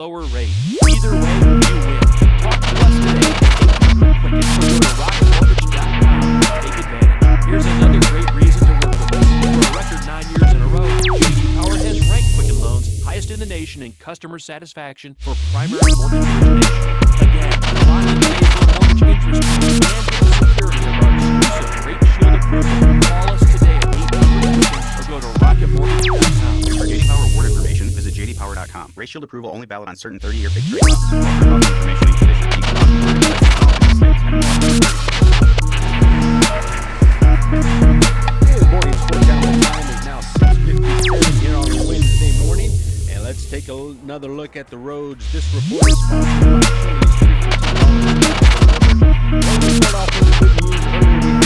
lower rate. Either way, you win. Talk to us today. Quickest go to rocketmortgage.com. Take advantage. Here's another great reason to work with us. For a record 9 years in a row, J.D. Power has ranked Quicken Loans highest in the nation in customer satisfaction for primary mortgage origination. Again, lock in favorable mortgage interest rates and get the security of our exclusive Rate Shield approval. Call us today at 800-QUICKEN or go to rocketmortgage.com. For J.D. Power award information, visit jdpower.com. Rate Shield approval only valid on certain 30-year fixed rate loans. Offer cost information and conditions equal to mortgage rates in all 50 states and more. Good morning, Sports Animal time is now 6:57 here on a Wednesday morning, and let's take another look at the roads. This report is sponsored by Chili's 3 for $10. Well, we start off with the good news.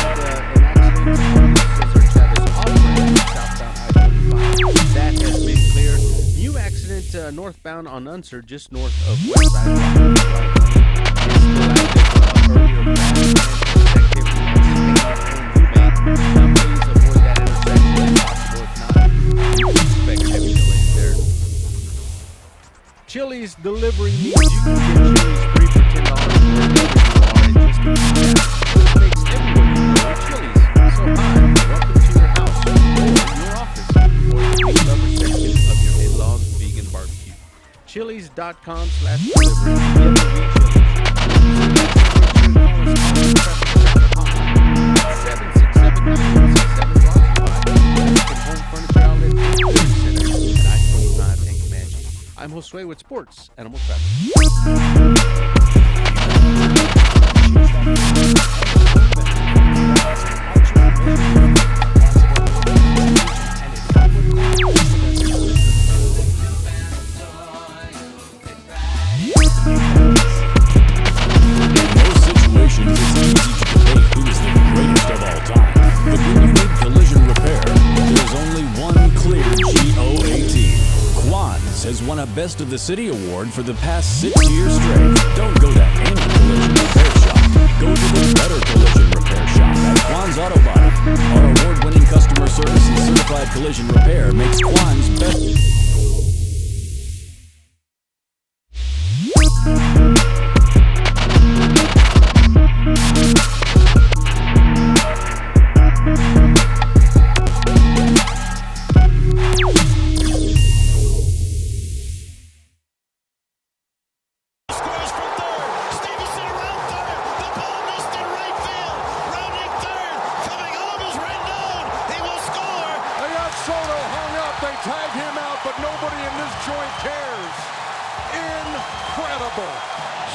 Earlier we had an accident on the Cesar Chavez off-ramp southbound I-35. That has been cleared. New accident northbound on Unser, just north of Westside. It's still active. Earlier crash and activity please avoid that intersection if possible. If not, you can expect heavy delays there. Chili's delivery means you can get Chili's 3 for $10 wherever you are in just a few minutes, which makes everywhere you go Chili's. So hi, welcome to your house, or your office, or the meat lover section of your in-laws vegan barbecue. Chili's.com/delivery. Get the real I'm Josue with Sports Animal Traffic. Has won a Best of the City award for the past 6 years straight. Don't go to any collision repair shop. Go to the Better Collision Repair Shop at Quan's Auto Body. Our award-winning customer service and certified collision repair makes Quan's best.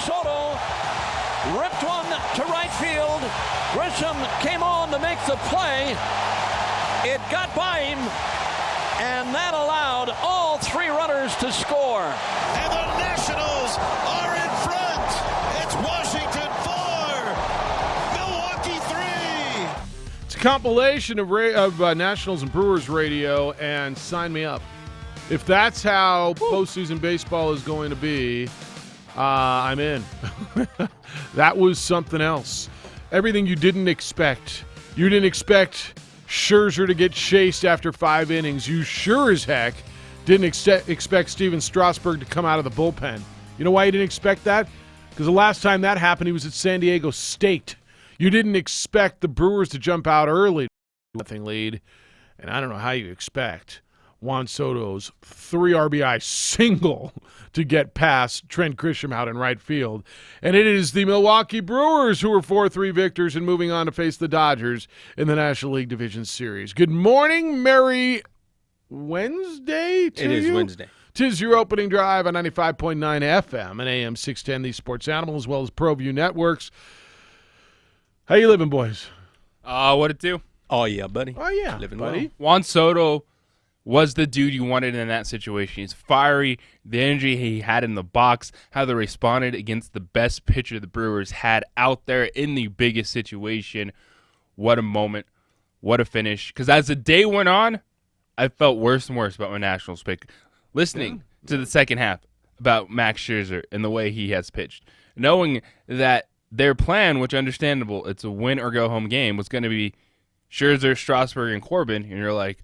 Soto ripped one to right field. Grisham came on to make the play. It got by him, and that allowed all three runners to score. And the Nationals are in front. It's Washington 4, Milwaukee 3. It's a compilation of Nationals and Brewers radio, and sign me up. If that's how postseason baseball is going to be, I'm in. That was something else. Everything you didn't expect. You didn't expect Scherzer to get chased after 5 innings. You sure as heck didn't expect Steven Strasburg to come out of the bullpen. You know why you didn't expect that? Because the last time that happened, he was at San Diego State. You didn't expect the Brewers to jump out early, nothing lead, and I don't know how you expect Juan Soto's 3 RBI single to get past Trent Grisham out in right field. And it is the Milwaukee Brewers who are 4-3 victors and moving on to face the Dodgers in the National League Division Series. Good morning, Merry Wednesday to you. It is Wednesday. 'Tis your opening drive on 95.9 FM and AM 610, the Sports Animal, as well as ProView Networks. How you living, boys? What it do? Oh, yeah, buddy. Oh, yeah, Living buddy. Juan Soto was the dude you wanted in that situation. He's fiery. The energy he had in the box, how they responded against the best pitcher the Brewers had out there in the biggest situation. What a moment. What a finish. Because as the day went on, I felt worse and worse about my Nationals pick. Listening to the second half about Max Scherzer and the way he has pitched, knowing that their plan, which understandable, it's a win or go home game, was going to be Scherzer, Strasburg, and Corbin, and you're like,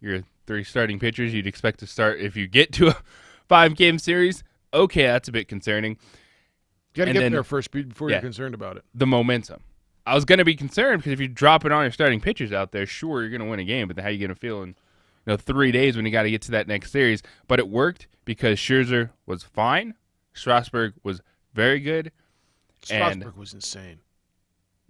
you're 3 starting pitchers you'd expect to start if you get to a 5-game series. okay, that's a bit concerning. You got to And get then- there first before yeah. you're concerned about it. The momentum. I was going to be concerned because if you drop it on your starting pitchers out there, sure, you're going to win a game, but then how are you going to feel in 3 days when you got to get to that next series? But it worked because Scherzer was fine. Strasburg was very good. Strasburg was insane.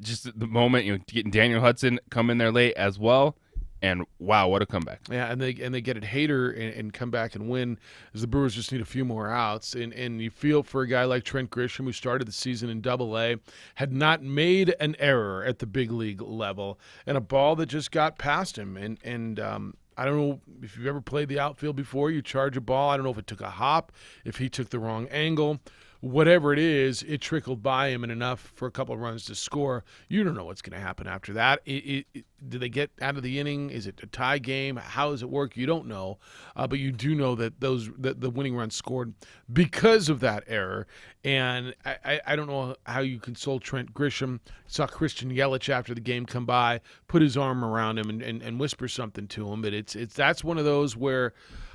Just the moment, getting Daniel Hudson come in there late as well. And wow, what a comeback. Yeah, and they get it Hader and come back and win, as the Brewers just need a few more outs. And you feel for a guy like Trent Grisham, who started the season in Double-A, had not made an error at the big league level, and a ball that just got past him. And I don't know if you've ever played the outfield before. You charge a ball. I don't know if it took a hop, if he took the wrong angle. Whatever it is, it trickled by him and enough for a couple of runs to score. You don't know what's going to happen after that. Do they get out of the inning? Is it a tie game? How does it work? You don't know, but you do know that the winning run scored because of that error. And I don't know how you console Trent Grisham. Saw Christian Yelich after the game come by, put his arm around him and whisper something to him. But that's one of those where.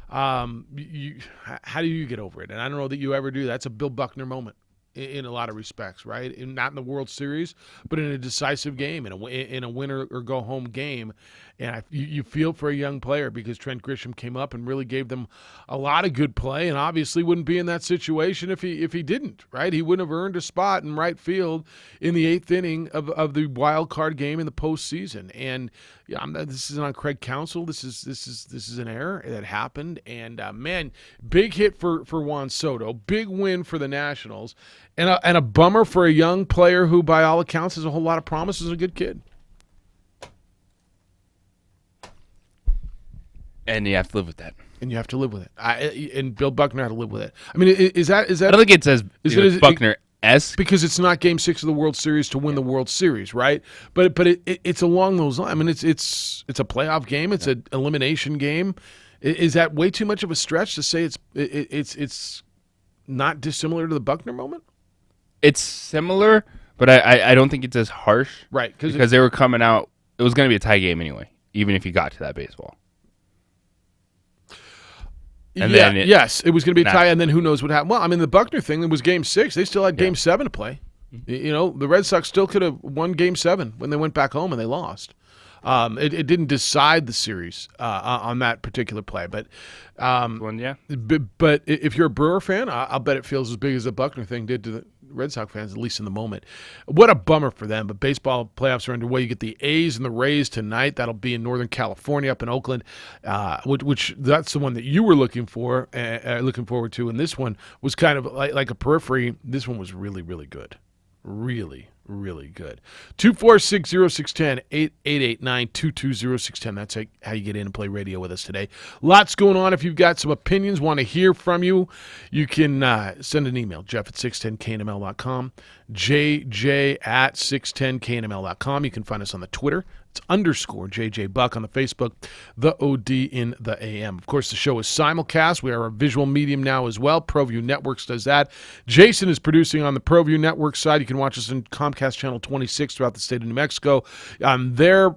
How do you get over it? And I don't know that you ever do. That's a Bill Buckner moment in a lot of respects, right? Not in the World Series, but in a decisive game, in a winner or go home game. And you feel for a young player because Trent Grisham came up and really gave them a lot of good play, and obviously wouldn't be in that situation if he didn't, right? He wouldn't have earned a spot in right field in the 8th inning of the wild card game in the postseason. And yeah, this isn't on Craig Counsell. This is an error that happened. And man, big hit for Juan Soto, big win for the Nationals, and a bummer for a young player who, by all accounts, has a whole lot of promise as a good kid. And you have to live with that. And you have to live with it. And Bill Buckner had to live with it. I mean, is that? I don't think it's as Buckner-esque. Because it's not Game 6 of the World Series to win the World Series, right? But it's along those lines. I mean, it's a playoff game. It's an elimination game. Is that way too much of a stretch to say it's not dissimilar to the Buckner moment? It's similar, but I don't think it's as harsh. Right. Because they were coming out. It was going to be a tie game anyway, even if you got to that baseball. And yes, it was going to be a tie, and then who knows what happened. Well, I mean, the Buckner thing, it was Game 6. They still had Game 7 to play. The Red Sox still could have won Game 7 when they went back home and they lost. It didn't decide the series on that particular play. But but if you're a Brewer fan, I'll bet it feels as big as the Buckner thing did to the Red Sox fans, at least in the moment. What a bummer for them. But baseball playoffs are underway. You get the A's and the Rays tonight. That'll be in Northern California, up in Oakland, which that's the one that you were looking forward to. And this one was kind of like a periphery. This one was really, really good. Really, really good. 246-0610, 888-922-0610. That's how you get in and play radio with us today. Lots going on. If you've got some opinions, want to hear from you, you can send an email, jeff@610knml.com, jj@610knml.com. You can find us on the Twitter. It's _JJ Buck on the Facebook, the OD in the AM. Of course, the show is simulcast. We are a visual medium now as well. ProView Networks does that. Jason is producing on the ProView Network side. You can watch us on Comcast Channel 26 throughout the state of New Mexico on their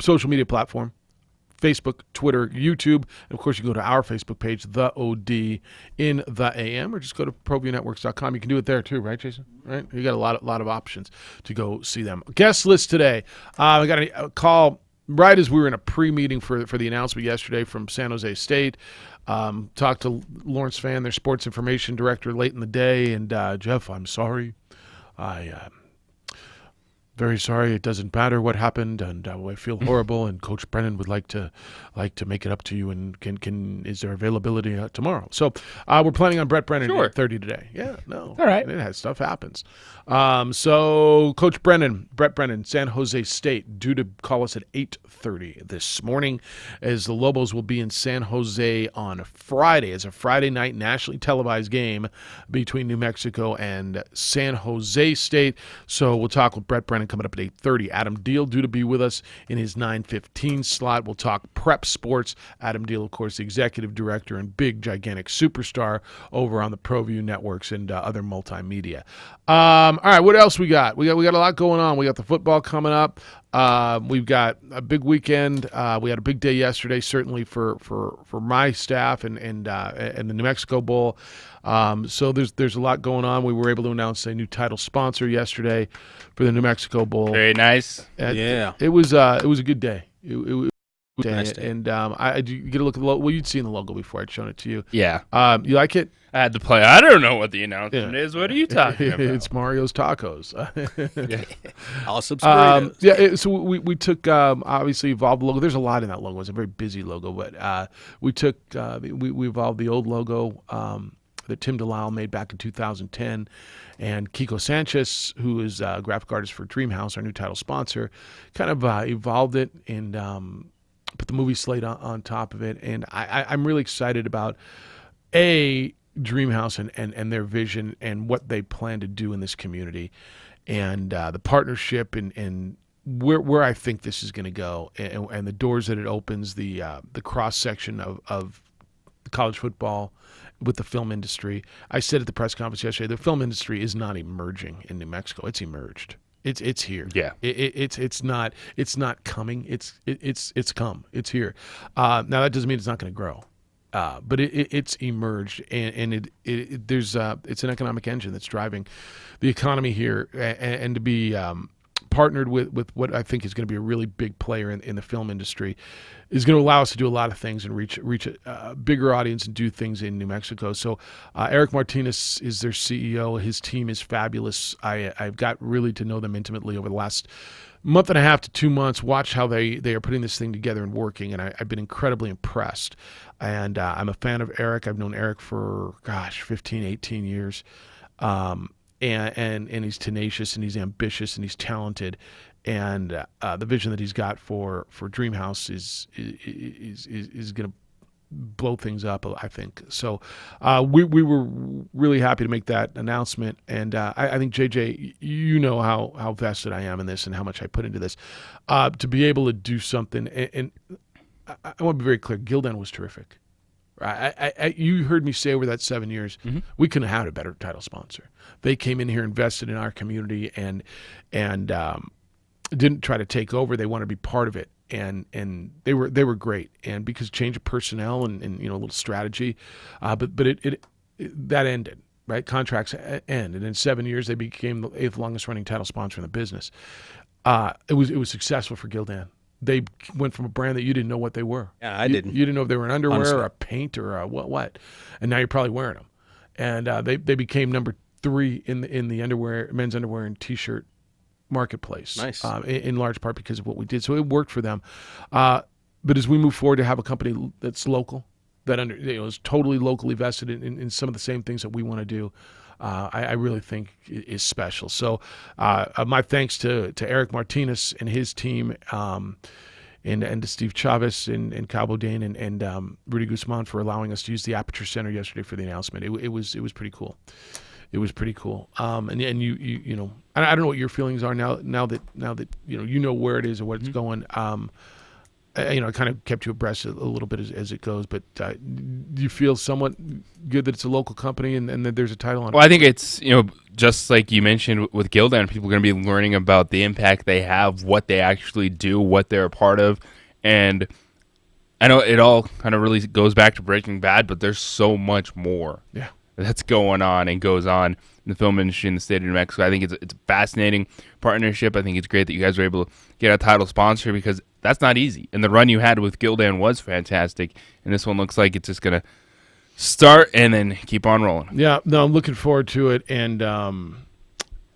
social media platform. Facebook, Twitter, YouTube, and of course you can go to our Facebook page, The OD in the AM, or just go to ProViewNetworks.com. You can do it there too, right, Jason? Right? You got a lot of options to go see them. Guest list today. I got a call right as we were in a pre-meeting for the announcement yesterday from San Jose State. Talked to Lawrence Fan, their sports information director, late in the day, and Jeff, I'm sorry. Very sorry. It doesn't matter what happened, and I feel horrible. And Coach Brennan would like to make it up to you. And is there availability tomorrow? So we're planning on Brett Brennan at 8:30 today. Yeah, no, all right. Stuff happens. So Coach Brett Brennan, San Jose State, due to call us at 8:30 this morning, as the Lobos will be in San Jose on Friday. It's a Friday night nationally televised game between New Mexico and San Jose State. So we'll talk with Brett Brennan coming up at 8:30. Adam Deal due to be with us in his 9:15 slot. We'll talk prep sports. Adam Deal, of course, the executive director and big, gigantic superstar over on the ProView Networks and other multimedia. All right, what else we got? We got a lot going on. We got the football coming up. We've got a big weekend. We had a big day yesterday, certainly for my staff and the New Mexico Bowl. So there's a lot going on. We were able to announce a new title sponsor yesterday for the New Mexico Bowl. Very nice. And Yeah. it was a good day. It was a good Nice day. day. And I you get a look at the logo. Well, you'd seen the logo before I'd shown it to you. Yeah. You like it? I had to play. I don't know what the announcement is. What are you talking about? It's Mario's Tacos. I'll subscribe. So we took obviously evolved the logo. There's a lot in that logo. It's a very busy logo, but we took we evolved the old logo that Tim Delisle made back in 2010, and Kiko Sanchez, who is a graphic artist for Dreamhouse, our new title sponsor, kind of evolved it and put the movie slate on top of it. And I'm really excited about Dreamhouse and their vision and what they plan to do in this community, and the partnership and where I think this is going to go, and the doors that it opens, the cross section of college football with the film industry. I said at the press conference yesterday, the film industry is not emerging in New Mexico; it's emerged. It's here. Yeah. It's not coming. It's come. It's here. Now that doesn't mean it's not going to grow. But it's emerged, and it's an economic engine that's driving the economy here, and to be partnered with what I think is going to be a really big player in the film industry is going to allow us to do a lot of things and reach a bigger audience and do things in New Mexico. So Eric Martinez is their CEO. His team is fabulous. I've got really to know them intimately over the last month and a half to 2 months, watch how they are putting this thing together and working, and I've been incredibly impressed. And I'm a fan of Eric. I've known Eric for, 15, 18 years. And he's tenacious, and he's ambitious, and he's talented. And the vision that he's got for Dreamhouse is going to blow things up, I think. So we were really happy to make that announcement. And I think, JJ, you know how vested I am in this and how much I put into this. To be able to do something, and I want to be very clear, Gildan was terrific. You heard me say over that 7 years, we couldn't have had a better title sponsor. They came in here, invested in our community, and didn't try to take over. They wanted to be part of it. And they were great, and because change of personnel and a little strategy, but it that ended, right? Contracts end, and in 7 years they became the 8th longest running title sponsor in the business. It was successful for Gildan. They went from a brand that you didn't know what they were. Yeah, I didn't. You didn't know if they were an underwear Honestly. or a paint or a what, and now you're probably wearing them. And they became number 3 in the underwear, men's underwear and t-shirt marketplace. Nice. In large part because of what we did. So it worked for them. But as we move forward to have a company that's local, that is totally locally vested in some of the same things that we want to do, I really think is special. So my thanks to Eric Martinez and his team, and to Steve Chavez and Kyle Bodine and Rudy Guzman for allowing us to use the Aperture Center yesterday for the announcement. It was pretty cool. It was pretty cool. And you know, I don't know what your feelings are now that you know where it is and where it's going. I kind of kept you abreast a little bit as it goes, but do you feel somewhat good that it's a local company and that there's a title on it? Well, I think it's, just like you mentioned with Gildan, people are going to be learning about the impact they have, what they actually do, what they're a part of. And I know it all kind of really goes back to Breaking Bad, but there's so much more that's going on and goes on in the film industry in the state of New Mexico. I think it's a fascinating partnership. I think it's great that you guys were able to get a title sponsor because that's not easy. And the run you had with Gildan was fantastic. And this one looks like it's just going to start and then keep on rolling. Yeah, no, I'm looking forward to it, and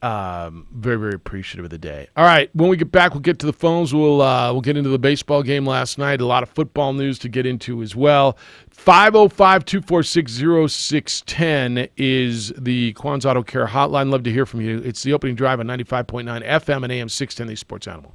very, very appreciative of the day. All right, when we get back, we'll get to the phones. We'll get into the baseball game last night. A lot of football news to get into as well. 505-246-0610 is the Quan's Auto Care hotline. Love to hear from you. It's the opening drive on 95.9 FM and AM 610, the Sports Animal.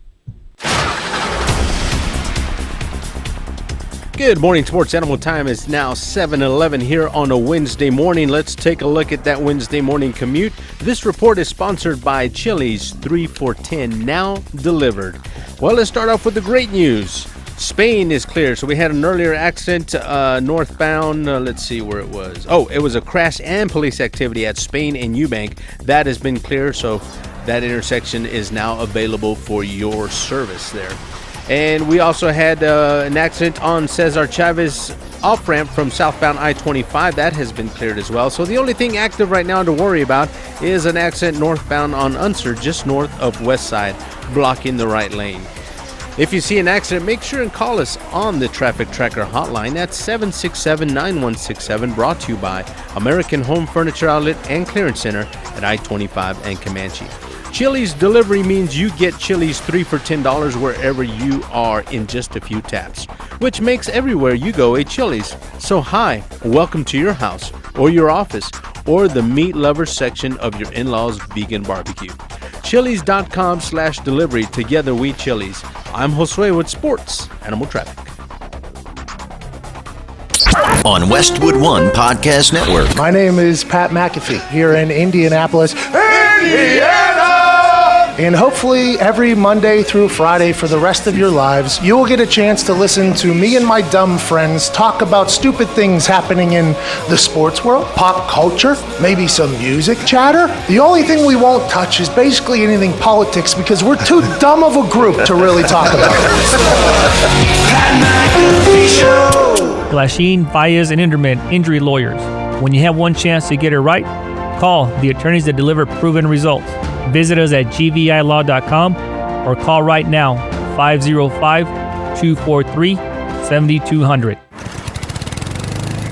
Good morning, Sports Animal. Time is now 7:11 here on a Wednesday morning. Let's take a look at that Wednesday morning commute. This report is sponsored by Chili's 3 for $10, now delivered. Well, let's start off with the great news. Spain is clear. So we had an earlier accident northbound. Let's see where it was. Oh, it was a crash and police activity at Spain and Eubank. That has been clear. So that intersection is now available for your service there. And we also had an accident on Cesar Chavez off-ramp from southbound I-25. That has been cleared as well. So the only thing active right now to worry about is an accident northbound on Unser, just north of West Side, blocking the right lane. If you see an accident, make sure and call us on the Traffic Tracker hotline. That's 767-9167, brought to you by American Home Furniture Outlet and Clearance Center at I-25 and Comanche. Chili's delivery means you get Chili's 3 for $10 wherever you are in just a few taps, which makes everywhere you go a Chili's. So hi, welcome to your house or your office or the meat lovers section of your in-laws vegan barbecue. Chili's.com/delivery. Together we Chili's. I'm Josue with Sports Animal Traffic. On Westwood One Podcast Network. My name is Pat McAfee here in Indianapolis, Indiana! And hopefully every Monday through Friday for the rest of your lives, you will get a chance to listen to me and my dumb friends talk about stupid things happening in the sports world, pop culture, maybe some music chatter. The only thing we won't touch is basically anything politics because we're too dumb of a group to really talk about it. Glasheen, Baez, and Inderman Injury Lawyers. When you have one chance to get it right, call the attorneys that deliver proven results. Visit us at gvilaw.com or call right now, 505-243-7200.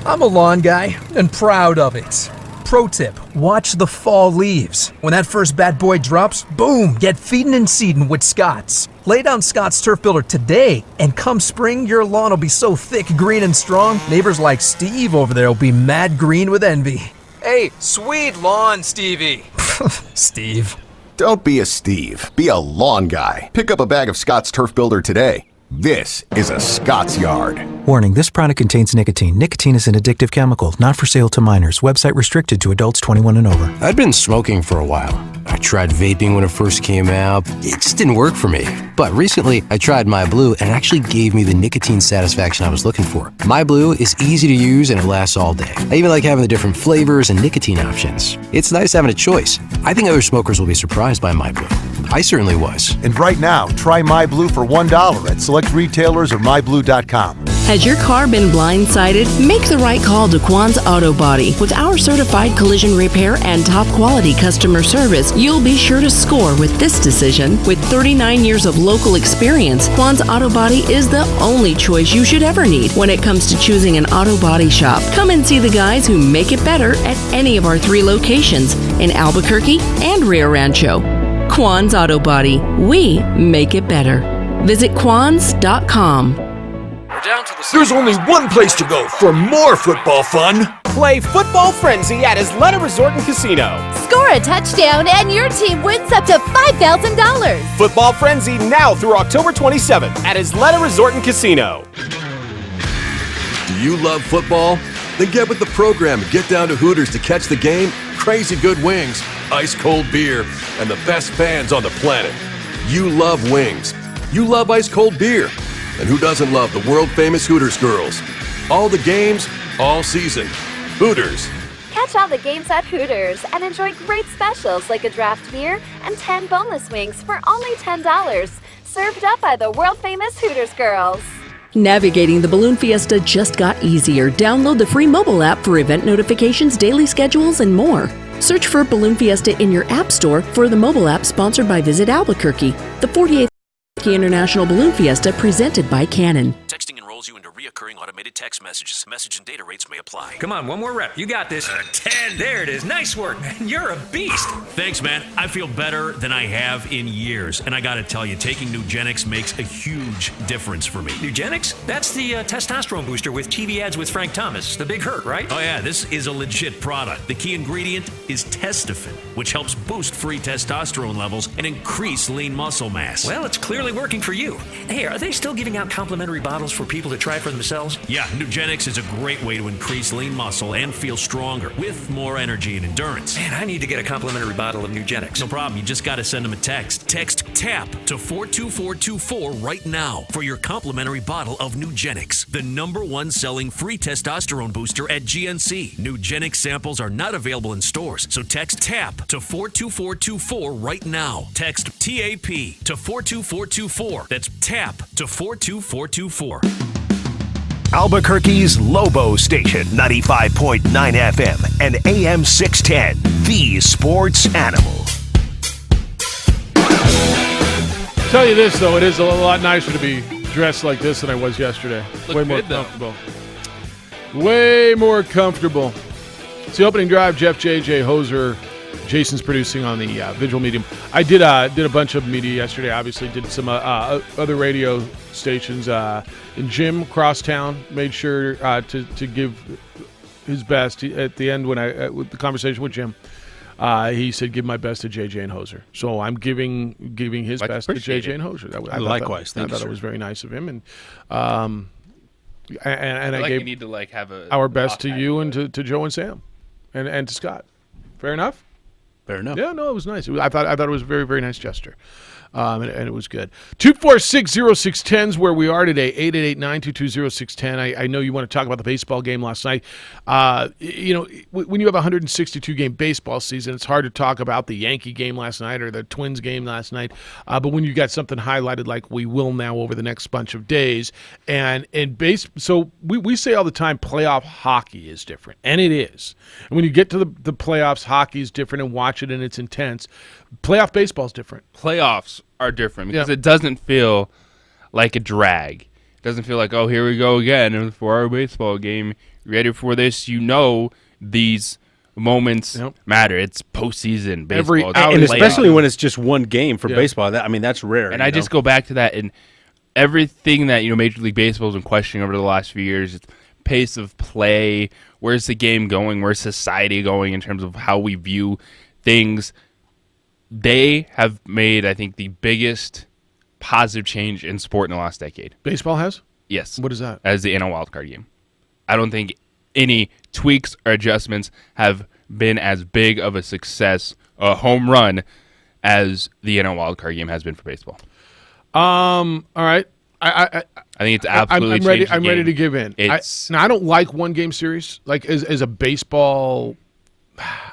I'm a lawn guy and proud of it. Pro tip, watch the fall leaves. When that first bad boy drops, boom, get feeding and seeding with Scott's. Lay down Scott's Turf Builder today, and come spring, your lawn will be so thick, green, and strong, neighbors like Steve over there will be mad green with envy. Hey, sweet lawn, Stevie. Steve. Don't be a Steve. Be a lawn guy. Pick up a bag of Scott's Turf Builder today. This is a Scott's Yard. Warning, this product contains nicotine. Nicotine is an addictive chemical, not for sale to minors. Website restricted to adults 21 and over. I'd been smoking for a while. I tried vaping when it first came out. It just didn't work for me. But recently, I tried My Blue, and it actually gave me the nicotine satisfaction I was looking for. My Blue is easy to use, and it lasts all day. I even like having the different flavors and nicotine options. It's nice having a choice. I think other smokers will be surprised by My Blue. I certainly was. And right now, try My Blue for $1 at select retailers or mybblue.com. Has your car been blindsided? Make the right call to Quan's Auto Body. With our certified collision repair and top quality customer service, you'll be sure to score with this decision. With 39 years of local experience, Quan's Auto Body is the only choice you should ever need when it comes to choosing an auto body shop. Come and see the guys who make it better at any of our 3 locations in Albuquerque and Rio Rancho. Quan's Auto Body. We make it better. Visit quans.com. There's only one place to go for more football fun. Play Football Frenzy at Isleta Resort and Casino. Score a touchdown and your team wins up to $5,000. Football Frenzy now through October 27th at Isleta Resort and Casino. Do you love football? Then get with the program and get down to Hooters to catch the game, crazy good wings, ice cold beer, and the best fans on the planet. You love wings. You love ice cold beer. And who doesn't love the world-famous Hooters girls? All the games, all season. Hooters. Catch all the games at Hooters and enjoy great specials like a draft beer and 10 boneless wings for only $10. Served up by the world-famous Hooters girls. Navigating the Balloon Fiesta just got easier. Download the free mobile app for event notifications, daily schedules, and more. Search for Balloon Fiesta in your app store for the mobile app sponsored by Visit Albuquerque. The 48th International Balloon Fiesta presented by Canon. Texting enrolls you into reoccurring automated text messages. Message and data rates may apply. Come on, one more rep. You got this. 10. There it is. Nice work, man. You're a beast. Thanks, man. I feel better than I have in years. And I got to tell you, taking Nugenix makes a huge difference for me. Nugenix? That's the testosterone booster with TV ads with Frank Thomas. The Big Hurt, right? Oh, yeah. This is a legit product. The key ingredient is Testofen, which helps boost free testosterone levels and increase lean muscle mass. Well, it's clearly working for you. Hey, are they still giving out complimentary bottles for people to try for themselves? Yeah, Nugenix is a great way to increase lean muscle and feel stronger with more energy and endurance. Man, I need to get a complimentary bottle of Nugenix. No problem. You just got to send them a text. Text TAP to 42424 right now for your complimentary bottle of Nugenix, the #1 selling free testosterone booster at GNC. Nugenix samples are not available in stores, so text TAP to 42424 right now. Text TAP to 42424. That's TAP to 42424. Albuquerque's Lobo Station, 95.9 FM and AM 610, the sports animal. Tell you this, though, it is a lot nicer to be dressed like this than I was yesterday. Way more comfortable. Way more comfortable. It's the opening drive. Jeff, JJ, Hoser, Jason's producing on the visual medium. I did a bunch of media yesterday. Obviously, did some other radio stations. And Jim Crosstown made sure to give his best at the end when with the conversation with Jim. He said, "Give my best to JJ and Hoser." So I'm giving his best to JJ and Hoser. Likewise, I thought it was very nice of him, and I gave you need to have our best to you and to Joe and Sam, and to Scott. Fair enough. Fair enough. Yeah, no, it was nice. I thought it was a very, very nice gesture. And it was good. 246-0610 is where we are today. 888-922-0610. I know you want to talk about the baseball game last night. When you have a 162-game baseball season, it's hard to talk about the Yankee game last night or the Twins game last night. But when you got something highlighted like we will now over the next bunch of days, so we say all the time playoff hockey is different, and it is. And when you get to the playoffs, hockey is different, and watch it, and it's intense. Playoff baseball is different. Playoffs are different because it doesn't feel like a drag. It doesn't feel like, oh, here we go again for our baseball game. Ready for this? These moments matter. It's postseason baseball. And especially when it's just one game for baseball. That's rare. And I just go back to that, and everything that Major League Baseball has been questioning over the last few years, it's pace of play, where's the game going, where's society going in terms of how we view things. They have made, I think, the biggest positive change in sport in the last decade. Baseball has? Yes. What is that? As the NL wildcard game. I don't think any tweaks or adjustments have been as big of a success, a home run, as the NL wildcard game has been for baseball. All right. I think it's absolutely I'm ready. changed the I'm ready game. to give in. I don't like one game series. Like as a baseball, I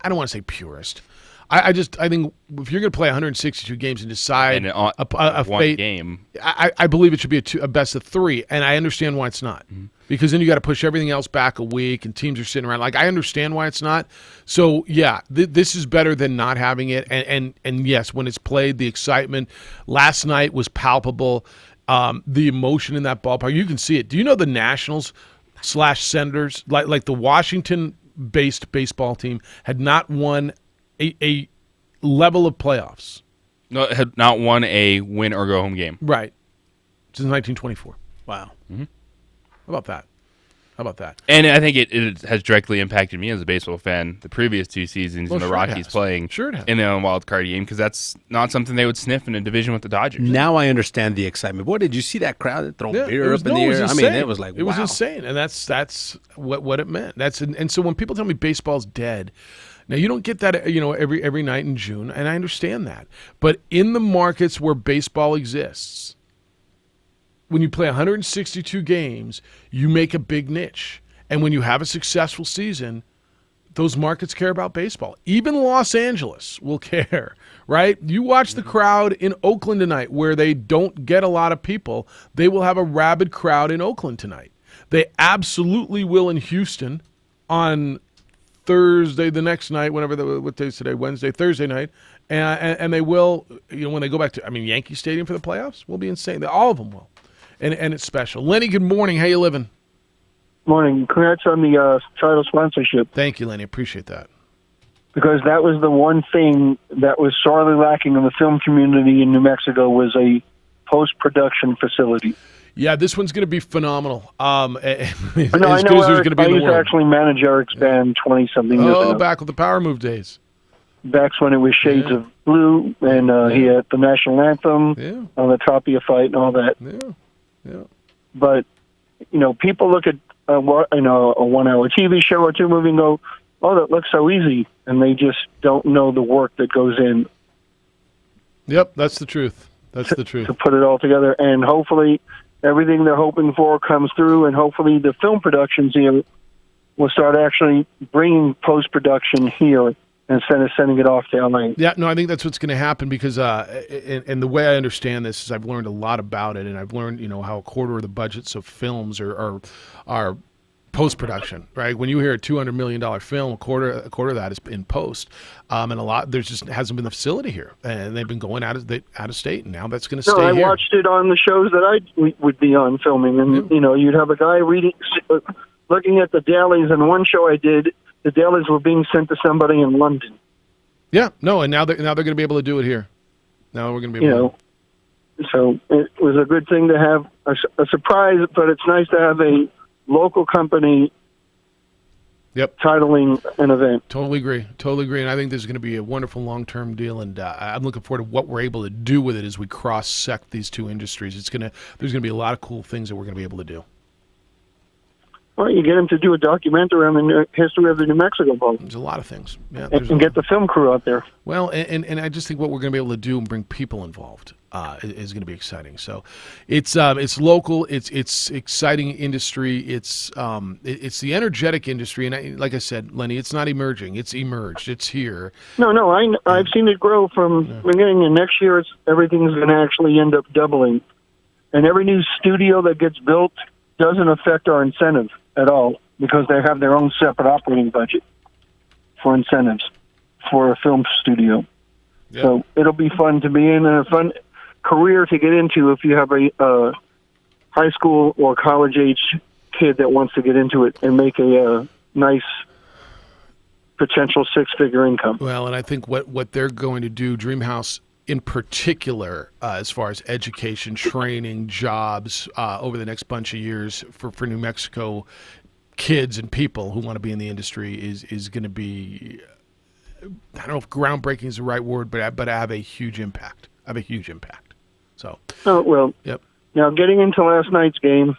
don't want to say purist. I think if you're going to play 162 games and decide a one fate game, I believe it should be a best of three, and I understand why it's not. Mm-hmm. Because then you got to push everything else back a week, and teams are sitting around. Like I understand why it's not. So yeah, this is better than not having it. And yes, when it's played, the excitement last night was palpable. The emotion in that ballpark, you can see it. Do you know the Nationals / Senators, like the Washington-based baseball team, had not won a level of playoffs? No, had not won a win or go home game. Right. Since 1924. Wow. Mm-hmm. How about that? And I think it has directly impacted me as a baseball fan the previous two seasons in the Rockies playing in the wild card game, because that's not something they would sniff in a division with the Dodgers. Now I understand the excitement. Boy, did you see that crowd throwing beer up in the air? It was like, wow. It was insane, and that's what it meant. And so when people tell me baseball's dead, now you don't get that every night in June, and I understand that. But in the markets where baseball exists, when you play 162 games, you make a big niche. And when you have a successful season, those markets care about baseball. Even Los Angeles will care, right? You watch the crowd in Oakland tonight where they don't get a lot of people. They will have a rabid crowd in Oakland tonight. They absolutely will in Houston on Thursday, the next night, what day is today? Wednesday, Thursday night. And they will, when they go back to, Yankee Stadium for the playoffs will be insane. All of them will. And it's special. Lenny, good morning. How you living? Morning. Congrats on the title sponsorship. Thank you, Lenny. Appreciate that. Because that was the one thing that was sorely lacking in the film community in New Mexico was a post-production facility. Yeah, this one's going to be phenomenal. I know Eric, I used to actually manage Eric's band 20-something years ago. Back with the Power Move days. Back when it was Shades of Blue, and he had the national anthem on the top of your fight and all that. Yeah. But, people look at a 1-hour TV show or 2 movie and go, oh, that looks so easy, and they just don't know the work that goes in. Yep, that's the truth. That's the truth. To put it all together, and hopefully everything they're hoping for comes through, and hopefully the film productions here will start actually bringing post-production here instead of sending it off to LA. Yeah, no, I think that's what's going to happen because, and the way I understand this is I've learned a lot about it, and I've learned, how a quarter of the budgets of films are post-production, right? When you hear a $200 million film, a quarter of that is in post, and a lot there just hasn't been the facility here, and they've been going out of state, and now that's going to stay I here. watched it on the shows that I would be on filming, and you'd have a guy looking at the dailies. And one show I did, the dailies were being sent to somebody in London. Yeah, no, and now they're going to be able to do it here. Now we're going to be able to. So it was a good thing to have a surprise, but it's nice to have a local company titling an event. Totally agree. And I think this is going to be a wonderful long-term deal, and I'm looking forward to what we're able to do with it as we cross-sect these two industries. There's going to be a lot of cool things that we're going to be able to do. Well, you get them to do a documentary on the history of the New Mexico Bowl. There's a lot of things. Yeah, and get the film crew out there. Well, and I just think what we're going to be able to do and bring people involved is going to be exciting. So it's local. It's exciting industry. It's the energetic industry. And like I said, Lenny, it's not emerging. It's emerged. It's here. No, I've seen it grow from beginning, and next year everything's going to actually end up doubling. And every new studio that gets built doesn't affect our incentive at all because they have their own separate operating budget for incentives for a film studio. Yep. So it'll be fun to be in and a fun career to get into if you have a high school or college-age kid that wants to get into it and make a nice potential 6-figure income. Well, and I think what they're going to do, Dreamhouse in particular, as far as education, training, jobs over the next bunch of years for New Mexico kids and people who want to be in the industry is going to be, I don't know if groundbreaking is the right word, but have a huge impact. So. Oh, well, yep. Now, getting into last night's game,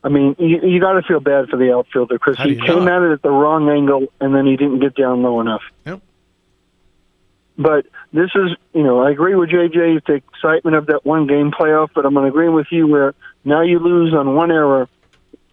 I mean, you got to feel bad for the outfielder because he came at it at the wrong angle and then he didn't get down low enough. Yep. But this is, I agree with JJ, it's the excitement of that one-game playoff, but I'm going to agree with you where now you lose on one error,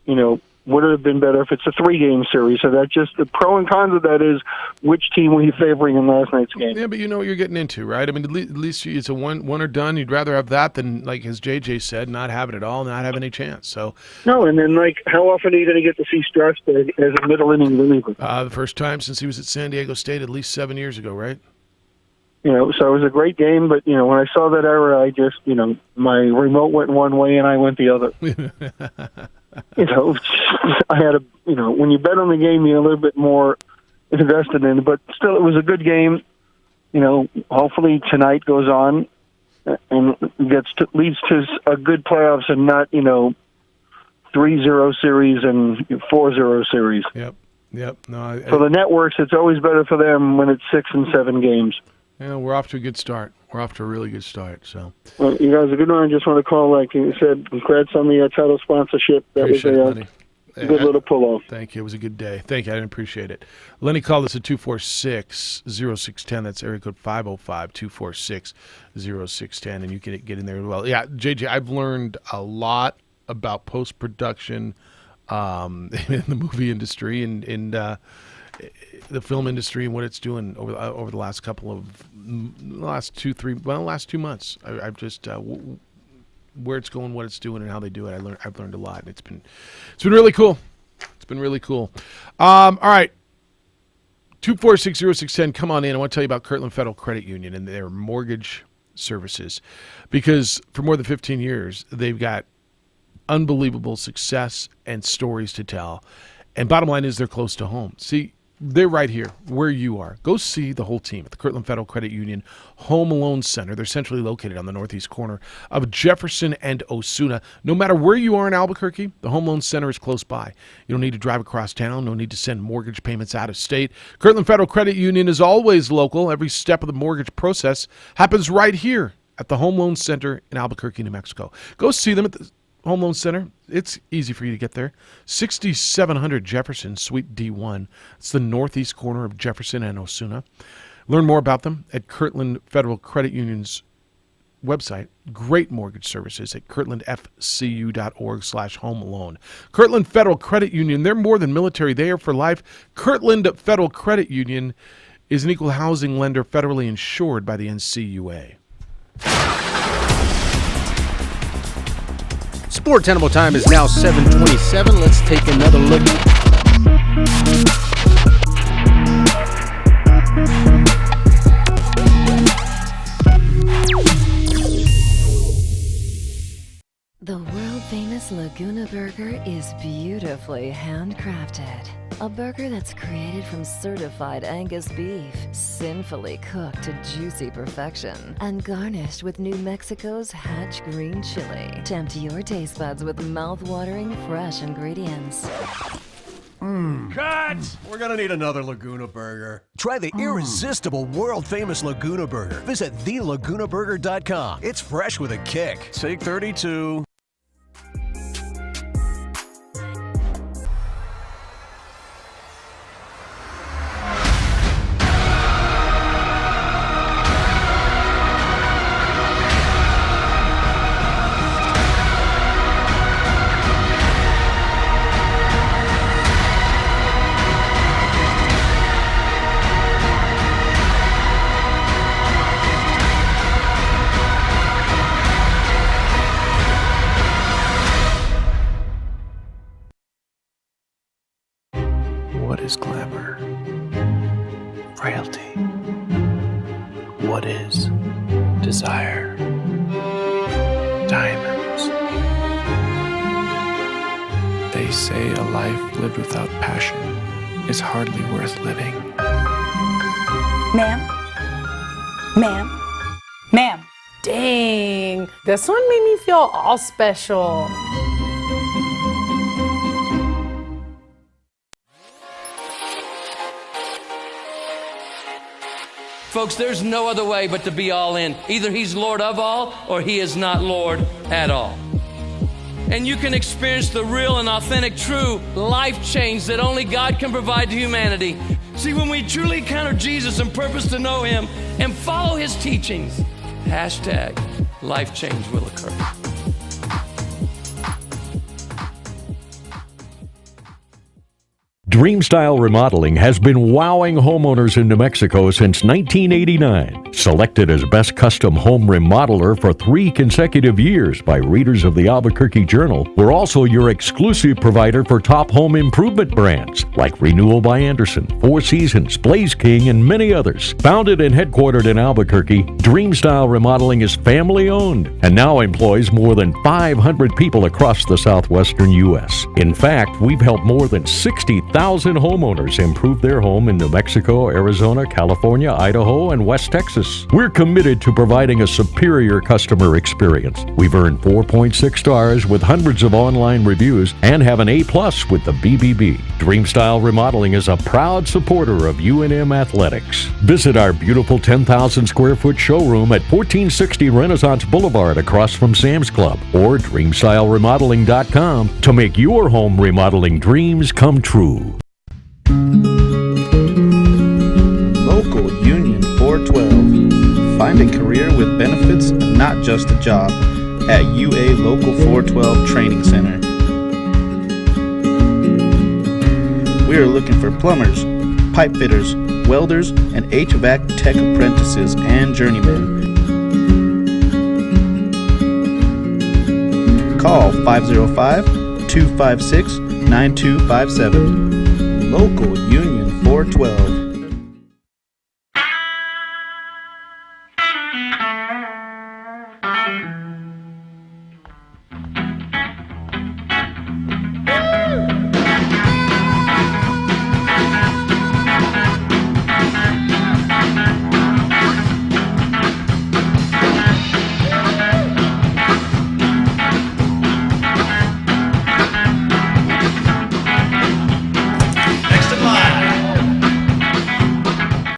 would it have been better if it's a 3-game series? So that's just the pro and cons of that is which team were you favoring in last night's game? Yeah, but you know what you're getting into, right? I mean, at least it's a one or done. You'd rather have that than, like as JJ said, not have it at all, not have any chance. So no, and then how often are you going to get to see Strasburg as a middle inning reliever? The first time since he was at San Diego State at least 7 years ago, right? So it was a great game, but, when I saw that error, I just, my remote went one way and I went the other. I had when you bet on the game, you're a little bit more invested in it, but still it was a good game. Hopefully tonight goes on and leads to a good playoffs and not, 3-0 series and 4-0 series. Yep. No, for the networks, it's always better for them when it's 6 and 7 games. Yeah, we're off to a good start. We're off to a really good start. So, well, you guys are good one. I just want to call, like you said, congrats on the title sponsorship. That appreciate was a good little pull-off. Thank you. It was a good day. Thank you. I appreciate it. Lenny called us at 246-0610. That's area code 505-246-0610, and you can get in there as well. Yeah, JJ, I've learned a lot about post-production in the movie industry and in the film industry and what it's doing over the last last 2 months. I've just where it's going, what it's doing, and how they do it. I've learned a lot, and it's been really cool. It's been really cool. All right, 246-0610. Come on in. I want to tell you about Kirtland Federal Credit Union and their mortgage services, because for more than 15 years they've got unbelievable success and stories to tell. And bottom line is they're close to home. See, they're right here where you are. Go see the whole team at the Kirtland Federal Credit Union Home Loan Center. They're centrally located on the northeast corner of Jefferson and Osuna. No matter where you are in Albuquerque, the Home Loan Center is close by. You don't need to drive across town. No need to send mortgage payments out of state. Kirtland Federal Credit Union is always local. Every step of the mortgage process happens right here at the Home Loan Center in Albuquerque, New Mexico. Go see them at the Home Loan Center. It's easy for you to get there. 6700 Jefferson, Suite D1. It's the northeast corner of Jefferson and Osuna. Learn more about them at Kirtland Federal Credit Union's website. Great mortgage services at kirtlandfcu.org/home loan. Kirtland Federal Credit Union, they're more than military. They are for life. Kirtland Federal Credit Union is an equal housing lender federally insured by the NCUA. Sports Animal time is now 7:27. Let's take another look. The world-famous Laguna Burger is beautifully handcrafted. A burger that's created from certified Angus beef, sinfully cooked to juicy perfection, and garnished with New Mexico's Hatch green chili. Tempt your taste buds with mouth-watering fresh ingredients. Cut! We're gonna need another Laguna Burger. Try the irresistible, world-famous Laguna Burger. Visit thelagunaburger.com. It's fresh with a kick. Take 32. What is glamour? Frailty. What is desire? Diamonds. They say a life lived without passion is hardly worth living. Ma'am? Ma'am? Ma'am? Dang, this one made me feel all special. Folks, there's no other way but to be all in. Either he's Lord of all or he is not Lord at all. And you can experience the real and authentic, true life change that only God can provide to humanity. See, when we truly encounter Jesus and purpose to know him and follow his teachings, hashtag life change will occur. Dreamstyle Remodeling has been wowing homeowners in New Mexico since 1989. Selected as Best Custom Home Remodeler for 3 consecutive years by readers of the Albuquerque Journal, we're also your exclusive provider for top home improvement brands like Renewal by Anderson, Four Seasons, Blaze King, and many others. Founded and headquartered in Albuquerque, Dreamstyle Remodeling is family-owned and now employs more than 500 people across the southwestern U.S. In fact, we've helped more than 60,000 homeowners improve their home in New Mexico, Arizona, California, Idaho, and West Texas. We're committed to providing a superior customer experience. We've earned 4.6 stars with hundreds of online reviews and have an A+ with the BBB. Dreamstyle Remodeling is a proud supporter of UNM Athletics. Visit our beautiful 10,000 square foot showroom at 1460 Renaissance Boulevard across from Sam's Club or DreamstyleRemodeling.com to make your home remodeling dreams come true. Local Union 412. Find a career with benefits, not just a job, at UA Local 412 Training Center. We are looking for plumbers, pipe fitters, welders, and HVAC tech apprentices and journeymen. Call 505-256-9257. Local Union 412.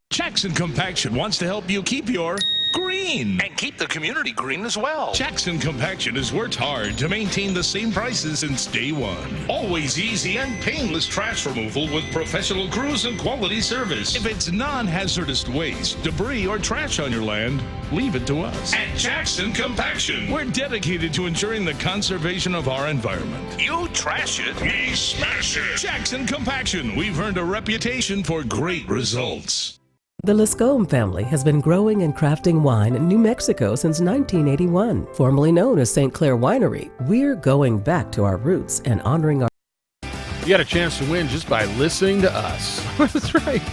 Jackson Compaction wants to help you keep your green green. And keep the community green as well. Jackson Compaction has worked hard to maintain the same prices since day one. Always easy and painless trash removal with professional crews and quality service. If it's non-hazardous waste, debris, or trash on your land, leave it to us. At Jackson Compaction, we're dedicated to ensuring the conservation of our environment. You trash it, we smash it. Jackson Compaction, we've earned a reputation for great results. The Lascombe family has been growing and crafting wine in New Mexico since 1981. Formerly known as St. Clair Winery, we're going back to our roots and honoring our... You got a chance to win just by listening to us. That's right.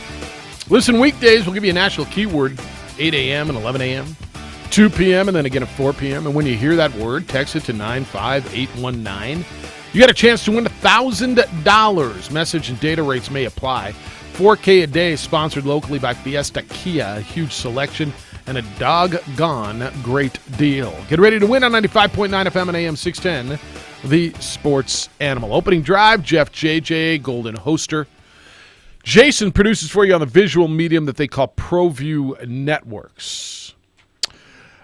Listen weekdays, we'll give you a national keyword, 8 a.m. and 11 a.m., 2 p.m., and then again at 4 p.m. And when you hear that word, text it to 95819. You got a chance to win $1,000. Message and data rates may apply. $4K a day, sponsored locally by Fiesta Kia. A huge selection and a doggone great deal. Get ready to win on 95.9 FM and AM 610, the Sports Animal. Opening drive, Jeff JJ, Golden Hoster. Jason produces for you on the visual medium that they call ProView Networks.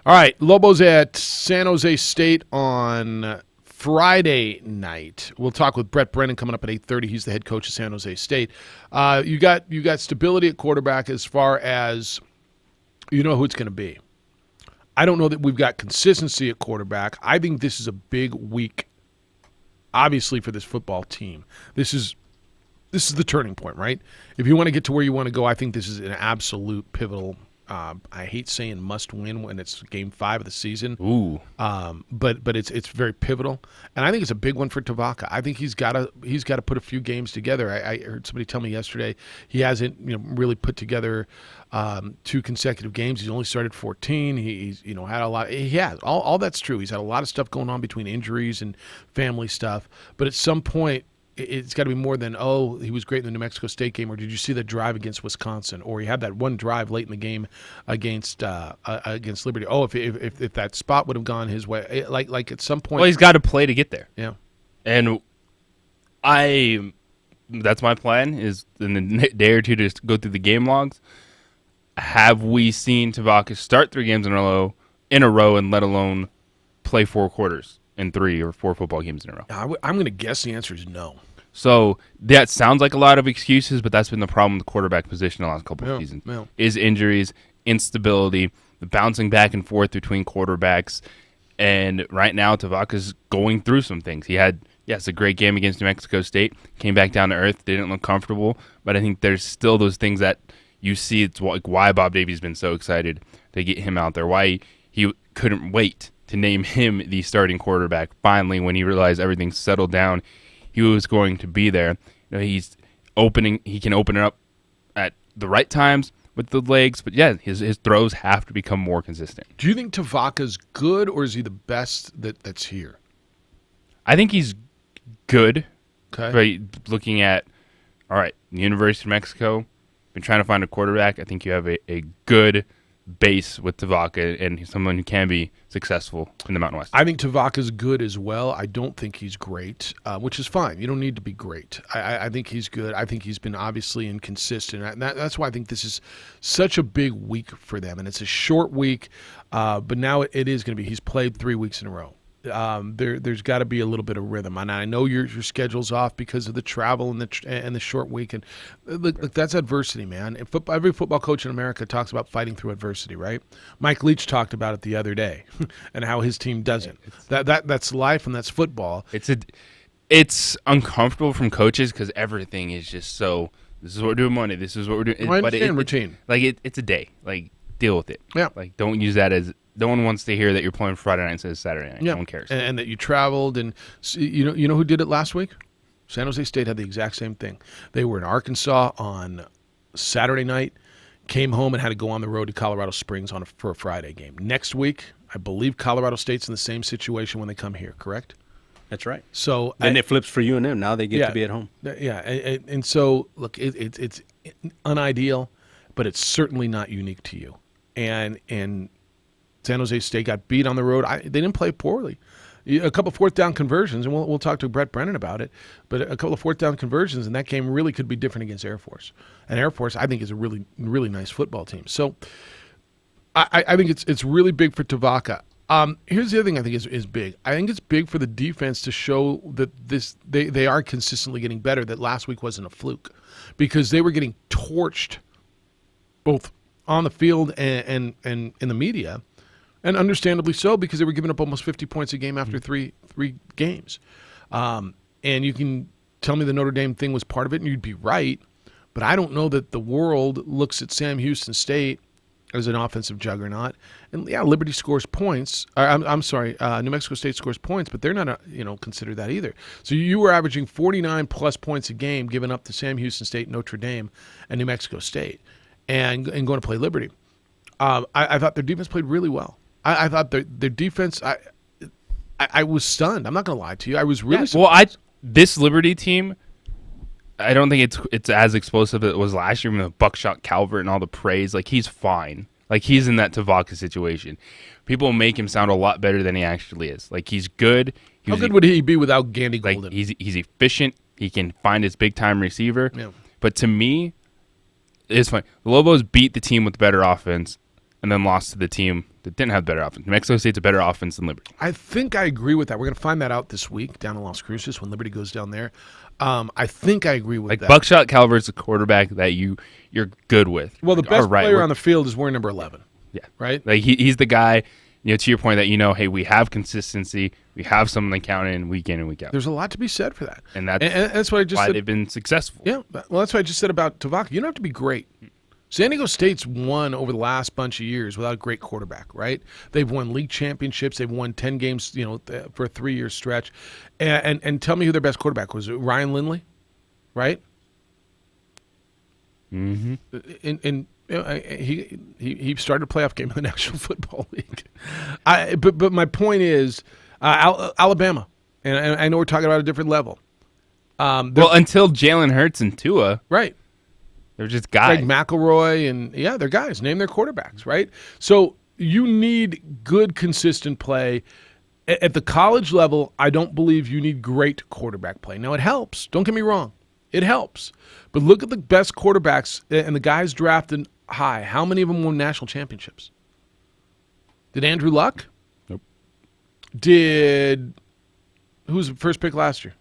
All right, Lobos at San Jose State on Friday night. We'll talk with Brett Brennan coming up at 8:30. He's the head coach of San Jose State. You got stability at quarterback as far as you know who it's going to be. I don't know that we've got consistency at quarterback. I think this is a big week, obviously, for this football team. This is the turning point, right? If you want to get to where you want to go, I think this is an absolute pivotal. I hate saying must win when it's game 5 of the season. Ooh. But it's very pivotal, and I think it's a big one for Tavaka. I think he's got to put a few games together. I heard somebody tell me yesterday he hasn't really put together 2 consecutive games. He's only started 14. He's had a lot. He has all that's true. He's had a lot of stuff going on between injuries and family stuff. But at some point, it's got to be more than, he was great in the New Mexico State game, or did you see the drive against Wisconsin, or he had that one drive late in the game against Liberty. If that spot would have gone his way, like at some point. Well, he's got to play to get there. Yeah, and that's my plan is in the day or two to just go through the game logs. Have we seen Tavaka start 3 games in a row, and let alone play 4 quarters in 3 or 4 football games in a row? I'm going to guess the answer is no. So that sounds like a lot of excuses, but that's been the problem with the quarterback position the last couple of seasons. Yeah. Is injuries, instability, the bouncing back and forth between quarterbacks. And right now, Tavaka's going through some things. He had, a great game against New Mexico State, came back down to earth, didn't look comfortable, but I think there's still those things that you see. It's like why Bob Davie's been so excited to get him out there, why he couldn't wait to name him the starting quarterback. Finally, when he realized everything settled down, he was going to be there. He can open it up at the right times with the legs, but his throws have to become more consistent. Do you think Tavaka's good, or is he the best that's here? I think he's good. Okay. But looking at, all right, the University of Mexico, been trying to find a quarterback. I think you have a good base with Tavaka and someone who can be successful in the Mountain West. I think Tavaka's good as well. I don't think he's great, which is fine. You don't need to be great. I think he's good. I think he's been obviously inconsistent. That's why I think this is such a big week for them. And it's a short week, but now it is going to be. He's played 3 weeks in a row. There's got to be a little bit of rhythm, and I know your schedule's off because of the travel and the short week. And look, that's adversity, man. Every football coach in America talks about fighting through adversity, right? Mike Leach talked about it the other day, and how his team doesn't. That's life, and that's football. It's uncomfortable from coaches because everything is just so. This is what we're doing Monday. This is what we're doing. I understand routine. It's a day. Like, deal with it. Yeah. Like, don't use that as. No one wants to hear that you're playing Friday night instead of Saturday night. Yeah. No one cares. And that you traveled, and you know who did it last week? San Jose State had the exact same thing. They were in Arkansas on Saturday night, came home and had to go on the road to Colorado Springs for a Friday game. Next week, I believe Colorado State's in the same situation when they come here, correct? That's right. So then it flips for UNM. Now they get to be at home. Yeah, and so, look, it's unideal, but it's certainly not unique to you. And San Jose State got beat on the road. They didn't play poorly. A couple of 4th down conversions, and we'll talk to Brett Brennan about it, but a couple of 4th down conversions, and that game really could be different against Air Force. And Air Force, I think, is a really, really nice football team. So I think it's really big for Tavaka. Here's the other thing I think is big. I think it's big for the defense to show that they are consistently getting better, that last week wasn't a fluke, because they were getting torched both on the field and in the media, and understandably so, because they were giving up almost 50 points a game after three games. And you can tell me the Notre Dame thing was part of it, and you'd be right, but I don't know that the world looks at Sam Houston State as an offensive juggernaut. And yeah, Liberty scores points. I'm sorry, New Mexico State scores points, but they're not considered that either. So you were averaging 49 plus points a game given up to Sam Houston State, Notre Dame, and New Mexico State, and going to play Liberty. I thought their defense played really well. I thought their defense. I was stunned. I'm not going to lie to you. I was really surprised. This Liberty team, I don't think it's as explosive as it was last year with the Buckshot Calvert and all the praise. Like, he's fine. Like, he's in that Tavaka situation. People make him sound a lot better than he actually is. Like, he's good. How good would he be without Gandy Golden? Like, he's efficient. He can find his big-time receiver. Yeah. But to me, it's fine. The Lobos beat the team with better offense and then lost to the team that didn't have better offense. New Mexico State's a better offense than Liberty. I think I agree with that. We're going to find that out this week down in Las Cruces when Liberty goes down there. I think I agree with that. Like, Buckshot Calvert's a quarterback that you're good with. Well, the best player on the field is wearing number 11. Yeah. Right? Like, he's the guy, to your point, that hey, we have consistency. We have someone to count in week and week out. There's a lot to be said for that. And that's what I just why said. They've been successful. Yeah. Well, that's what I just said about Tavaka. You don't have to be great. San Diego State's won over the last bunch of years without a great quarterback, right? They've won league championships. They've won 10 games, for a 3-year stretch. And tell me who their best quarterback was. Ryan Lindley, right? Mm-hmm. And he started a playoff game in the National Football League. But my point is, Alabama, and I know we're talking about a different level. Until Jalen Hurts and Tua, right? They're just guys. Craig McElroy, and they're guys. Name their quarterbacks, right? So you need good, consistent play. At the college level, I don't believe you need great quarterback play. Now, it helps. Don't get me wrong. It helps. But look at the best quarterbacks and the guys drafted high. How many of them won national championships? Did Andrew Luck? Nope. Who was the first pick last year?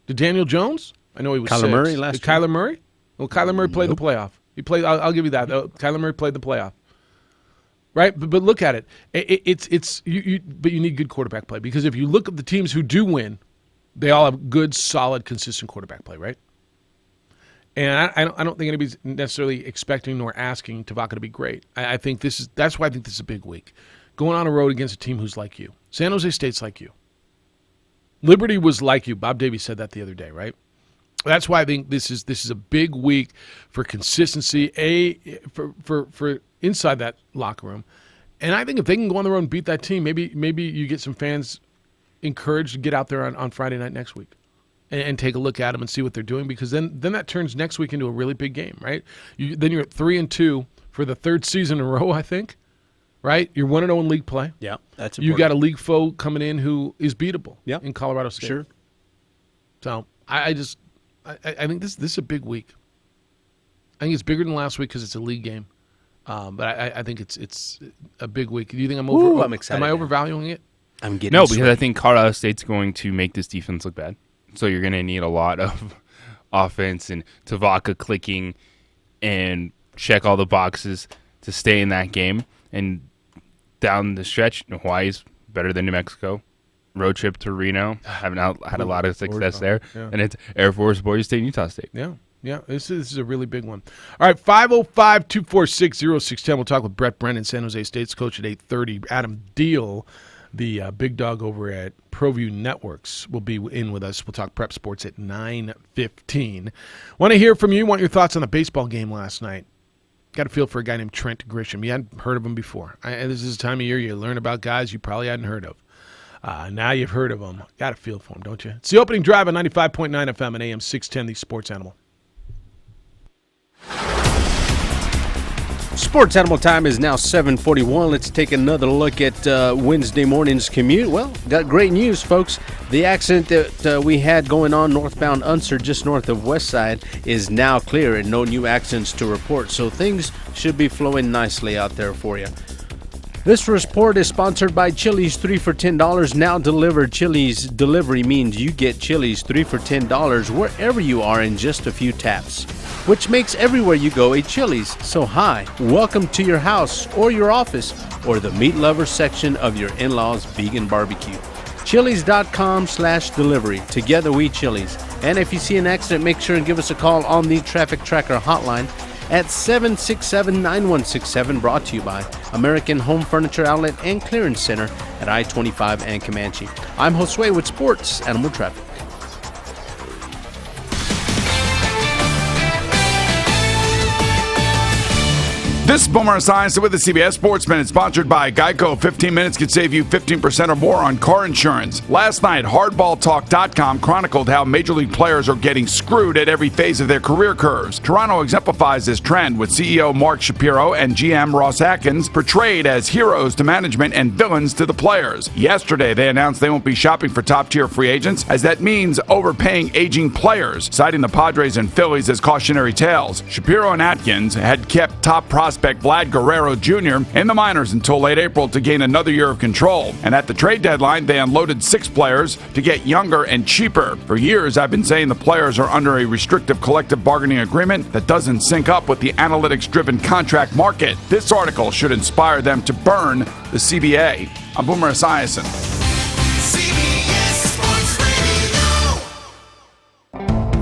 Did Daniel Jones? I know he was Kyler 6. Murray last Did year. Kyler Murray? Well, Kyler Murray played the playoff. He played. I'll give you that. Kyler Murray played the playoff. Right, but look at it. But you need good quarterback play, because if you look at the teams who do win, they all have good, solid, consistent quarterback play, right? And I don't think anybody's necessarily expecting nor asking Tavaka to be great. I think that's why I think this is a big week. Going on a road against a team who's like you. San Jose State's like you. Liberty was like you. Bob Davies said that the other day, right? That's why I think this is a big week for consistency, for inside that locker room. And I think if they can go on the road and beat that team, maybe you get some fans encouraged to get out there on Friday night next week and take a look at them and see what they're doing, because then that turns next week into a really big game, right? Then you're at 3-2 for the third season in a row, I think, right? You're 1-0 in league play. Yeah, that's important. You got a league foe coming in who is beatable in Colorado State. Sure. So I think this is a big week. I think it's bigger than last week because it's a league game. But I think it's a big week. Do you think I'm excited. Am I overvaluing it? I'm getting no, because I think Colorado State's going to make this defense look bad. So you're going to need a lot of offense and Tavaka clicking and check all the boxes to stay in that game. And down the stretch, Hawaii's better than New Mexico. Road trip to Reno, had a lot of success there. Yeah. And it's Air Force, Boise State, and Utah State. Yeah, this is a really big one. All right, 505-246-0610. We'll talk with Brett Brennan, San Jose State's coach, at 8:30. Adam Deal, the big dog over at ProView Networks, will be in with us. We'll talk prep sports at 9:15. Want to hear from you? Want your thoughts on the baseball game last night? Got a feel for a guy named Trent Grisham. You hadn't heard of him before. This is the time of year you learn about guys you probably hadn't heard of. Now you've heard of them. Got a feel for them, don't you? It's the opening drive on 95.9 FM and AM 610, the Sports Animal. Sports Animal time is now 7:41. Let's take another look at Wednesday morning's commute. Well, got great news, folks. The accident that we had going on northbound Unser, just north of Westside, is now clear and no new accidents to report. So things should be flowing nicely out there for you. This report is sponsored by Chili's 3 for $10 now delivered. Chili's delivery means you get Chili's 3 for $10 wherever you are in just a few taps, which makes everywhere you go a Chili's. So hi, welcome to your house or your office or the meat lover section of your in-laws vegan barbecue. Chili's.com/delivery. Together we Chili's. And if you see an accident, make sure and give us a call on the Traffic Tracker hotline at 767-9167, brought to you by American Home Furniture Outlet and Clearance Center at I-25 and Comanche. I'm Josue with Sports Animal Traffic. This is Boomer Esiason with the CBS Sports Minute, sponsored by Geico. 15 minutes could save you 15% or more on car insurance. Last night, HardballTalk.com chronicled how Major League players are getting screwed at every phase of their career curves. Toronto exemplifies this trend with CEO Mark Shapiro and GM Ross Atkins portrayed as heroes to management and villains to the players. Yesterday, they announced they won't be shopping for top-tier free agents, as that means overpaying aging players, citing the Padres and Phillies as cautionary tales. Shapiro and Atkins had kept top prospects Vlad Guerrero Jr. in the minors until late April to gain another year of control. And at the trade deadline, they unloaded 6 players to get younger and cheaper. For years, I've been saying the players are under a restrictive collective bargaining agreement that doesn't sync up with the analytics-driven contract market. This article should inspire them to burn the CBA. I'm Boomer Esiason.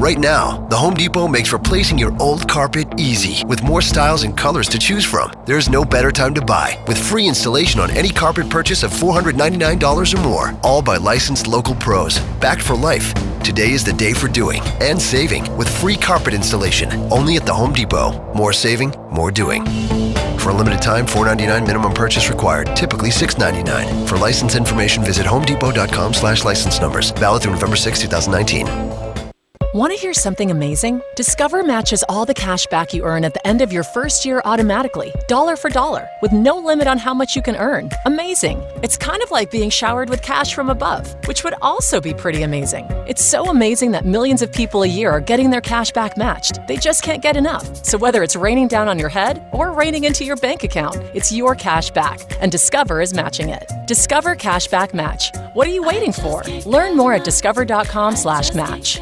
Right now, the Home Depot makes replacing your old carpet easy. With more styles and colors to choose from, there's no better time to buy. With free installation on any carpet purchase of $499 or more, all by licensed local pros. Backed for life. Today is the day for doing and saving with free carpet installation. Only at the Home Depot. More saving, more doing. For a limited time, $499 minimum purchase required. Typically $699. For license information, visit homedepot.com/license numbers. Valid through November 6, 2019. Want to hear something amazing? Discover matches all the cash back you earn at the end of your first year automatically, dollar for dollar, with no limit on how much you can earn. Amazing. It's kind of like being showered with cash from above, which would also be pretty amazing. It's so amazing that millions of people a year are getting their cash back matched. They just can't get enough. So whether it's raining down on your head or raining into your bank account, it's your cash back, and Discover is matching it. Discover Cashback Match. What are you waiting for? Learn more at discover.com/match.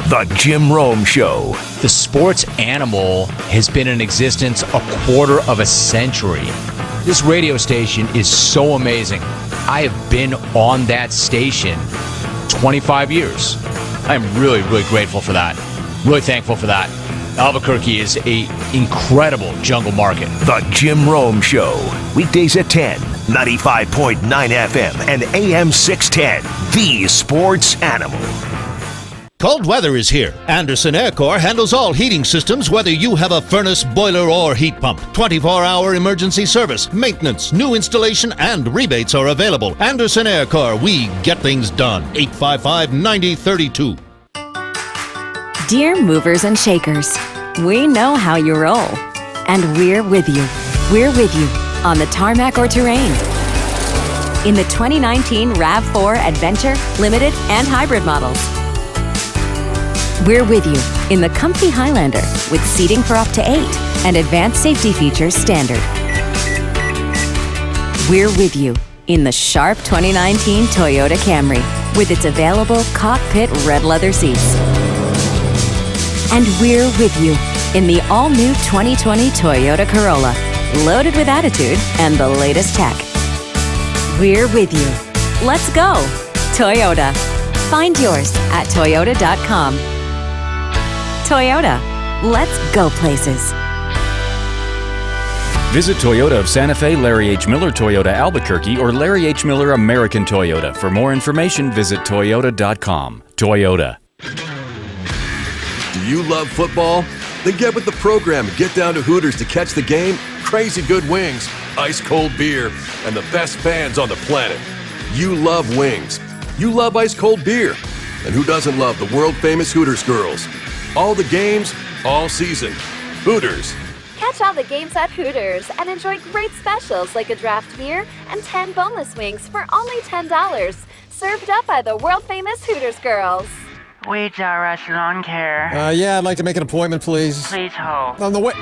The Jim Rome Show. The Sports Animal has been in existence a quarter of a century. This radio station is so amazing. I have been on that station 25 years. I'm really, really grateful for that. Really thankful for that. Albuquerque is an incredible jungle market. The Jim Rome Show. Weekdays at 10, 95.9 FM and AM 610. The Sports Animal. Cold weather is here. Anderson Aircore handles all heating systems, whether you have a furnace, boiler, or heat pump. 24-hour emergency service, maintenance, new installation, and rebates are available. Anderson Aircore, we get things done. 855-9032. Dear movers and shakers, we know how you roll. And we're with you. We're with you on the tarmac or terrain. In the 2019 RAV4 Adventure, Limited, and Hybrid models. We're with you in the comfy Highlander with seating for up to 8 and advanced safety features standard. We're with you in the sharp 2019 Toyota Camry with its available cockpit red leather seats. And we're with you in the all-new 2020 Toyota Corolla, loaded with attitude and the latest tech. We're with you. Let's go, Toyota. Find yours at toyota.com. Toyota, let's go places. Visit Toyota of Santa Fe, Larry H. Miller Toyota Albuquerque, or Larry H. Miller American Toyota. For more information, visit toyota.com. Toyota. Do you love football? Then get with the program and get down to Hooters to catch the game, crazy good wings, ice cold beer, and the best fans on the planet. You love wings. You love ice cold beer. And who doesn't love the world famous Hooters girls? All the games, all season. Hooters. Catch all the games at Hooters and enjoy great specials like a draft beer and 10 boneless wings for only $10. Served up by the world-famous Hooters girls. Wait, Rush Lawn Care. Yeah, I'd like to make an appointment, please. Please hold. On the way.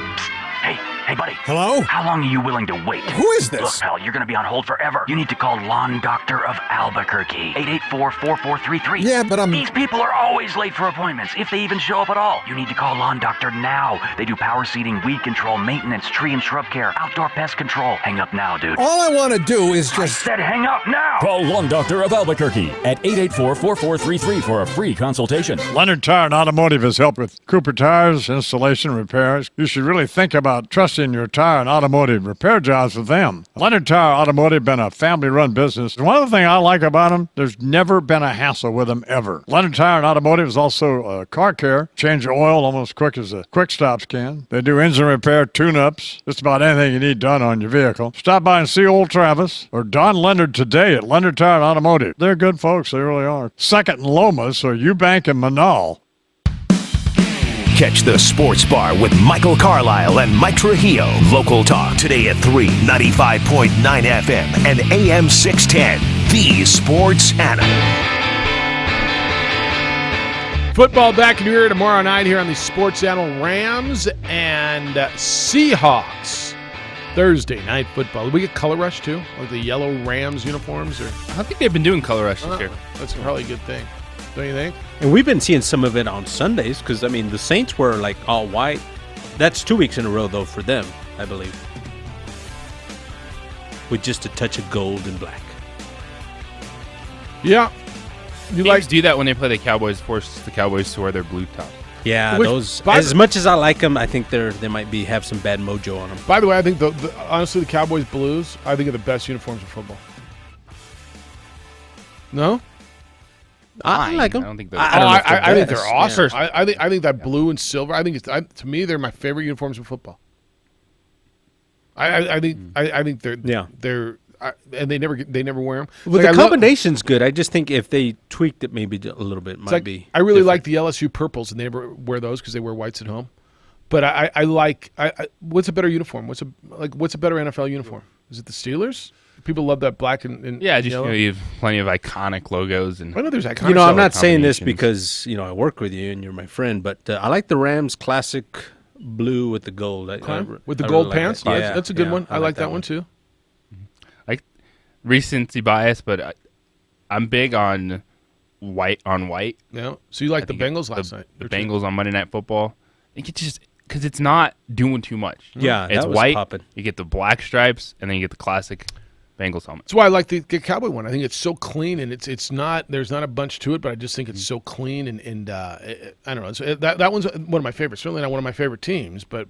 Hey, buddy. Hello? How long are you willing to wait? Who is this? Look, pal, you're going to be on hold forever. You need to call Lawn Doctor of Albuquerque. 884-4433. Yeah, but These people are always late for appointments, if they even show up at all. You need to call Lawn Doctor now. They do power seeding, weed control, maintenance, tree and shrub care, outdoor pest control. Hang up now, dude. All I want to do is just... I said hang up now! Call Lawn Doctor of Albuquerque at 884-4433 for a free consultation. Leonard Tire and Automotive has helped with Cooper tires, installation, repairs. You should really think about trusting your tire and automotive repair jobs with them. Leonard Tire Automotive been a family-run business. One of the things I like about them, there's never been a hassle with them ever. Leonard Tire and Automotive is also car care. Change your oil almost quick as the quick stops can. They do engine repair, tune-ups, just about anything you need done on your vehicle. Stop by and see old Travis or Don Leonard today at Leonard Tire and Automotive. They're good folks, they really are. Second in Lomas or Eubank and Manal. Catch the Sports Bar with Michael Carlisle and Mike Trujillo. Local talk today at 3, 95.9 FM and AM 610. The Sports Animal. Football back in here tomorrow night here on the Sports Animal. Rams and Seahawks. Thursday night football. Did we get color rush too? Like the yellow Rams uniforms? Or I think they've been doing color rush this year. That's probably a good thing. Don't you think? And we've been seeing some of it on Sundays because, I mean, the Saints were like all white. That's 2 weeks in a row, though, for them, I believe. With just a touch of gold and black. Yeah. You like do that when they play the Cowboys, force the Cowboys to wear their blue top. Yeah, those. As much as I like them, I think they might have some bad mojo on them. By the way, I think honestly the Cowboys blues I think are the best uniforms in football. No. I like them. I don't think they're. I think they're awesome. Yeah. I think that blue and silver. I think to me they're my favorite uniforms in football. I think they're and they never wear them. Well, the combination's good. I just think if they tweaked it maybe a little bit, might be. I really like the LSU purples, and they never wear those because they wear whites at home. But I like what's a better uniform? What's a better NFL uniform? Is it the Steelers? People love that black and yeah, just yellow. You have plenty of iconic logos and I know there's iconic. I'm not saying this because I work with you and you're my friend, but I like the Rams classic blue with the gold. With the gold pants. Like That's a good one. I like that one too. Like recency bias, but I'm big on white on white. Yeah. So you like the Bengals last night? The Bengals on Monday Night Football. I think it's just because it's not doing too much. Yeah, it's that was white. Poppin'. You get the black stripes, and then you get the classic Bengals helmet. That's why I like the Cowboy one. I think it's so clean, and it's not. There's not a bunch to it, but I just think it's so clean, and I don't know. That one's one of my favorites. Certainly not one of my favorite teams, but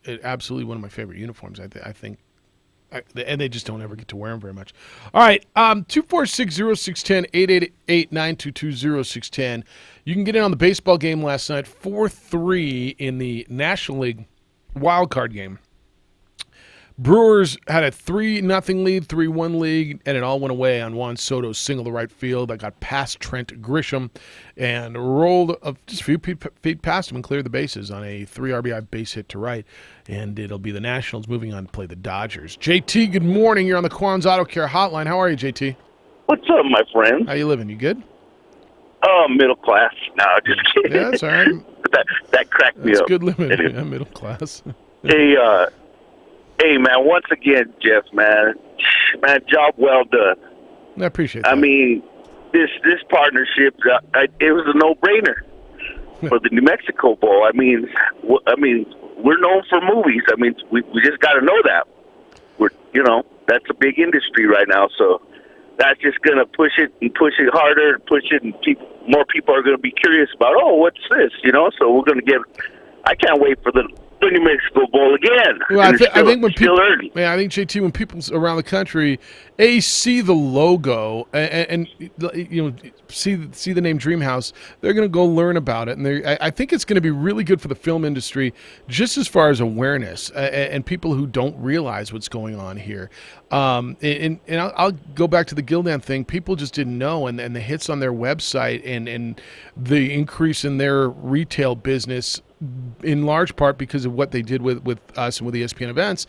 it absolutely one of my favorite uniforms. I think. And they just don't ever get to wear them very much. All right, 246-0610, 888-922-0610. You can get in on the baseball game last night, 4-3 in the National League wild card game. Brewers had a 3-0 lead, 3-1 lead, and it all went away on Juan Soto's single to right field that got past Trent Grisham and rolled just a few feet past him and cleared the bases on a 3 RBI base hit to right. And it'll be the Nationals moving on to play the Dodgers. JT, good morning. You're on the Quan's Auto Care Hotline. How are you, JT? What's up, my friend? How you living? You good? Oh, middle class. No, just kidding. Yeah, that's all right. that cracked me That's up. good living. Yeah, middle class. Hey, man, once again, Jeff, man, job well done. I appreciate that. I mean, this partnership, it was a no-brainer for the New Mexico Bowl. I mean, we're known for movies. I mean, we just got to know that. That's a big industry right now, so that's just going to push it harder and push it, and more people are going to be curious about, what's this, So we're going to get – I can't wait for the New Mexico Bowl again. Well, I think when people, I think JT, when people around the country see the logo and see the name Dreamhouse, they're going to go learn about it, and I think it's going to be really good for the film industry, just as far as awareness and people who don't realize what's going on here. And I'll go back to the Gildan thing. People just didn't know, and the hits on their website and the increase in their retail business in large part because of what they did with us and with ESPN events,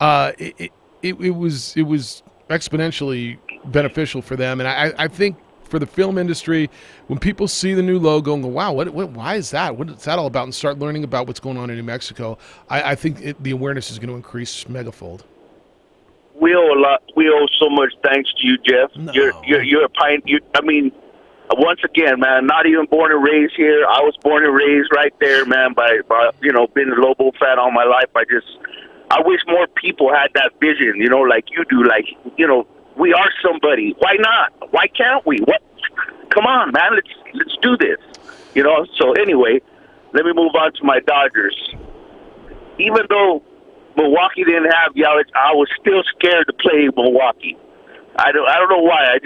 it was exponentially beneficial for them. And I think for the film industry, when people see the new logo and go, wow, why is that? What is that all about? And start learning about what's going on in New Mexico, I think the awareness is going to increase megafold. We owe so much thanks to you, Jeff. No. You're a pioneer. I mean, once again, man, not even born and raised here. I was born and raised right there, man, by being a Lobo fan all my life. I wish more people had that vision, like you do. Like, we are somebody. Why not? Why can't we? What? Come on, man. Let's do this. So anyway, let me move on to my Dodgers. Even though Milwaukee didn't have Yelich, I was still scared to play Milwaukee. I don't know why.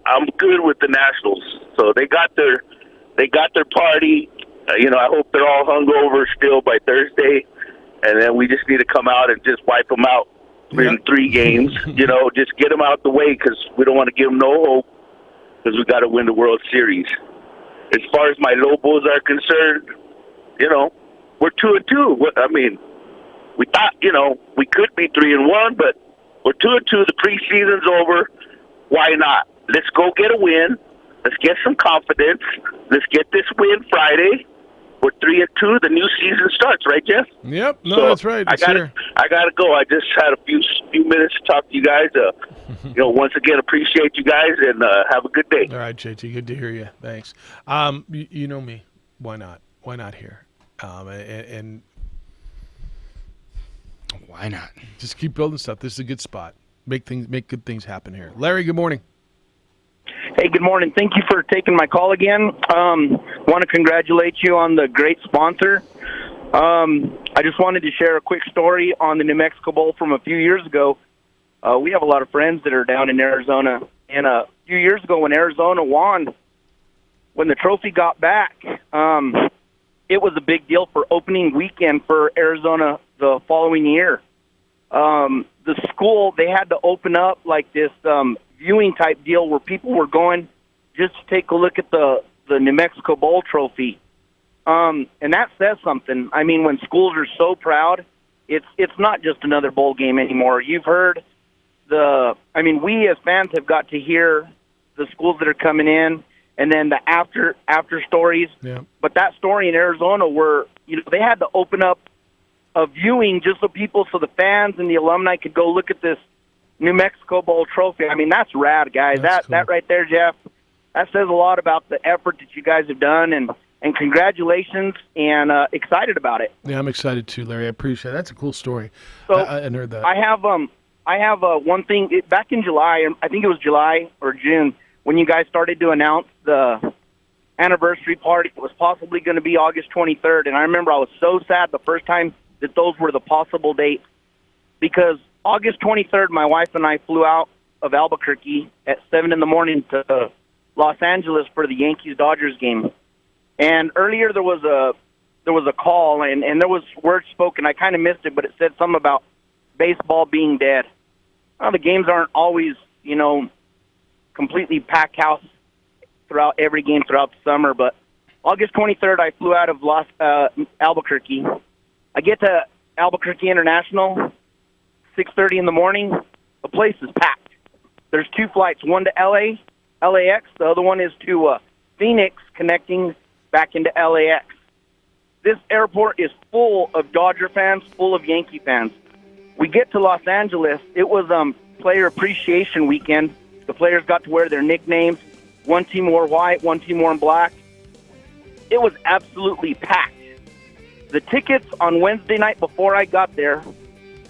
I'm good with the Nationals. So they got their party. I hope they're all hungover still by Thursday, and then we just need to come out and just wipe them out in 3 games. Just get them out the way because we don't want to give them no hope because we got to win the World Series. As far as my Lobos are concerned, we're 2-2. I mean, we thought we could be 3-1, but we're 2-2. The preseason's over. Why not? Let's go get a win. Let's get some confidence. Let's get this win Friday. We're 3-2. The new season starts, right, Jeff? Yep. No, that's right. I gotta go. I just had a few minutes to talk to you guys. Once again, appreciate you guys and have a good day. All right, JT. Good to hear you. Thanks. You know me. Why not? Why not here? And why not? Just keep building stuff. This is a good spot. Make good things happen here. Larry, good morning. Hey, good morning. Thank you for taking my call again. Want to congratulate you on the great sponsor. I just wanted to share a quick story on the New Mexico Bowl from a few years ago. We have a lot of friends that are down in Arizona, and a few years ago when Arizona won, when the trophy got back, it was a big deal for opening weekend for Arizona the following year. The school, they had to open up like this viewing type deal where people were going just to take a look at the New Mexico Bowl trophy. And that says something. I mean, when schools are so proud, it's not just another bowl game anymore. You've heard we as fans have got to hear the schools that are coming in and then the after stories. Yeah. But that story in Arizona where, they had to open up a viewing just so the fans and the alumni could go look at this New Mexico Bowl trophy. I mean, that's rad, guys. That right there, Jeff, that says a lot about the effort that you guys have done, and congratulations, and excited about it. Yeah, I'm excited too, Larry. I appreciate it. That's a cool story. So I heard that. I have one thing. Back in July, I think it was July or June, when you guys started to announce the anniversary party, it was possibly going to be August 23rd, and I remember I was so sad the first time that those were the possible dates, because August 23rd, my wife and I flew out of Albuquerque at 7 in the morning to Los Angeles for the Yankees-Dodgers game. And earlier there was a call, and there was words spoken. I kind of missed it, but it said something about baseball being dead. Well, the games aren't always, completely packed house throughout every game throughout the summer, but August 23rd, I flew out of Albuquerque. I get to Albuquerque International, 6:30 in the morning. The place is packed. There's 2 flights, one to LAX. The other one is to Phoenix, connecting back into LAX. This airport is full of Dodger fans, full of Yankee fans. We get to Los Angeles. It was player appreciation weekend. The players got to wear their nicknames. One team wore white, one team wore black. It was absolutely packed. The tickets on Wednesday night before I got there,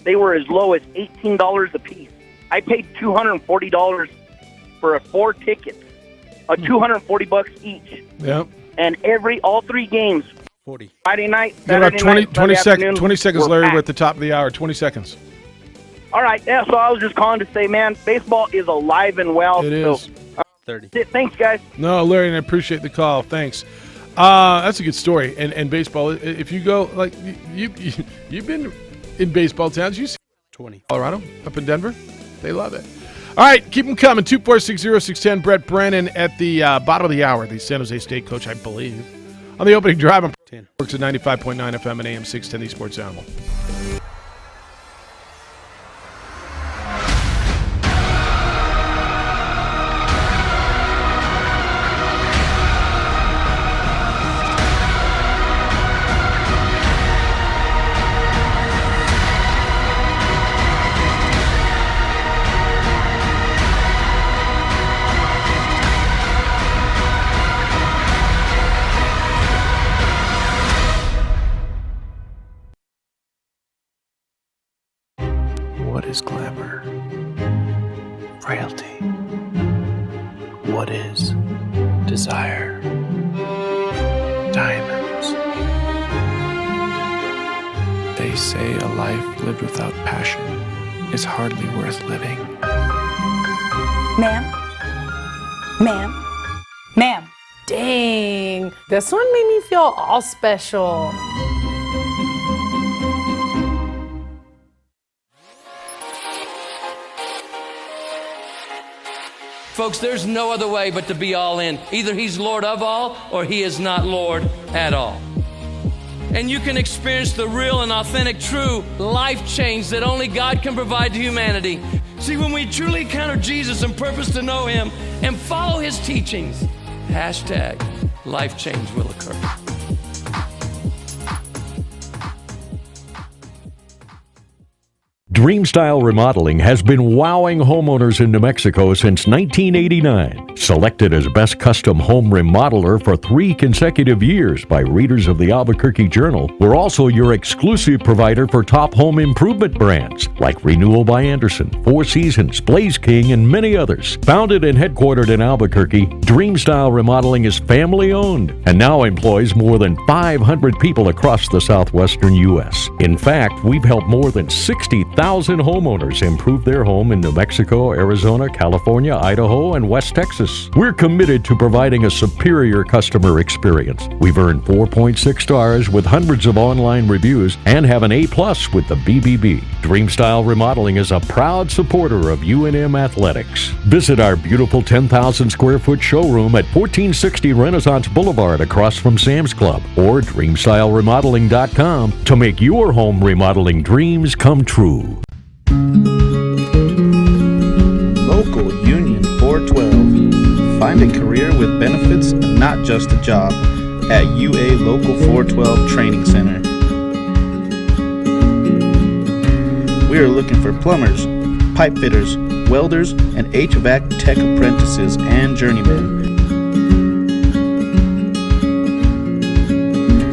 they were as low as $18 a piece. I paid $240 for 4 tickets, $240 each. Yep. And all 3 games, 40. Friday night, Saturday night, 20 afternoon, 20 seconds, were Larry. packed. We're at the top of the hour. 20 seconds. All right, yeah, so I was just calling to say, man, baseball is alive and well. It is. 30. Thanks, guys. No, Larry, and I appreciate the call. Thanks. That's a good story. And baseball, if you go, like, you've been in baseball towns. You see 20. Colorado, up in Denver. They love it. All right, keep them coming. 2460610. Brett Brennan at the bottom of the hour, the San Jose State coach, I believe. On the opening drive, I'm works at 95.9 FM and AM 610, the Sports Animal. What is glamour? Frailty. What is desire? Diamonds. They say a life lived without passion is hardly worth living. Ma'am? Ma'am? Ma'am? Dang, this one made me feel all special. Folks, there's no other way but to be all in. Either he's Lord of all or he is not Lord at all. And you can experience the real and authentic, true life change that only God can provide to humanity. See, when we truly encounter Jesus and purpose to know him and follow his teachings, hashtag life change will occur. Dreamstyle Remodeling has been wowing homeowners in New Mexico since 1989. Selected as Best Custom Home Remodeler for 3 consecutive years by readers of the Albuquerque Journal, we're also your exclusive provider for top home improvement brands like Renewal by Anderson, Four Seasons, Blaze King, and many others. Founded and headquartered in Albuquerque, Dreamstyle Remodeling is family-owned and now employs more than 500 people across the southwestern U.S. In fact, we've helped more than 60,000 homeowners improve their home in New Mexico, Arizona, California, Idaho, and West Texas. We're committed to providing a superior customer experience. We've earned 4.6 stars with hundreds of online reviews and have an A+ with the BBB. Dreamstyle Remodeling is a proud supporter of UNM Athletics. Visit our beautiful 10,000 square foot showroom at 1460 Renaissance Boulevard across from Sam's Club or DreamstyleRemodeling.com to make your home remodeling dreams come true. Local Union 412. Find a career with benefits and not just a job at UA Local 412 Training Center. We are looking for plumbers, pipe fitters, welders, and HVAC tech apprentices and journeymen.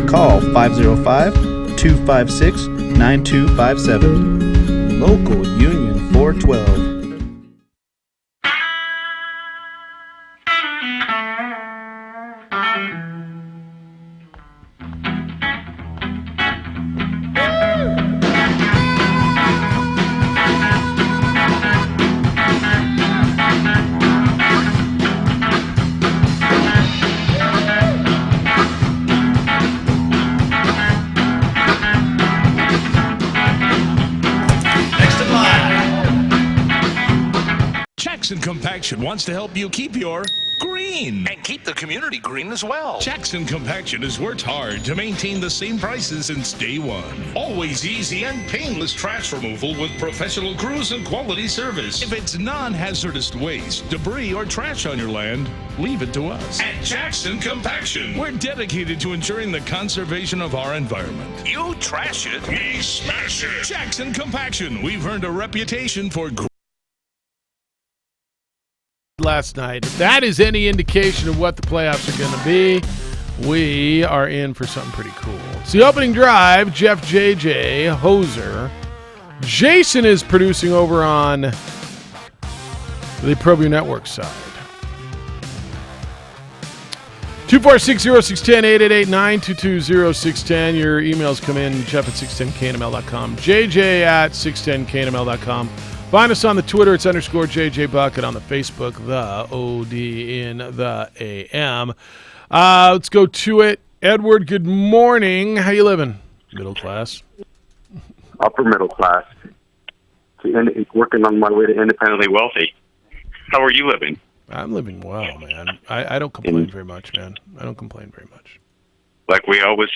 Call 505-256-9257. Local Union 412. Jackson Compaction wants to help you keep your green and keep the community green as well. Jackson Compaction has worked hard to maintain the same prices since day one. Always easy and painless trash removal with professional crews and quality service. If it's non-hazardous waste, debris, or trash on your land, leave it to us. At Jackson Compaction, we're dedicated to ensuring the conservation of our environment. You trash it, we smash it. Jackson Compaction, we've earned a reputation for last night. If that is any indication of what the playoffs are going to be, we are in for something pretty cool. It's the opening drive. Jeff JJ Hoser. Jason is producing over on the ProView Network side. 246-0610, 888-922-0610. Your emails come in, Jeff at 610knml.com, JJ at 610knml.com. Find us on the Twitter. It's _JJ Bucket. On the Facebook, the OD in the AM. Let's go to it. Edward, good morning. How you living? Middle class. Upper middle class. Working on my way to independently wealthy. How are you living? I'm living well, man. I don't complain very much, man. I don't complain very much. like we always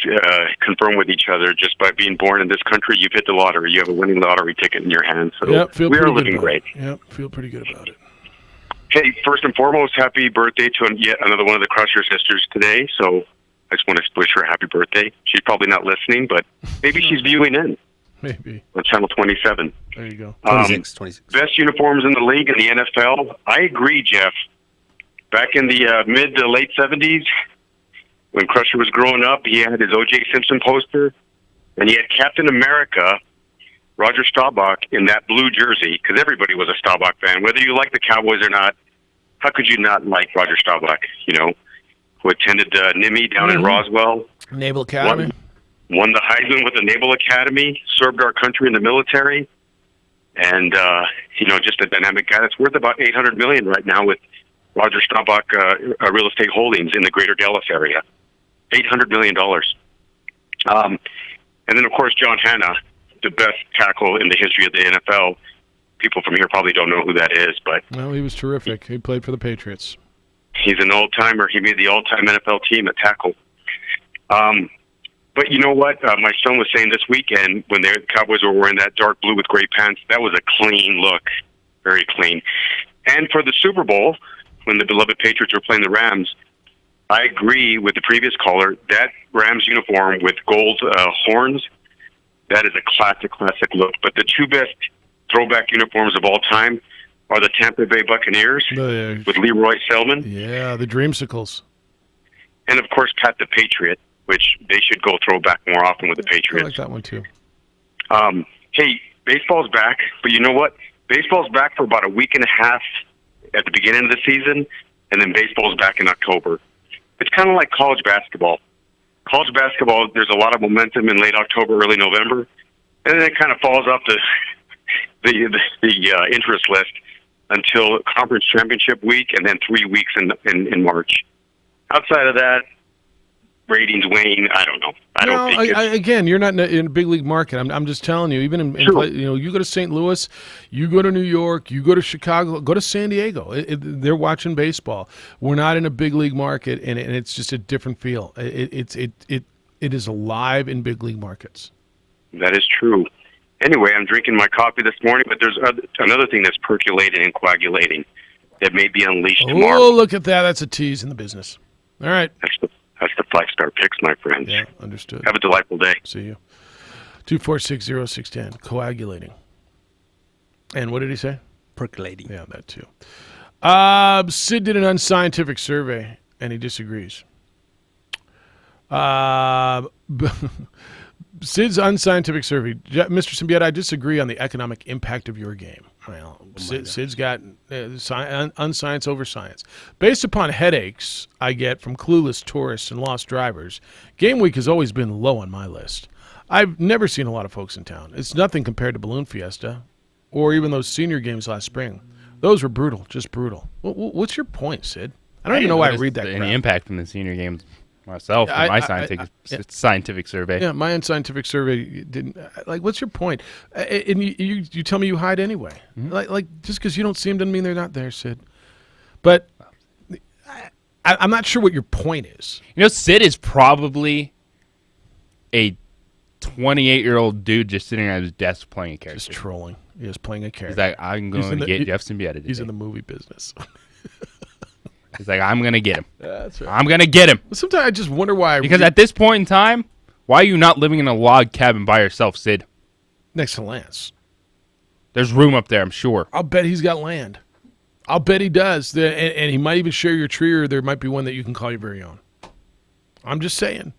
confirm with each other, just by being born in this country, you've hit the lottery. You have a winning lottery ticket in your hand. So we are living great. Yep, feel pretty good about it. Hey, first and foremost, happy birthday to yet another one of the Crusher sisters today. So I just want to wish her a happy birthday. She's probably not listening, but maybe she's viewing in. Maybe. On Channel 27. There you go. 26. Best uniforms in the league in the NFL. I agree, Jeff. Back in the mid to late 70s, when Crusher was growing up, he had his O.J. Simpson poster, and he had Captain America, Roger Staubach, in that blue jersey, because everybody was a Staubach fan. Whether you like the Cowboys or not, how could you not like Roger Staubach, who attended NIMI down in Roswell? Naval Academy. Won the Heisman with the Naval Academy, served our country in the military, and, just a dynamic guy that's worth about $800 million right now with Roger Staubach real estate holdings in the greater Dallas area. $800 million. And then, of course, John Hanna, the best tackle in the history of the NFL. People from here probably don't know who that is, but... Well, he was terrific. He played for the Patriots. He's an old-timer. He made the all-time NFL team at tackle. But you know what? My son was saying this weekend when the Cowboys were wearing that dark blue with gray pants, that was a clean look. Very clean. And for the Super Bowl, when the beloved Patriots were playing the Rams, I agree with the previous caller. That Rams uniform with gold horns, that is a classic look. But the two best throwback uniforms of all time are the Tampa Bay Buccaneers with Leroy Selman. Yeah, the Dreamsicles. And, of course, Pat the Patriot, which they should go throwback more often with the Patriots. I like that one, too. Hey, baseball's back, but you know what? Baseball's back for about a week and a half at the beginning of the season, and then baseball's back in October. It's kind of like college basketball. College basketball, there's a lot of momentum in late October, early November, and then it kind of falls off the interest list until conference championship week, and then 3 weeks in March. Outside of that, ratings wane. I don't know. I don't think again, you're not in a big league market. I'm just telling you. Even in you go to St. Louis, you go to New York, you go to Chicago, go to San Diego. They're watching baseball. We're not in a big league market, and it's just a different feel. It is alive in big league markets. That is true. Anyway, I'm drinking my coffee this morning, but there's another thing that's percolating and coagulating that may be unleashed tomorrow. Oh, look at that! That's a tease in the business. All right. That's the 5-star picks, my friends. Yeah, understood. Have a delightful day. See you. 2460610, coagulating. And what did he say? Percolating. Yeah, that too. Sid did an unscientific survey, and he disagrees. Sid's unscientific survey. Mr. Symbieta, I disagree on the economic impact of your game. Well, Sid's got unscience over science. Based upon headaches I get from clueless tourists and lost drivers, game week has always been low on my list. I've never seen a lot of folks in town. It's nothing compared to Balloon Fiesta or even those senior games last spring. Those were brutal, just brutal. What's your point, Sid? I don't even know why I read that crap. Any impact from the senior games myself in my scientific survey. Yeah, my unscientific survey didn't. Like, what's your point? And you tell me you hide anyway. Mm-hmm. Like just because you don't see them doesn't mean they're not there, Sid. But I'm not sure what your point is. Sid is probably a 28-year-old dude just sitting at his desk playing a character. Just trolling. He is playing a character. He's like, I'm going to get Jeff Symbieta today. He's in the movie business. He's like, I'm going to get him. That's right. I'm going to get him. Sometimes I just wonder why. Because at this point in time, why are you not living in a log cabin by yourself, Sid? Next to Lance. There's room up there, I'm sure. I'll bet he's got land. I'll bet he does. And he might even share your tree, or there might be one that you can call your very own. I'm just saying.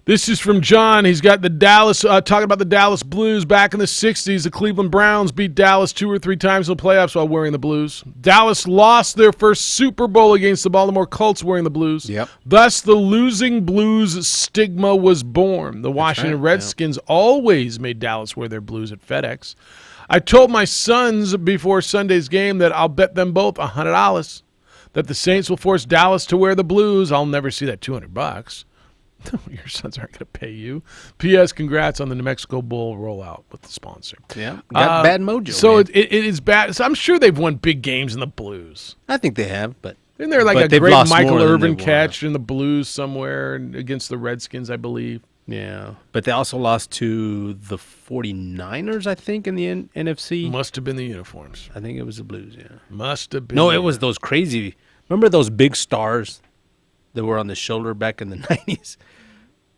This is from John. He's got the Dallas, talking about the Dallas Blues. Back in the 60s, the Cleveland Browns beat Dallas 2 or 3 times in the playoffs while wearing the Blues. Dallas lost their first Super Bowl against the Baltimore Colts wearing the Blues. Yep. Thus, the losing Blues stigma was born. The Washington Redskins always made Dallas wear their Blues at FedEx. I told my sons before Sunday's game that I'll bet them both $100 that the Saints will force Dallas to wear the Blues. I'll never see that $200. Your sons aren't going to pay you. P.S. Congrats on the New Mexico Bowl rollout with the sponsor. Yeah, got bad mojo. So it is bad. So I'm sure they've won big games in the Blues. I think they have, but Isn't there like But a they've great lost Michael more than Irvin they catch in the Blues somewhere against the Redskins, I believe? Yeah, but they also lost to the 49ers, I think, in the NFC. Must have been the uniforms. I think it was the Blues, yeah. Must have been. No, it was those crazy. Remember those big stars that were on the shoulder back in the 90s?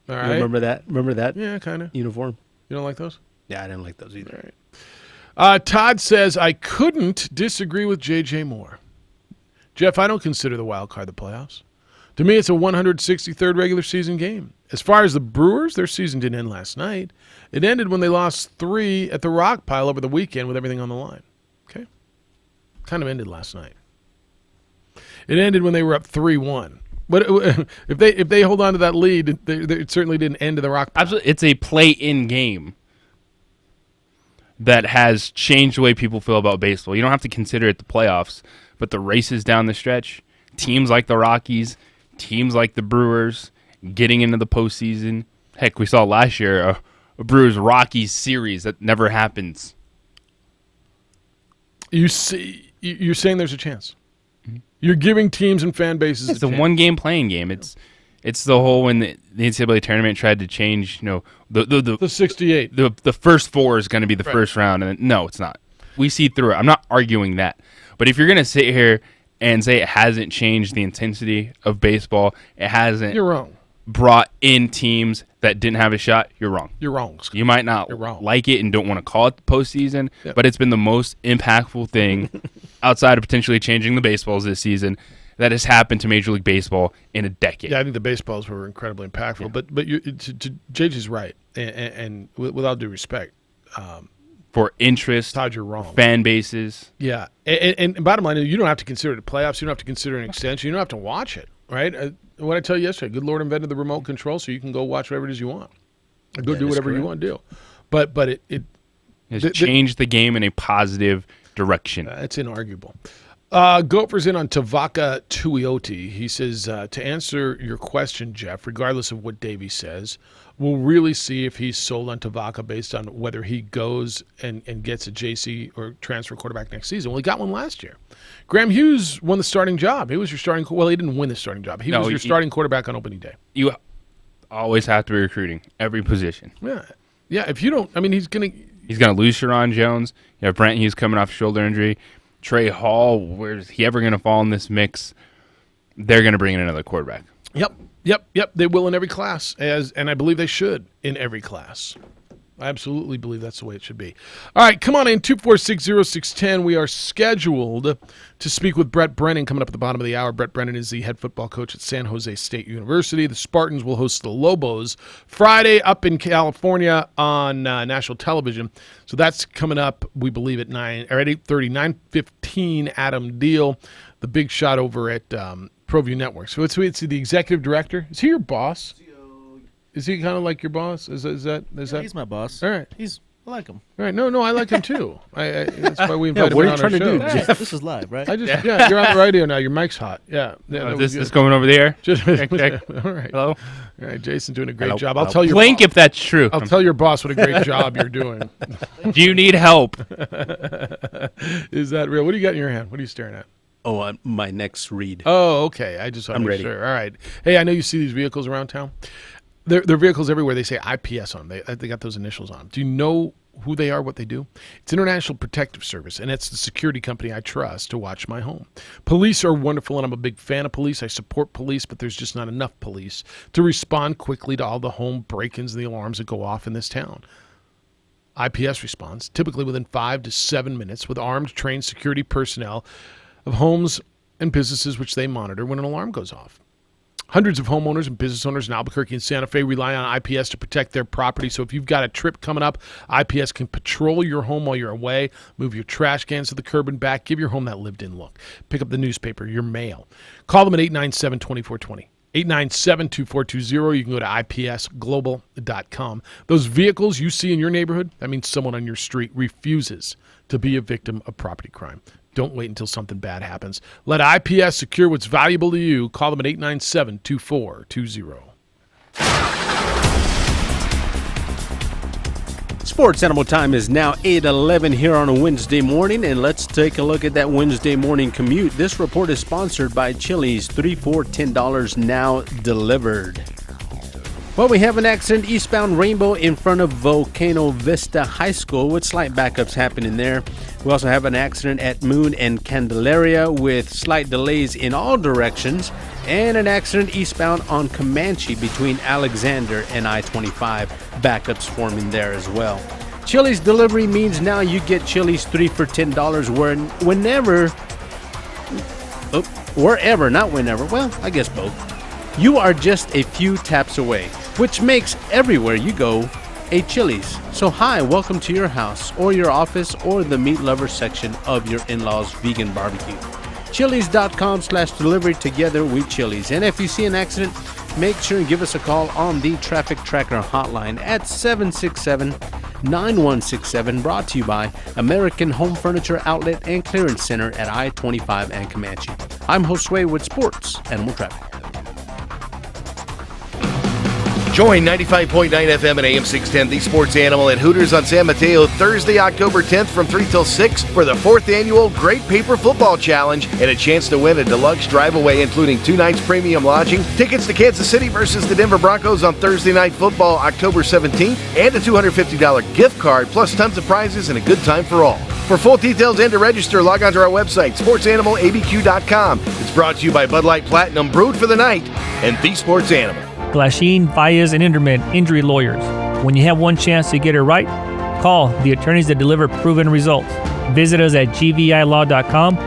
All You right. remember that? Remember that? Yeah, kind of. Uniform? You don't like those? Yeah, I didn't like those either. All right. Todd says, I couldn't disagree with J.J. Moore. Jeff, I don't consider the wild card the playoffs. To me, it's a 163rd regular season game. As far as the Brewers, their season didn't end last night. It ended when they lost 3 at the Rock Pile over the weekend with everything on the line. Okay? Kind of ended last night. It ended when they were up 3-1. But if they hold on to that lead, it certainly didn't end to the Rock Pile. Absolutely. It's a play-in game that has changed the way people feel about baseball. You don't have to consider it the playoffs, but the races down the stretch, teams like the Rockies, teams like the Brewers getting into the postseason. Heck, we saw last year a Brewers-Rockies series that never happens. You're saying there's a chance. You're giving teams and fan bases It's a a chance. one-game playing game. It's the whole when the NCAA tournament tried to change, the 68. The first 4 is going to be the Right. first round, and no, it's not. We see through it. I'm not arguing that, but if you're going to sit here and say it hasn't changed the intensity of baseball, it hasn't. You're wrong. Brought in teams that didn't have a shot. You're wrong. You're wrong. You might not like it and don't want to call it the postseason, but it's been the most impactful thing outside of potentially changing the baseballs this season that has happened to Major League Baseball in a decade. Yeah, I think the baseballs were incredibly impactful. But JJ's right, and without due respect, for interest, Todd, you're wrong. Fan bases. Yeah, and bottom line is you don't have to consider the playoffs. You don't have to consider an extension. You don't have to watch it, right? What I tell you yesterday, good Lord invented the remote control so you can go watch whatever it is you want. Or go do whatever you want to do. But it has changed the game in a positive direction. It's inarguable. Gopher's in on Tavaka Tuioti. He says, to answer your question, Jeff, regardless of what Davey says, we'll really see if he's sold on Tavaka based on whether he goes and gets a JC or transfer quarterback next season. Well, he got one last year. Graham Hughes won the starting job. He was your starting – well, he didn't win the starting job. He was your starting quarterback on opening day. You always have to be recruiting every position. Yeah. Yeah, if you don't – I mean, he's going to lose Sharon Jones. You have Brent Hughes coming off shoulder injury. Trey Hall, where's he ever going to fall in this mix? They're going to bring in another quarterback. Yep. They will in every class, and I believe they should in every class. I absolutely believe that's the way it should be. All right, come on in, 246-0610. We are scheduled to speak with Brett Brennan coming up at the bottom of the hour. Brett Brennan is the head football coach at San Jose State University. The Spartans will host the Lobos Friday up in California on national television. So that's coming up, we believe, at 8:30, 9:15, Adam Deal, the big shot over at ProView Network. So it's the executive director. Is he your boss? Is he kind of like your boss? Is that? He's my boss. All right. I like him. All right. No, I like him too. That's why we invited him what on are you our trying to show. do, Jeff? This is live, right? You're on the radio now. Your mic's hot. Yeah. This is going over the air. Check. All right. Hello. All right. Jason's doing a great Hello. job. I'll tell you. Blink if that's true. I'll tell your boss what a great job you're doing. Do you need help? Is that real? What do you got in your hand? What are you staring at? Oh, my next read. Oh, okay. I'm ready. Sure. All right. Hey, I know you see these vehicles around town. There are vehicles everywhere. They say IPS on them. They got those initials on them. Do you know who they are, what they do? It's International Protective Service, and it's the security company I trust to watch my home. Police are wonderful, and I'm a big fan of police. I support police, but there's just not enough police to respond quickly to all the home break-ins and the alarms that go off in this town. IPS responds, typically within 5 to 7 minutes, with armed, trained security personnel of homes and businesses which they monitor when an alarm goes off. Hundreds of homeowners and business owners in Albuquerque and Santa Fe rely on IPS to protect their property. So if you've got a trip coming up, IPS can patrol your home while you're away, move your trash cans to the curb and back, give your home that lived-in look. Pick up the newspaper, your mail. Call them at 897-2420. 897-2420. You can go to ipsglobal.com. Those vehicles you see in your neighborhood, that means someone on your street refuses to be a victim of property crime. Don't wait until something bad happens. Let IPS secure what's valuable to you. Call them at 897-2420. Sports Animal time is now 8:11 here on a Wednesday morning, and let's take a look at that Wednesday morning commute. This report is sponsored by Chili's, 3 for $10 now delivered. Well, we have an accident eastbound Rainbow in front of Volcano Vista High School with slight backups happening there. We also have an accident at Moon and Candelaria with slight delays in all directions, and an accident eastbound on Comanche between Alexander and I-25. Backups forming there as well. Chili's delivery means now you get Chili's 3 for $10 wherever, not whenever. Well, I guess both. You are just a few taps away, which makes everywhere you go a Chili's. So hi, welcome to your house or your office or the meat lover section of your in-laws vegan barbecue. Chili's.com/delivery. Together we Chili's. And if you see an accident, make sure and give us a call on the Traffic Tracker hotline at 767-9167. Brought to you by American Home Furniture Outlet and Clearance Center at I-25 and Comanche. I'm Josue with Sports Animal Traffic. Join 95.9 FM and AM 610, The Sports Animal at Hooters on San Mateo Thursday, October 10th from 3 till 6 for the 4th annual Great Paper Football Challenge and a chance to win a deluxe drive-away including 2 nights premium lodging, tickets to Kansas City versus the Denver Broncos on Thursday Night Football, October 17th, and a $250 gift card, plus tons of prizes and a good time for all. For full details and to register, log on to our website, sportsanimalabq.com. It's brought to you by Bud Light Platinum, brewed for the night, and The Sports Animal. Glasheen, Baez, and Inderman Injury Lawyers. When you have one chance to get it right, call the attorneys that deliver proven results. Visit us at gvilaw.com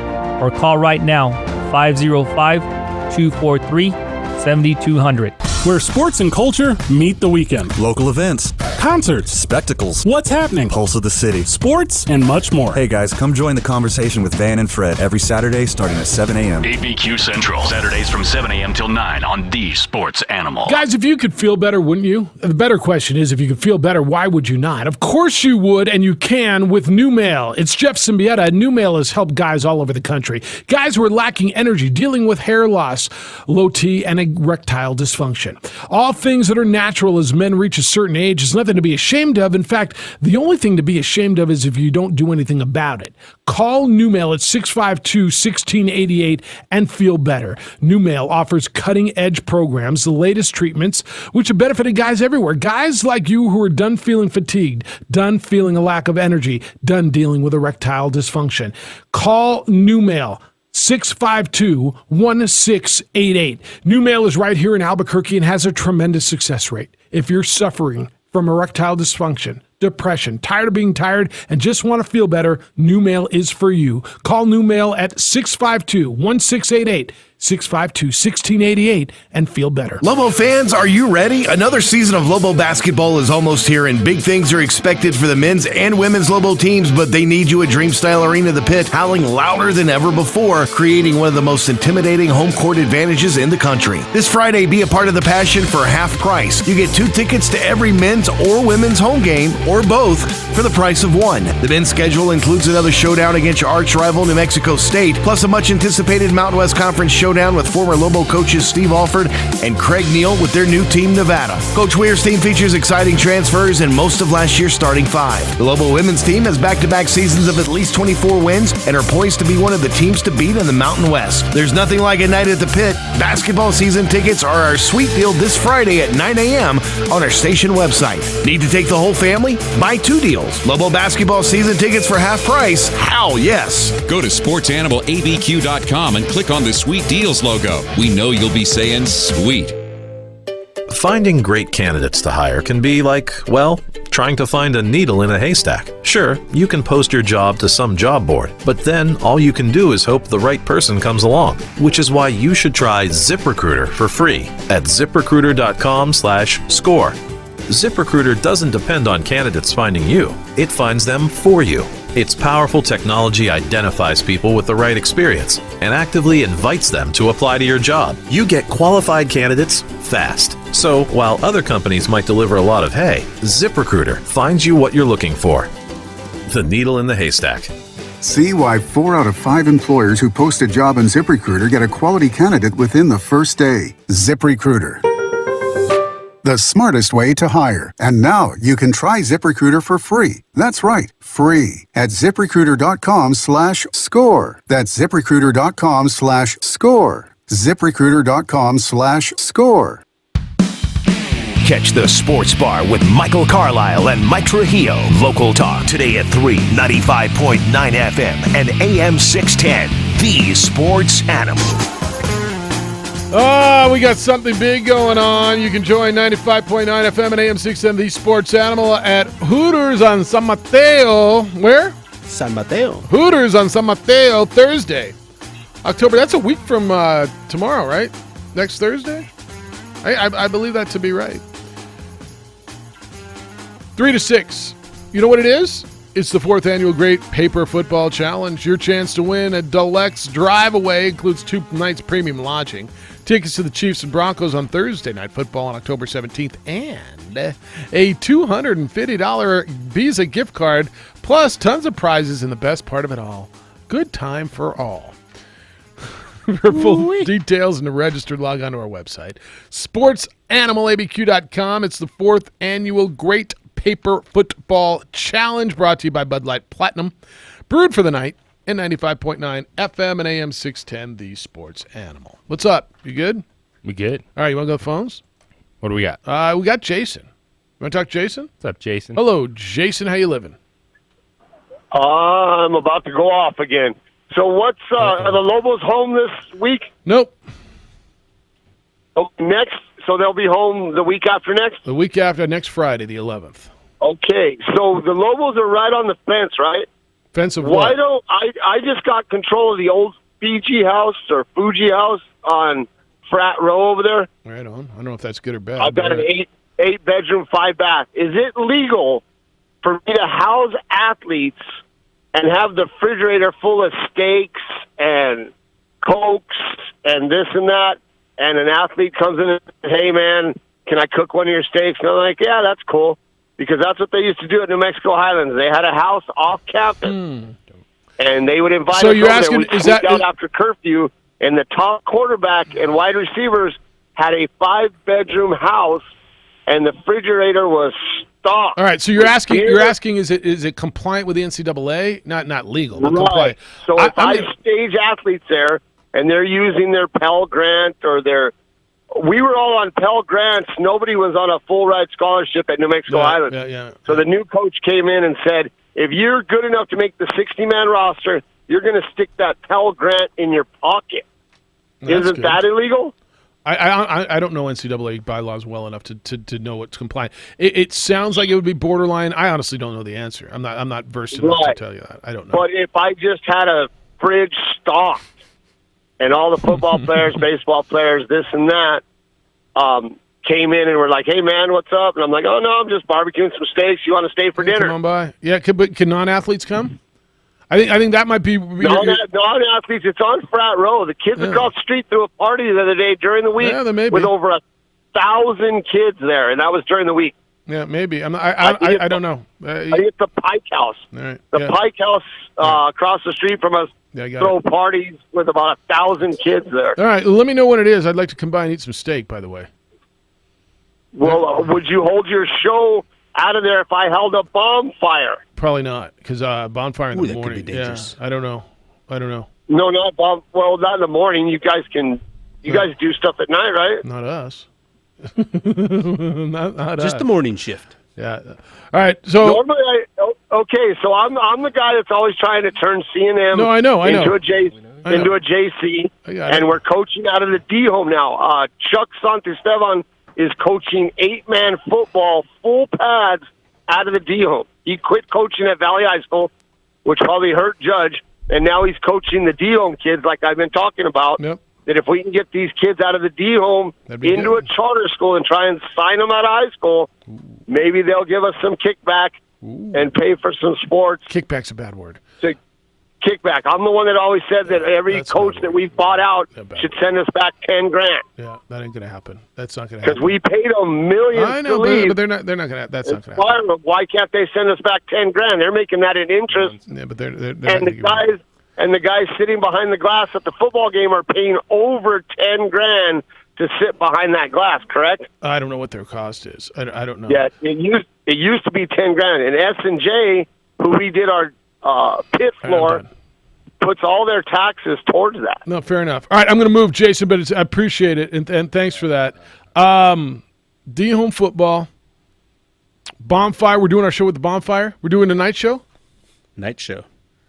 or call right now, 505-243-7200. Where sports and culture meet the weekend. Local events. Concerts. Spectacles. What's happening. Pulse of the city. Sports and much more. Hey guys, come join the conversation with Van and Fred every Saturday starting at 7 a.m. ABQ Central. Saturdays from 7 a.m. till 9 on The Sports Animal. Guys, if you could feel better, wouldn't you? The better question is, if you could feel better, why would you not? Of course you would, and you can with NuMale. It's Jeff Symbieta. NuMale has helped guys all over the country. Guys who are lacking energy, dealing with hair loss, low T, and erectile dysfunction. All things that are natural as men reach a certain age is nothing to be ashamed of. In fact, the only thing to be ashamed of is if you don't do anything about it. Call NuMale at 652-1688 and feel better. NuMale offers cutting-edge programs, the latest treatments, which have benefited guys everywhere. Guys like you who are done feeling fatigued, done feeling a lack of energy, done dealing with erectile dysfunction. Call NuMale. 652-1688. NuMale is right here in Albuquerque and has a tremendous success rate. If you're suffering from erectile dysfunction, depression, tired of being tired, and just want to feel better, NuMale is for you. Call NuMale at 652-1688. 652-1688 and feel better. Lobo fans, are you ready? Another season of Lobo basketball is almost here, and big things are expected for the men's and women's Lobo teams, but they need you at Dreamstyle Arena The Pit, howling louder than ever before, creating one of the most intimidating home court advantages in the country. This Friday, be a part of the passion for half price. You get 2 tickets to every men's or women's home game, or both, for the price of 1. The men's schedule includes another showdown against your arch rival New Mexico State, plus a much anticipated Mountain West Conference showdown with former Lobo coaches Steve Alford and Craig Neal with their new team Nevada. Coach Weir's team features exciting transfers and most of last year's starting 5. The Lobo women's team has back-to-back seasons of at least 24 wins and are poised to be one of the teams to beat in the Mountain West. There's nothing like a night at the Pit. Basketball season tickets are our sweet deal this Friday at 9 a.m. on our station website. Need to take the whole family? Buy 2 deals. Lobo basketball season tickets for half price? How yes. Go to sportsanimalabq.com and click on the Sweet Deals logo. We know you'll be saying sweet. Finding great candidates to hire can be like, well, trying to find a needle in a haystack. Sure, you can post your job to some job board, but then all you can do is hope the right person comes along, which is why you should try ZipRecruiter for free at ziprecruiter.com/score. ZipRecruiter doesn't depend on candidates finding you. It finds them for you. Its powerful technology identifies people with the right experience and actively invites them to apply to your job. You get qualified candidates fast. So while other companies might deliver a lot of hay, ZipRecruiter finds you what you're looking for. The needle in the haystack. See why 4 out of 5 employers who post a job on ZipRecruiter get a quality candidate within the first day. ZipRecruiter. the smartest way to hire. And now you can try ZipRecruiter for free. That's right, free at ZipRecruiter.com/score. That's ZipRecruiter.com/score. ZipRecruiter.com/score. Catch the Sports Bar with Michael Carlisle and Mike Trujillo. Local talk today at 3, 95.9 FM and AM 610. The Sports Animal. We got something big going on. You can join 95.9 FM and AM 610, The Sports Animal, at Hooters on San Mateo. Where? San Mateo. Hooters on San Mateo, Thursday. October, that's a week from tomorrow, right? Next Thursday? I believe that to be right. 3 to 6. You know what it is? It's the 4th annual Great Paper Football Challenge. Your chance to win a deluxe drive-away includes 2 nights premium lodging, tickets to the Chiefs and Broncos on Thursday Night Football on October 17th, and a $250 Visa gift card, plus tons of prizes, and the best part of it all, good time for all. For full details and to register, log on to our website, sportsanimalabq.com. It's the 4th annual Great Paper Football Challenge, brought to you by Bud Light Platinum, brewed for the night, and 95.9 FM and AM 610, The Sports Animal. What's up? You good? We good. All right, you want to go to the phones? What do we got? We got Jason. You want to talk to Jason? What's up, Jason? Hello, Jason. How you living? I'm about to go off again. So what's are the Lobos home this week? Nope. Oh, next? So they'll be home the week after next? The week after, next Friday, the 11th. Okay, so the Lobos are right on the fence, right? Fence of Why what? don't I just got control of the old Fuji house on Frat Row over there. Right on. I don't know if that's good or bad. I've got an eight bedroom, 5 bath. Is it legal for me to house athletes and have the refrigerator full of steaks and Cokes and this and that, and an athlete comes in and says, hey, man, can I cook one of your steaks? And I'm like, yeah, that's cool. Because that's what they used to do at New Mexico Highlands. They had a house off campus, and they would invite us you're over asking, there. We is sneaked that out after curfew, and the top quarterback and wide receivers had a 5-bedroom house, and the refrigerator was stocked. All right, so you're asking, is it compliant with the NCAA? Not legal, but compliant. So if I stage athletes there, and they're using their Pell Grant or their... We were all on Pell Grants. Nobody was on a full-ride scholarship at New Mexico Island. So the new coach came in and said, if you're good enough to make the 60-man roster, you're going to stick that Pell Grant in your pocket. Isn't that illegal? I don't know NCAA bylaws well enough to know what's compliant. It sounds like it would be borderline. I honestly don't know the answer. I'm not versed enough to tell you that. I don't know. But if I just had a fridge stocked, and all the football players, baseball players, this and that, came in and were like, hey, man, what's up? And I'm like, oh, no, I'm just barbecuing some steaks. You want to stay for dinner? Come on by. Yeah, but can non-athletes come? I think that might be... Non-athletes, it's on Frat Row. The kids across the street threw a party the other day during the week with over 1,000 kids there, and that was during the week. Yeah, maybe. I don't know. I think it's the Pike House. All right. The Pike House across the street from us throw parties with about 1,000 kids there. All right, let me know what it is. I'd like to come by and eat some steak, by the way. Well, would you hold your show out of there if I held a bonfire? Probably not, because bonfire in the morning. Could be dangerous. Yeah, I don't know. No, not not in the morning. You guys do stuff at night, right? Not us. not just us. the morning shift. Yeah. All right. So normally, so I'm the guy that's always trying to turn C&M into a JC, and we're coaching out of the D home now. Chuck Santisteban is coaching 8-man football, full pads out of the D home. He quit coaching at Valley High School, which probably hurt Judge, and now he's coaching the D home kids, like I've been talking about. Yep. That if we can get these kids out of the D home into a charter school and try and sign them out of high school, maybe they'll give us some kickback and pay for some sports. Kickback's a bad word. Kickback. I'm the one that always said that every coach that we've bought out should send us back $10,000. Yeah, that ain't gonna happen. That's not gonna happen. Because we paid them millions. I know, to leave. but they're not gonna. That's not gonna happen. Why can't they send us back $10,000? They're making that an interest. Yeah, but they're and the guys sitting behind the glass at the football game are paying over $10,000 to sit behind that glass, correct? I don't know what their cost is. I don't know. Yeah, it used to be $10,000, and S&J, who we did our pit floor, puts all their taxes towards that. No, fair enough. All right, I'm going to move, Jason, but I appreciate it, and thanks for that. D-Home football, Bonfire. We're doing our show with the Bonfire. We're doing a night show. Night show.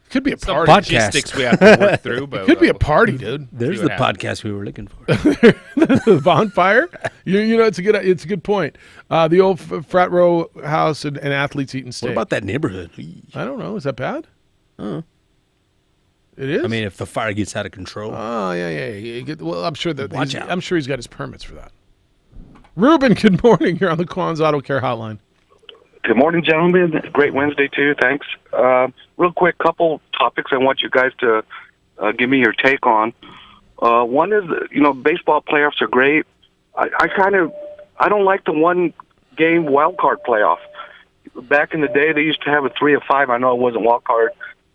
Could be a Some party. logistics we have to work through, but it could be a party, dude. There's the podcast we were looking for. The Bonfire. You know, it's a good point. The old frat row house and athletes eating steak. What about that neighborhood? I don't know. Is that bad? It is. I mean, if the fire gets out of control. Oh yeah. Well, I'm sure that Watch out. I'm sure he's got his permits for that. Ruben, good morning. You're on the Quan's Auto Care Hotline. Good morning, gentlemen. Great Wednesday, too. Thanks. Real quick, couple topics I want you guys to give me your take on. One is, baseball playoffs are great. I don't like the one-game wild card playoff. Back in the day, they used to have a 3 of 5. I know it wasn't wild card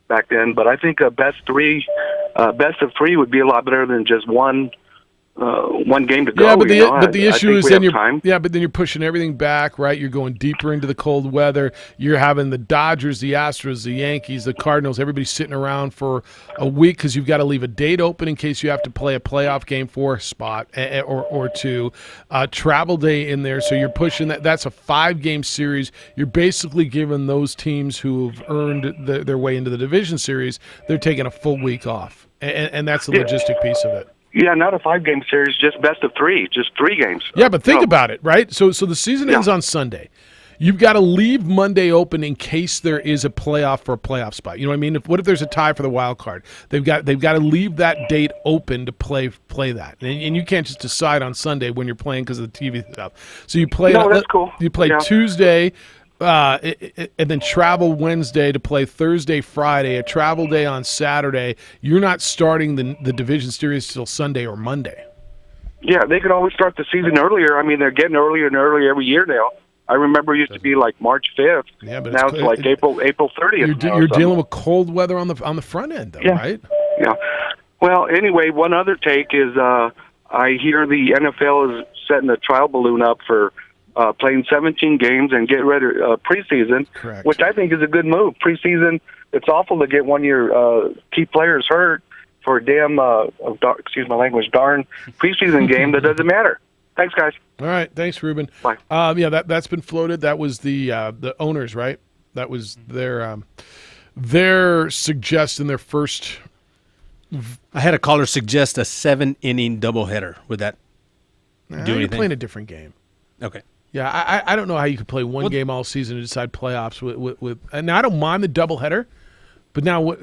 back then, but I think a best of 3 would be a lot better than just one game to go. Yeah, but the issue is then but then you're pushing everything back, right? You're going deeper into the cold weather. You're having the Dodgers, the Astros, the Yankees, the Cardinals, everybody sitting around for a week because you've got to leave a date open in case you have to play a playoff game for a spot or two. Travel day in there, so you're pushing that. That's a 5-game series. You're basically giving those teams who have earned their way into the division series, they're taking a full week off, and that's the logistic piece of it. Yeah, not a 5-game series, just best of 3, just 3 games. Yeah, but think about it, right? So the season ends on Sunday. You've got to leave Monday open in case there is a playoff for a playoff spot. You know what I mean? What if there's a tie for the wild card? They've got to leave that date open to play that, and you can't just decide on Sunday when you're playing because of the TV stuff. So you play. No, that's cool. You play Tuesday. And then travel Wednesday to play Thursday, Friday, a travel day on Saturday. You're not starting the division series till Sunday or Monday. Yeah, they could always start the season earlier. I mean, they're getting earlier and earlier every year now. I remember it used to be like March 5th. Yeah, but now it's like April 30th. You're dealing with cold weather on the front end, though, right? Yeah. Well, anyway, one other take is I hear the NFL is setting a trial balloon up for playing 17 games and get ready preseason, which I think is a good move. Preseason, it's awful to get one of your key players hurt for a damn, excuse my language, darn preseason game that doesn't matter. Thanks, guys. All right, thanks, Ruben. Bye. Yeah, that's been floated. That was the owners, right? That was their suggestion, their first. I had a caller suggest a 7-inning doubleheader. Would that do anything? You're playing a different game. Okay. Yeah, I don't know how you could play one game all season and decide playoffs with and now I don't mind the doubleheader, but now what?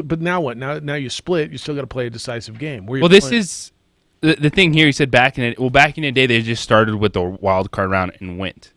But now what? Now you split. You still got to play a decisive game. This is the thing here. He said back in the day they just started with the wild card round and went.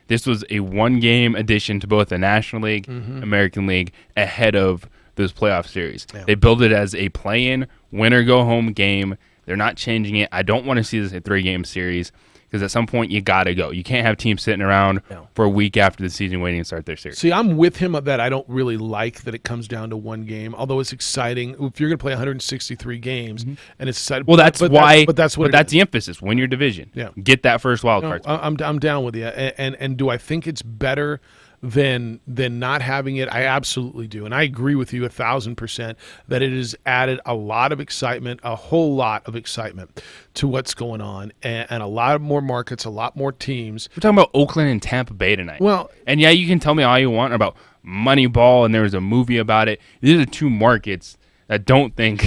This was a 1-game addition to both the National League, American League ahead of those playoff series. Yeah. They built it as a play-in, winner go home game. They're not changing it. I don't want to see this a 3-game series. Because at some point you got to go. You can't have teams sitting around for a week after the season waiting to start their series. See, I'm with him on that. I don't really like that it comes down to 1 game, although it's exciting. If you're going to play 163 games and it's exciting. Well, that's that's the emphasis. Win your division. Yeah. Get that first wild card. I'm down with you. And do I think it's better than not having it? I absolutely do. And I agree with you 1,000% that it has added a lot of excitement, a whole lot of excitement to what's going on, and a lot more markets, a lot more teams. We're talking about Oakland and Tampa Bay tonight. Well, and yeah, you can tell me all you want about Moneyball, and there was a movie about it. These are 2 markets that don't think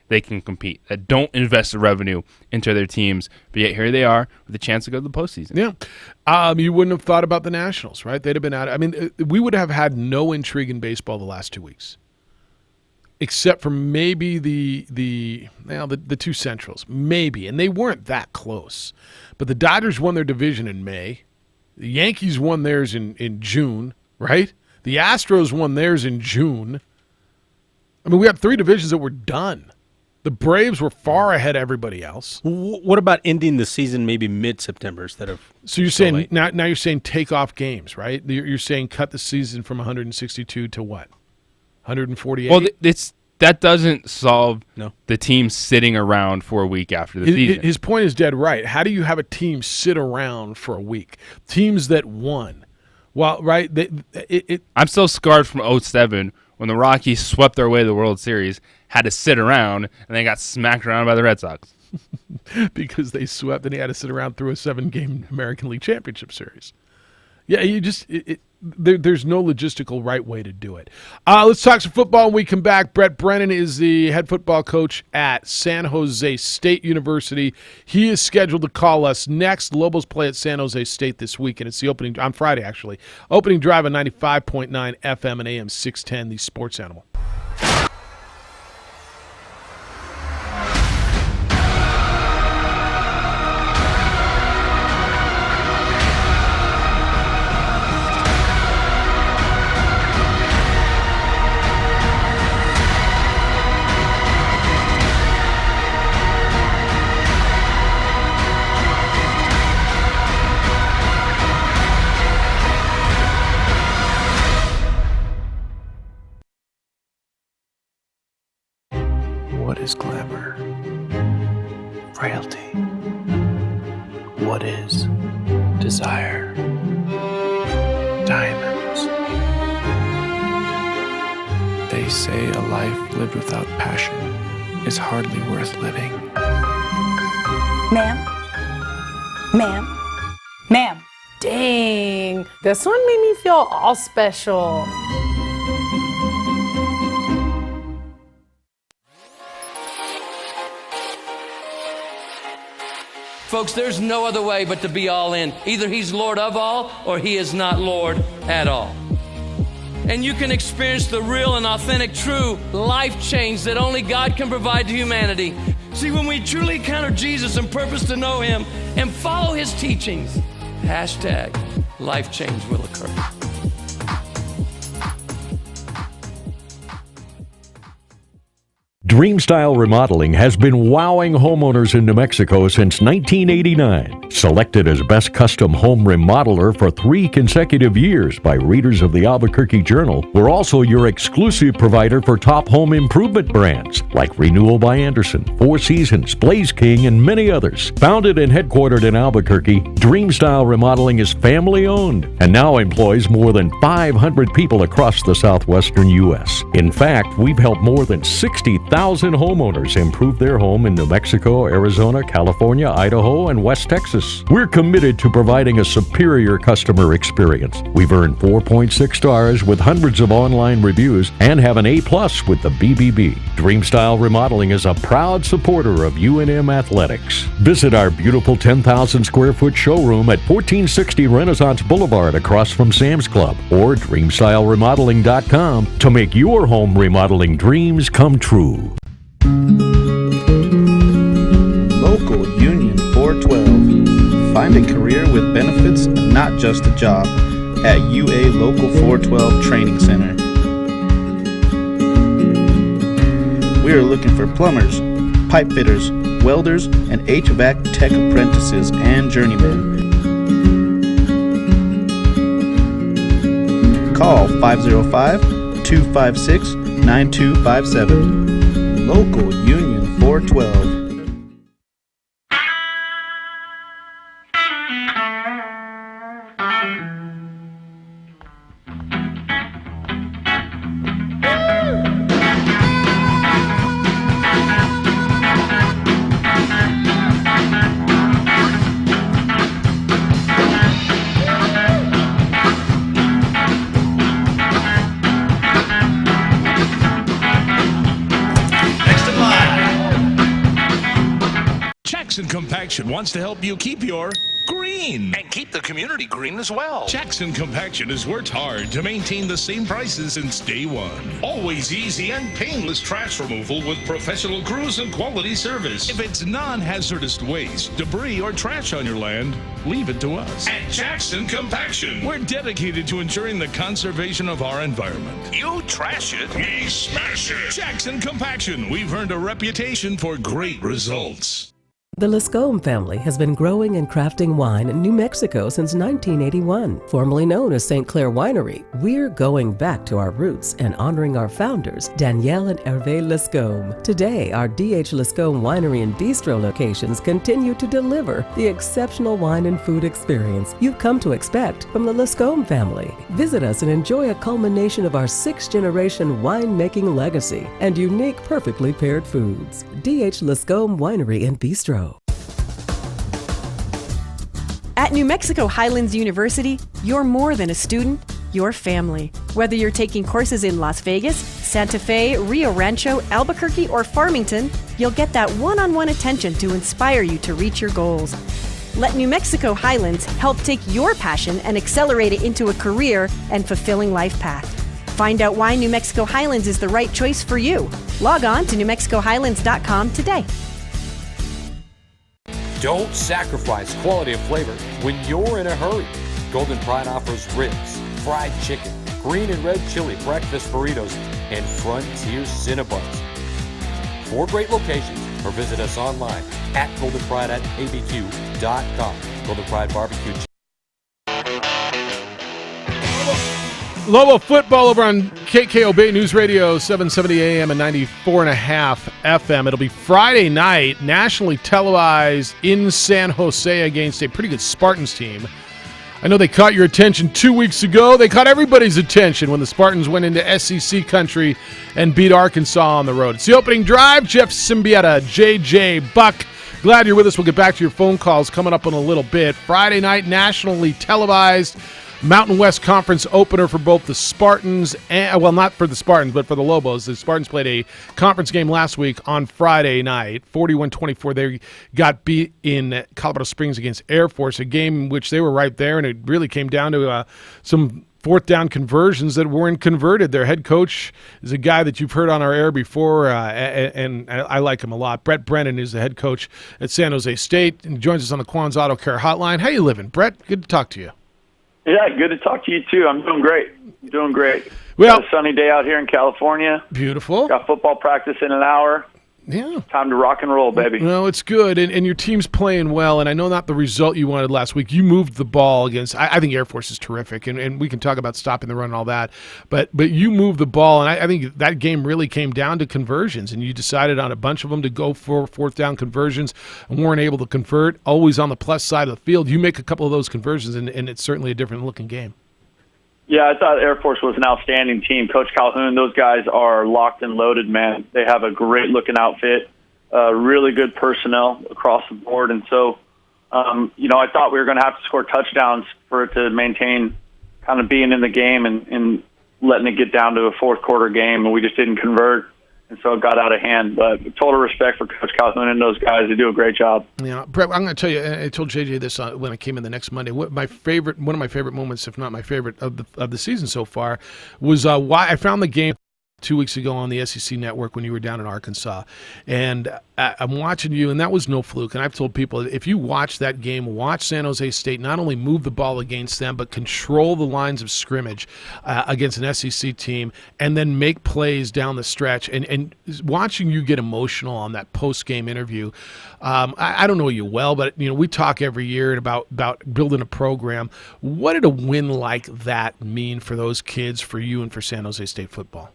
they can compete, that don't invest the revenue into their teams, but yet here they are with a chance to go to the postseason. Yeah. You wouldn't have thought about the Nationals, right? They'd have been out. I mean, we would have had no intrigue in baseball the last 2 weeks, except for maybe the 2 Centrals, maybe, and they weren't that close. But the Dodgers won their division in May. The Yankees won theirs in June, right? The Astros won theirs in June. I mean, we got 3 divisions that were done. The Braves were far ahead of everybody else. What about ending the season maybe mid-September instead of? So you're saying now you're saying take off games, right? You're saying cut the season from 162 to what? 148. Well, it's that doesn't solve the team sitting around for a week after the season. His point is dead right. How do you have a team sit around for a week? Teams that won. Well, right. I'm still scarred from 2007 when the Rockies swept their way to the World Series, had to sit around, and they got smacked around by the Red Sox. Because they swept and he had to sit around through a 7-game American League Championship Series. Yeah, you just there's no logistical right way to do it. Let's talk some football when we come back. Brett Brennan is the head football coach at San Jose State University. He is scheduled to call us next. Lobos play at San Jose State this week, and it's the opening on Friday, actually. Opening drive on 95.9 FM and AM 610, the Sports Animal. What is glamour? Frailty. What is desire? Diamonds. They say a life lived without passion is hardly worth living. Ma'am? Ma'am? Ma'am? Dang, this one made me feel all special. Folks, there's no other way but to be all in. Either he's Lord of all or he is not Lord at all. And you can experience the real and authentic, true life change that only God can provide to humanity. See, when we truly encounter Jesus and purpose to know him and follow his teachings, hashtag life change will occur. Dreamstyle Remodeling has been wowing homeowners in New Mexico since 1989. Selected as Best Custom Home Remodeler for 3 consecutive years by readers of the Albuquerque Journal, we're also your exclusive provider for top home improvement brands like Renewal by Anderson, Four Seasons, Blaze King, and many others. Founded and headquartered in Albuquerque, Dreamstyle Remodeling is family-owned and now employs more than 500 people across the southwestern U.S. In fact, we've helped more than 60,000 homeowners improve their home in New Mexico, Arizona, California, Idaho, and West Texas. We're committed to providing a superior customer experience. We've earned 4.6 stars with hundreds of online reviews and have an A+ with the BBB. Dreamstyle Remodeling is a proud supporter of UNM Athletics. Visit our beautiful 10,000 square foot showroom at 1460 Renaissance Boulevard across from Sam's Club or DreamstyleRemodeling.com to make your home remodeling dreams come true. Local Union 412. Find a career with benefits, not just a job, at UA Local 412 Training Center. We are looking for plumbers, pipe fitters, welders, and HVAC tech apprentices and journeymen. Call 505-256-9257. Local Union 412. Compaction wants to help you keep your green and keep the community green as well. Jackson Compaction has worked hard to maintain the same prices since day one. Always easy and painless trash removal with professional crews and quality service. If it's non-hazardous waste, debris, or trash on your land, leave it to us. At Jackson Compaction, we're dedicated to ensuring the conservation of our environment. You trash it, we smash it. Jackson Compaction, we've earned a reputation for great results. The Lascombe family has been growing and crafting wine in New Mexico since 1981. Formerly known as St. Clair Winery, we're going back to our roots and honoring our founders, Danielle and Hervé Lascombe. Today, our D.H. Lascombe Winery and Bistro locations continue to deliver the exceptional wine and food experience you've come to expect from the Lascombe family. Visit us and enjoy a culmination of our 6th-generation winemaking legacy and unique, perfectly paired foods. D.H. Lascombe Winery and Bistro. At New Mexico Highlands University, you're more than a student, you're family. Whether you're taking courses in Las Vegas, Santa Fe, Rio Rancho, Albuquerque, or Farmington, you'll get that one-on-one attention to inspire you to reach your goals. Let New Mexico Highlands help take your passion and accelerate it into a career and fulfilling life path. Find out why New Mexico Highlands is the right choice for you. Log on to NewMexicoHighlands.com today. Don't sacrifice quality of flavor when you're in a hurry. Golden Pride offers ribs, fried chicken, green and red chili breakfast burritos, and Frontier Cinnabons. 4 great locations, or visit us online at goldenpride@abq.com. Golden Pride Barbecue. Lobo football over on KKOB News Radio, 770 AM and 94.5 FM. It'll be Friday night, nationally televised in San Jose against a pretty good Spartans team. I know they caught your attention 2 weeks ago. They caught everybody's attention when the Spartans went into SEC country and beat Arkansas on the road. It's the opening drive. Jeff Symbieta, JJ Buck. Glad you're with us. We'll get back to your phone calls coming up in a little bit. Friday night, nationally televised. Mountain West Conference opener for both the Spartans, and, well, not for the Spartans, but for the Lobos. The Spartans played a conference game last week on Friday night, 41-24. They got beat in Colorado Springs against Air Force, a game in which they were right there, and it really came down to some fourth down conversions that weren't converted. Their head coach is a guy that you've heard on our air before, and I like him a lot. Brett Brennan is the head coach at San Jose State and joins us on the Quan's Auto Care Hotline. How you living, Brett? Good to talk to you. Yeah, good to talk to you, too. I'm doing great. Doing great. Well, got a sunny day out here in California. Beautiful. Got football practice in an hour. Yeah. Time to rock and roll, baby. No, it's good, and your team's playing well, and I know not the result you wanted last week. You moved the ball against – I think Air Force is terrific, and we can talk about stopping the run and all that, but you moved the ball, and I think that game really came down to conversions, and you decided on a bunch of them to go for fourth down conversions and weren't able to convert, always on the plus side of the field. You make a couple of those conversions, and it's certainly a different-looking game. Yeah, I thought Air Force was an outstanding team. Coach Calhoun, those guys are locked and loaded, man. They have a great-looking outfit, really good personnel across the board. And so, I thought we were going to have to score touchdowns for it to maintain kind of being in the game and letting it get down to a fourth-quarter game, and we just didn't convert. And so it got out of hand. But total respect for Coach Calhoun and those guys. They do a great job. Yeah, Brett, I'm going to tell you, I told JJ this when I came in the next Monday. One of my favorite moments, if not my favorite, of the season so far was why I found the game 2 weeks ago on the SEC Network when you were down in Arkansas. And I'm watching you, and that was no fluke. And I've told people, if you watch that game, watch San Jose State not only move the ball against them, but control the lines of scrimmage against an SEC team, and then make plays down the stretch. And watching you get emotional on that post-game interview, I don't know you well, but we talk every year about building a program. What did a win like that mean for those kids, for you, and for San Jose State football?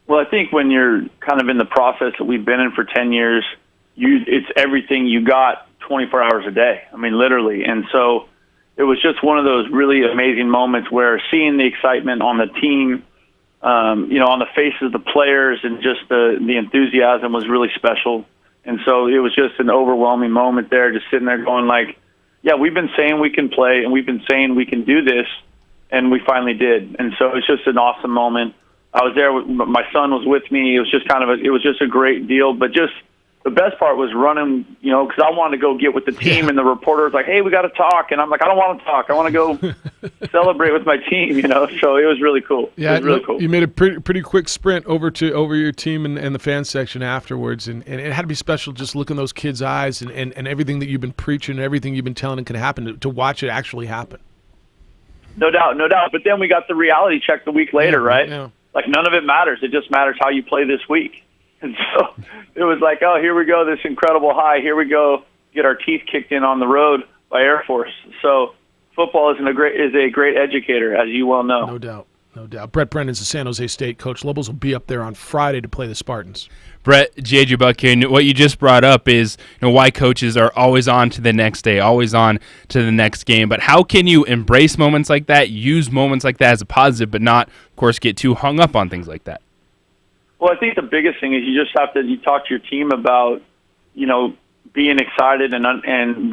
Well, I think when you're kind of in the process that we've been in for 10 years, it's everything you got 24 hours a day. I mean, literally. And so it was just one of those really amazing moments where seeing the excitement on the team, on the faces of the players, and just the enthusiasm was really special. And so it was just an overwhelming moment there, just sitting there going like, yeah, we've been saying we can play, and we've been saying we can do this, and we finally did. And so it's just an awesome moment. I was there. My son was with me. It was just it was just a great deal. But just the best part was running, because I wanted to go get with the team, and the reporter was like, "Hey, we got to talk," and I'm like, "I don't want to talk. I want to go celebrate with my team." So it was really cool. Yeah, it was really cool. You made a pretty quick sprint over your team and the fan section afterwards, and it had to be special just looking in those kids' eyes and everything that you've been preaching and everything you've been telling them can happen to watch it actually happen. No doubt. But then we got the reality check the week later, right? Yeah. Like, none of it matters. It just matters how you play this week. And so it was like, oh, here we go, this incredible high. Here we go, get our teeth kicked in on the road by Air Force. So football is a great educator, as you well know. No doubt. No doubt. Brett Brennan's the San Jose State coach. Lobos will be up there on Friday to play the Spartans. Brett, JJ Buck here. And what you just brought up is why coaches are always on to the next day, always on to the next game. But how can you embrace moments like that, use moments like that as a positive, but not, of course, get too hung up on things like that? Well, I think the biggest thing is you just have to talk to your team about, being excited and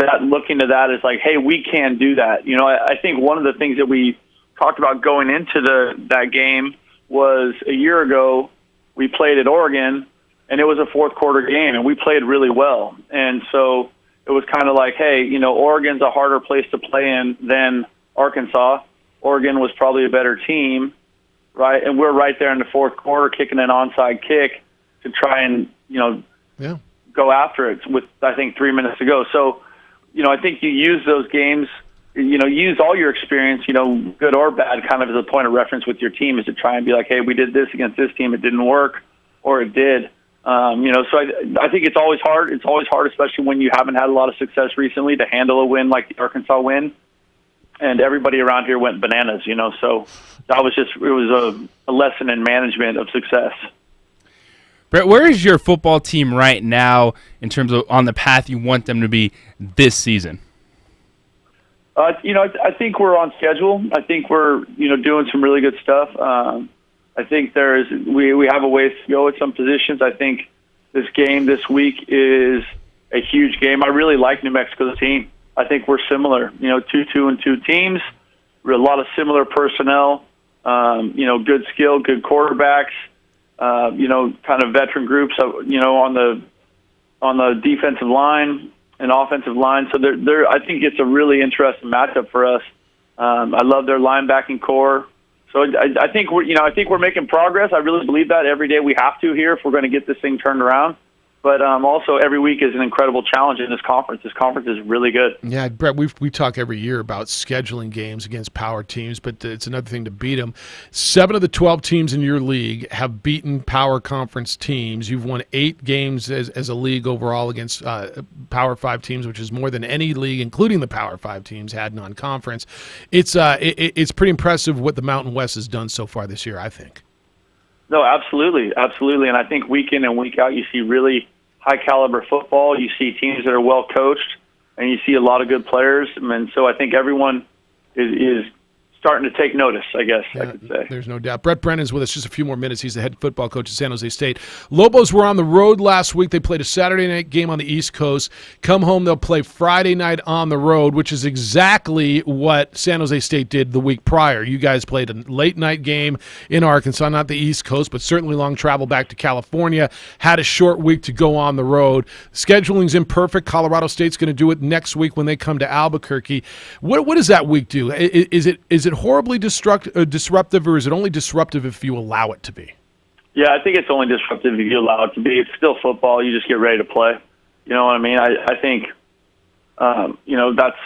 that looking to that is like, hey, we can do that. I think one of the things that we talked about going into that game was a year ago we played at Oregon, and it was a fourth quarter game, and we played really well. And so it was kind of like, hey, Oregon's a harder place to play in than Arkansas. Oregon was probably a better team, right? And we're right there in the fourth quarter kicking an onside kick to try and, go after it with, I think, 3 minutes to go. So, I think you use those games, use all your experience, good or bad, kind of as a point of reference with your team, is to try and be like, hey, we did this against this team, it didn't work, or it did. So I think it's always hard. It's always hard, especially when you haven't had a lot of success recently, to handle a win like the Arkansas win. And everybody around here went bananas, so that was it was a lesson in management of success. Brett, where is your football team right now in terms of on the path you want them to be this season? I think we're on schedule. I think we're, doing some really good stuff. I think we have a ways to go at some positions. I think this game this week is a huge game. I really like New Mexico's team. I think we're similar, 2-2 teams. We're a lot of similar personnel, good skill, good quarterbacks. Kind of veteran groups, on the defensive line and offensive line. So I think it's a really interesting matchup for us. I love their linebacking core. So I think we're making progress. I really believe that every day we have to here if we're going to get this thing turned around. But also every week is an incredible challenge in this conference. This conference is really good. Yeah, Brett, we talk every year about scheduling games against power teams, but it's another thing to beat them. 7 of the 12 teams in your league have beaten power conference teams. You've won 8 games as a league overall against Power 5 teams, which is more than any league, including the Power 5 teams, had non-conference. It's pretty impressive what the Mountain West has done so far this year, I think. No, absolutely. Absolutely. And I think week in and week out you see really high-caliber football. You see teams that are well-coached, and you see a lot of good players. And so I think everyone is starting to take notice, I guess I could say. There's no doubt. Brett Brennan's with us just a few more minutes. He's the head football coach at San Jose State. Lobos were on the road last week. They played a Saturday night game on the East Coast. Come home, they'll play Friday night on the road, which is exactly what San Jose State did the week prior. You guys played a late night game in Arkansas, not the East Coast, but certainly long travel back to California. Had a short week to go on the road. Scheduling's imperfect. Colorado State's going to do it next week when they come to Albuquerque. What does that week do? Is it horribly disruptive, or is it only disruptive if you allow it to be? Yeah, I think it's only disruptive if you allow it to be. It's still football. You just get ready to play. You know what I mean? I think, that's.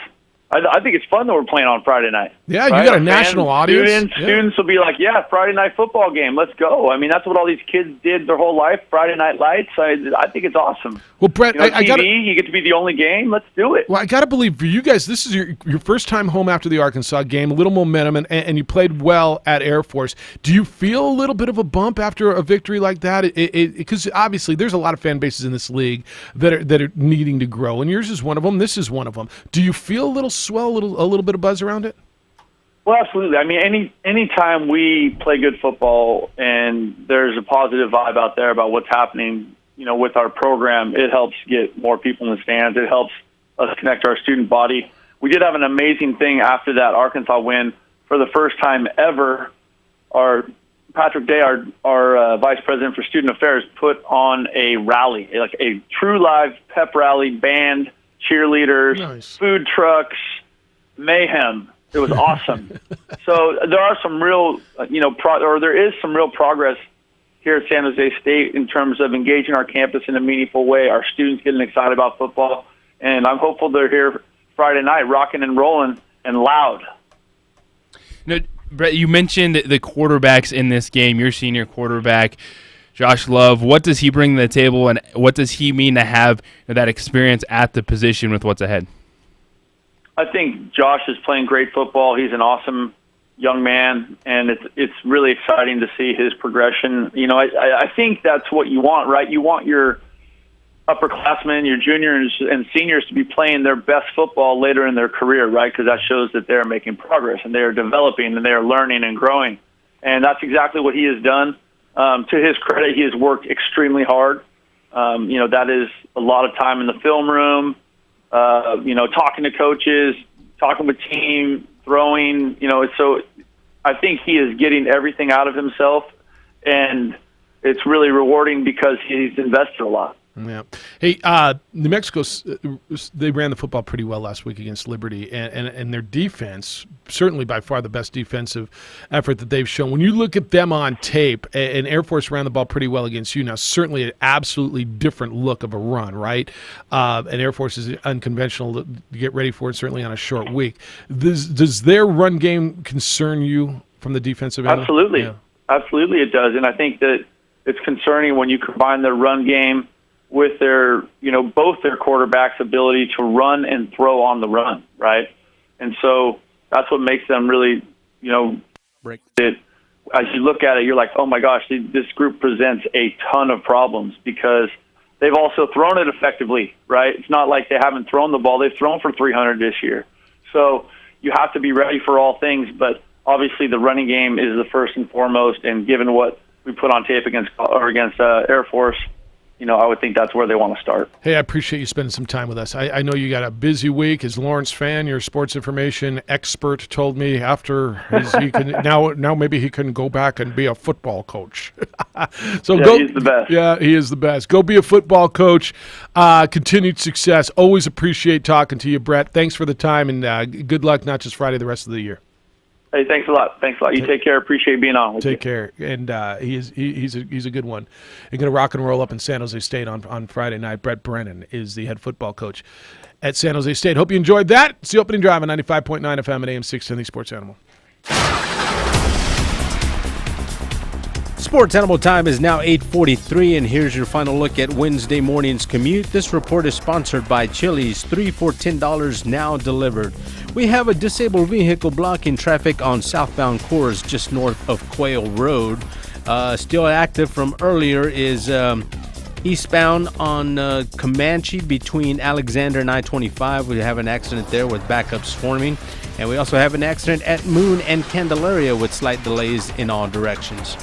I think it's fun that we're playing on Friday night. Yeah, right? You got a national audience. Students will be like, yeah, Friday night football game. Let's go. I mean, that's what all these kids did their whole life, Friday Night Lights. I think it's awesome. Well, Brett, I got you get to be the only game. Let's do it. Well, I got to believe for you guys, this is your first time home after the Arkansas game, a little momentum, and you played well at Air Force. Do you feel a little bit of a bump after a victory like that? Because obviously there's a lot of fan bases in this league that are needing to grow, and yours is one of them. This is one of them. Do you feel a little swell, a little bit of buzz around it? Well, absolutely. I mean, any time we play good football and there's a positive vibe out there about what's happening, with our program, it helps get more people in the stands. It helps us connect our student body. We did have an amazing thing after that Arkansas win. For the first time ever, our Patrick Day, our Vice President for Student Affairs, put on a rally, like a true live pep rally, band, cheerleaders, nice. Food trucks, mayhem. It was awesome. So there are some real, there is some real progress here at San Jose State in terms of engaging our campus in a meaningful way. Our students getting excited about football, and I'm hopeful they're here Friday night, rocking and rolling and loud. Brett, you mentioned the quarterbacks in this game. Your senior quarterback Josh Love, what does he bring to the table, and what does he mean to have that experience at the position with what's ahead? I think Josh is playing great football. He's an awesome young man, and it's really exciting to see his progression. I think that's what you want, right? You want your upperclassmen, your juniors and seniors to be playing their best football later in their career, right? Because that shows that they're making progress and they are developing and they are learning and growing. And that's exactly what he has done. To his credit, he has worked extremely hard. That is a lot of time in the film room, talking to coaches, talking with team, throwing, so I think he is getting everything out of himself, and it's really rewarding because he's invested a lot. Yeah. Hey, New Mexico, they ran the football pretty well last week against Liberty, and their defense, certainly by far the best defensive effort that they've shown. When you look at them on tape, and Air Force ran the ball pretty well against you. Now, certainly an absolutely different look of a run, right? And Air Force is unconventional to get ready for it, certainly on a short week. Does their run game concern you from the defensive end? Absolutely. Yeah. Absolutely it does, and I think that it's concerning when you combine their run game with their, both their quarterbacks' ability to run and throw on the run, right? And so that's what makes them really, break. As you look at it, you're like, oh my gosh, this group presents a ton of problems because they've also thrown it effectively, right? It's not like they haven't thrown the ball. They've thrown for 300 this year. So you have to be ready for all things, but obviously the running game is the first and foremost, and given what we put on tape against Air Force, I would think that's where they want to start. Hey, I appreciate you spending some time with us. I know you got a busy week. As Lawrence Fan, your sports information expert, told me after he can now maybe he can go back and be a football coach. He's the best. Yeah, he is the best. Go be a football coach. Continued success. Always appreciate talking to you, Brett. Thanks for the time, and good luck, not just Friday, the rest of the year. Hey, thanks a lot. You take care. Appreciate being on with you. Take care. And he's a good one. You're going to rock and roll up in San Jose State on Friday night. Brett Brennan is the head football coach at San Jose State. Hope you enjoyed that. It's the Opening Drive on 95.9 FM at AM 610, the Sports Animal. Sports Animal time is now 8:43, and here's your final look at Wednesday morning's commute. This report is sponsored by Chili's. 3 for $10 now delivered. We have a disabled vehicle blocking traffic on southbound Coors just north of Quail Road. Still active from earlier is eastbound on Comanche between Alexander and I-25. We have an accident there with backups forming. And we also have an accident at Moon and Candelaria with slight delays in all directions.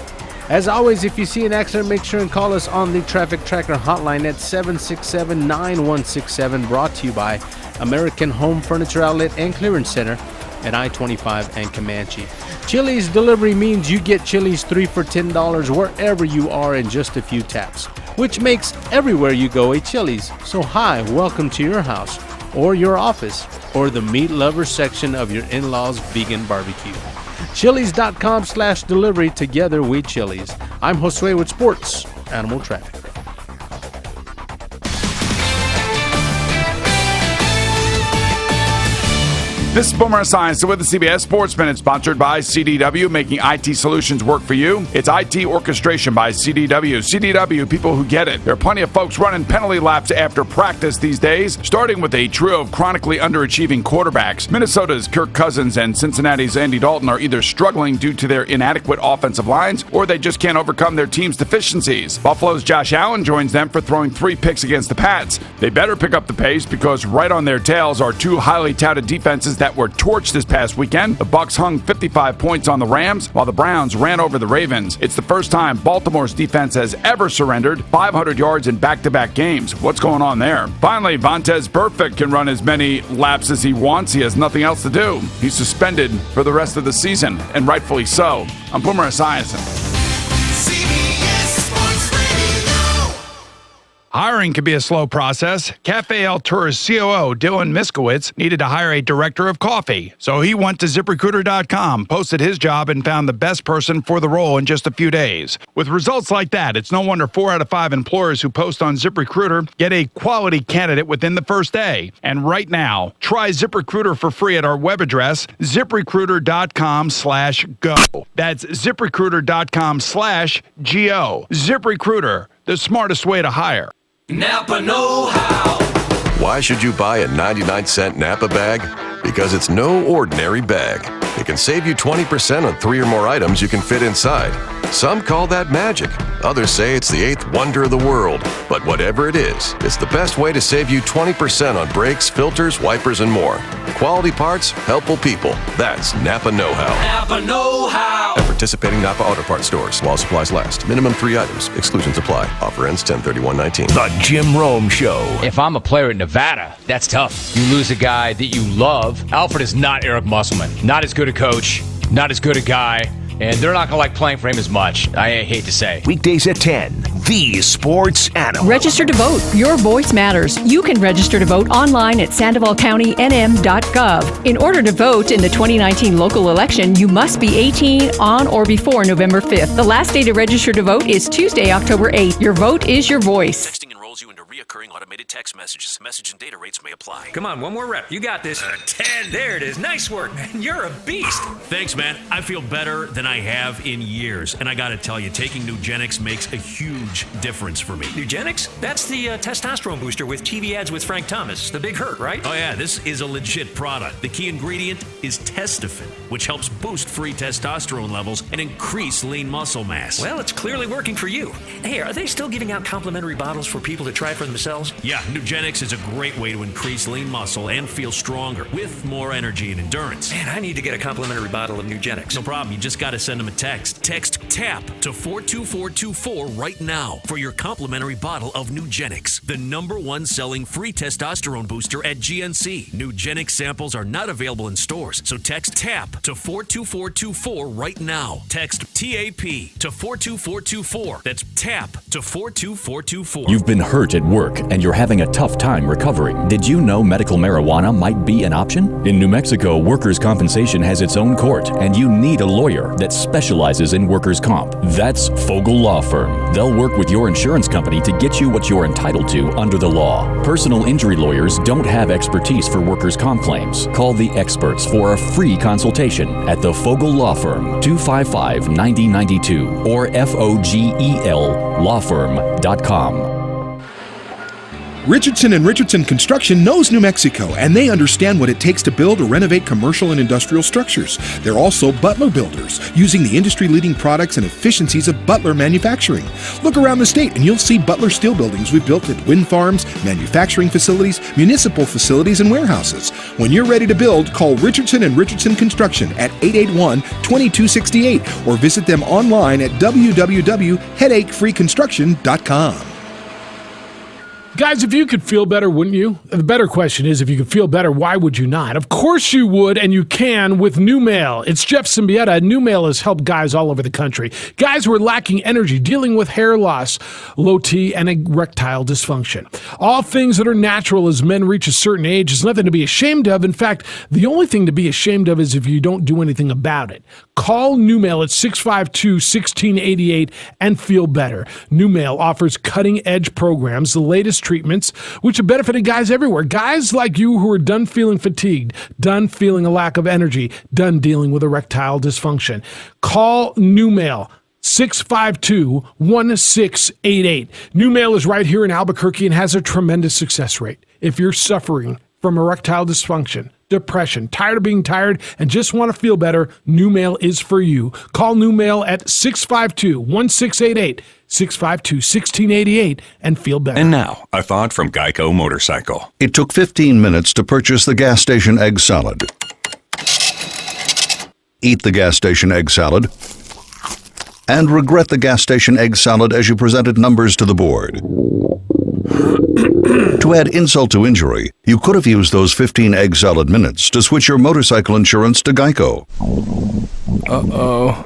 As always, if you see an accident, make sure and call us on the Traffic Tracker hotline at 767-9167, brought to you by American Home Furniture Outlet and Clearance Center at I-25 and Comanche. Chili's delivery means you get Chili's 3 for $10 wherever you are in just a few taps, which makes everywhere you go a Chili's. So hi, welcome to your house or your office or the meat lover section of your in-laws' vegan barbecue. Chili's.com/delivery. Together we Chili's. I'm Josue with Sports Animal Traffic. This is Boomer Science with the CBS Sports Minute, sponsored by CDW, making IT solutions work for you. It's IT orchestration by CDW. CDW, people who get it. There are plenty of folks running penalty laps after practice these days, starting with a trio of chronically underachieving quarterbacks. Minnesota's Kirk Cousins and Cincinnati's Andy Dalton are either struggling due to their inadequate offensive lines, or they just can't overcome their team's deficiencies. Buffalo's Josh Allen joins them for throwing 3 picks against the Pats. They better pick up the pace because right on their tails are 2 highly touted defenses that were torched this past weekend. The Bucs hung 55 points on the Rams, while the Browns ran over the Ravens. It's the first time Baltimore's defense has ever surrendered 500 yards in back-to-back games. What's going on there? Finally, Vontaze Burfict can run as many laps as he wants. He has nothing else to do. He's suspended for the rest of the season, and rightfully so. I'm Boomer Esiason. Hiring can be a slow process. Cafe El Tour's COO, Dylan Miskowitz, needed to hire a director of coffee. So he went to ZipRecruiter.com, posted his job, and found the best person for the role in just a few days. With results like that, it's no wonder 4 out of 5 employers who post on ZipRecruiter get a quality candidate within the first day. And right now, try ZipRecruiter for free at our web address, ZipRecruiter.com/go. That's ZipRecruiter.com/go. ZipRecruiter, the smartest way to hire. Napa know-how. Why should you buy a 99-cent Napa bag? Because it's no ordinary bag. It can save you 20% on 3 or more items you can fit inside. Some call that magic. Others say it's the 8th wonder of the world. But whatever it is, it's the best way to save you 20% on brakes, filters, wipers, and more. Quality parts, helpful people. That's Napa know-how. Napa know-how. At participating Napa Auto Parts stores while supplies last. Minimum 3 items. Exclusions apply. Offer ends 10/31/19. The Jim Rome Show. If I'm a player in Nevada, that's tough. You lose a guy that you love. Alfred is not Eric Musselman. Not as good a coach. Not as good a guy. And they're not going to like playing for him as much, I hate to say. Weekdays at 10, The Sports Animal. Register to vote. Your voice matters. You can register to vote online at SandovalCountyNM.gov. In order to vote in the 2019 local election, you must be 18 on or before November 5th. The last day to register to vote is Tuesday, October 8th. Your vote is your voice. Texting enrolls you into reoccurring automated text messages. Message and data rates may apply. Come on, one more rep. You got this. 10. There it is. Nice work, man. You're a beast. Thanks, man. I feel better than I have in years. And I got to tell you, taking Nugenix makes a huge difference for me. Nugenix? That's the testosterone booster with TV ads with Frank Thomas. The big hurt, right? Oh, yeah. This is a legit product. The key ingredient is Testofen, which helps boost free testosterone levels and increase lean muscle mass. Well, it's clearly working for you. Hey, are they still giving out complimentary bottles for people to try for themselves? Yeah, Nugenix is a great way to increase lean muscle and feel stronger with more energy and endurance. Man, I need to get a complimentary bottle of Nugenix. No problem. You just got to send them a text. Text TAP to 42424 right now for your complimentary bottle of Nugenix, the #1 selling free testosterone booster at GNC. Nugenix samples are not available in stores, so text TAP to 42424 right now. Text TAP to 42424. That's TAP to 42424. You've been hurt at work and you're having a tough time recovering. Did you know medical marijuana might be an option? In New Mexico, workers' compensation has its own court, and you need a lawyer that specializes in workers' comp. That's Fogel Law Firm. They'll work with your insurance company to get you what you're entitled to under the law. Personal injury lawyers don't have expertise for workers' comp claims. Call the experts for a free consultation at the Fogel Law Firm, 255-9092 or FOGEL-lawfirm.com. Richardson & Richardson Construction knows New Mexico, and they understand what it takes to build or renovate commercial and industrial structures. They're also Butler builders, using the industry-leading products and efficiencies of Butler Manufacturing. Look around the state and you'll see Butler steel buildings we've built at wind farms, manufacturing facilities, municipal facilities, and warehouses. When you're ready to build, call Richardson & Richardson Construction at 881-2268 or visit them online at www.headachefreeconstruction.com. Guys, if you could feel better, wouldn't you? The better question is, if you could feel better, why would you not? Of course you would, and you can with NuMale. It's Jeff Symbieta. NuMale has helped guys all over the country. Guys who are lacking energy, dealing with hair loss, low T, and erectile dysfunction. All things that are natural as men reach a certain age is nothing to be ashamed of. In fact, the only thing to be ashamed of is if you don't do anything about it. Call NuMale at 652-1688 and feel better. NuMale offers cutting-edge programs, the latest treatments, which have benefited guys everywhere. Guys like you who are done feeling fatigued, done feeling a lack of energy, done dealing with erectile dysfunction. Call NuMale. 652-1688. NuMale is right here in Albuquerque and has a tremendous success rate. If you're suffering from erectile dysfunction, depression, tired of being tired, and just want to feel better, NuMale is for you. Call NuMale at 652-1688, 652-1688, and feel better. And now, a thought from Geico Motorcycle. It took 15 minutes to purchase the gas station egg salad. Eat the gas station egg salad, and regret the gas station egg salad as you presented numbers to the board. To add insult to injury, you could have used those 15 egg salad minutes to switch your motorcycle insurance to Geico. Uh-oh.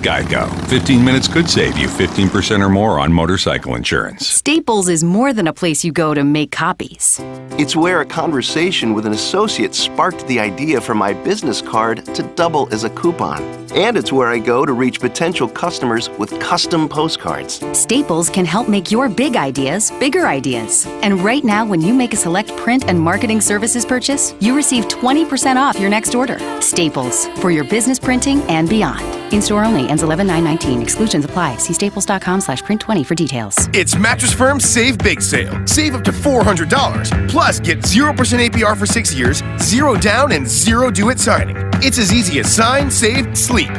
Geico. 15 minutes could save you 15% or more on motorcycle insurance. Staples is more than a place you go to make copies. It's where a conversation with an associate sparked the idea for my business card to double as a coupon. And it's where I go to reach potential customers with custom postcards. Staples can help make your big ideas bigger ideas. And right now, when you make a select print and marketing services purchase, you receive 20% off your next order. Staples, for your business printing and beyond. In-store only, ends 11/9/19. Exclusions apply. See staples.com/print20 for details. It's Mattress Firm's Save Big Sale. Save up to $400. Plus, get 0% APR for 6 years, 0 down, and 0 due at signing. It's as easy as sign, save, sleep.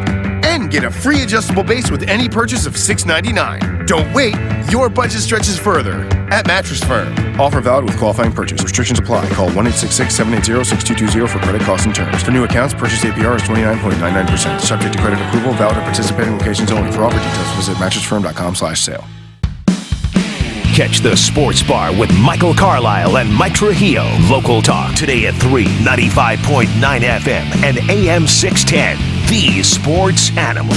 And get a free adjustable base with any purchase of $699. Don't wait. Your budget stretches further at Mattress Firm. Offer valid with qualifying purchase. Restrictions apply. Call 1-866-780-6220 for credit costs and terms. For new accounts, purchase APR is 29.99%. Subject to credit approval. Valid at participating locations only. For offer details, visit mattressfirm.com/sale. Catch the Sports Bar with Michael Carlisle and Mike Trujillo. Local talk today at 3, 95.9 FM and AM 610. The Sports Animal.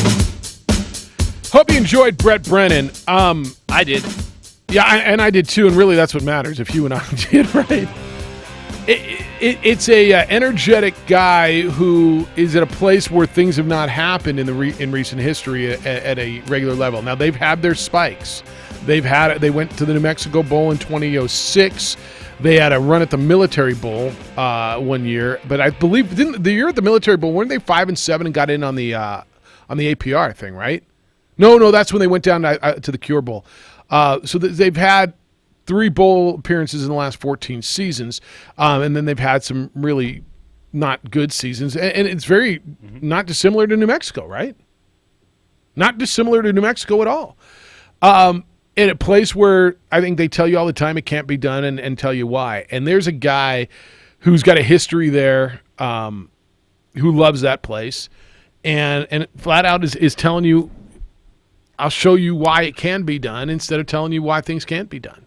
Hope you enjoyed Brett Brennan. I did. Yeah, and I did too, and really that's what matters, if you and I did, right? It's a energetic guy who is at a place where things have not happened in recent history at a regular level. Now, they've had their spikes. They went to the New Mexico Bowl in 2006. They had a run at the Military Bowl 1 year, but I believe the year at the Military Bowl, weren't they 5-7 and got in on the APR thing, right? No, that's when they went down to the Cure Bowl. So they've had 3 bowl appearances in the last 14 seasons, and then they've had some really not good seasons, and it's very not dissimilar to New Mexico, right? Not dissimilar to New Mexico at all. In a place where I think they tell you all the time it can't be done and tell you why. And there's a guy who's got a history there who loves that place and flat out is telling you, I'll show you why it can be done instead of telling you why things can't be done.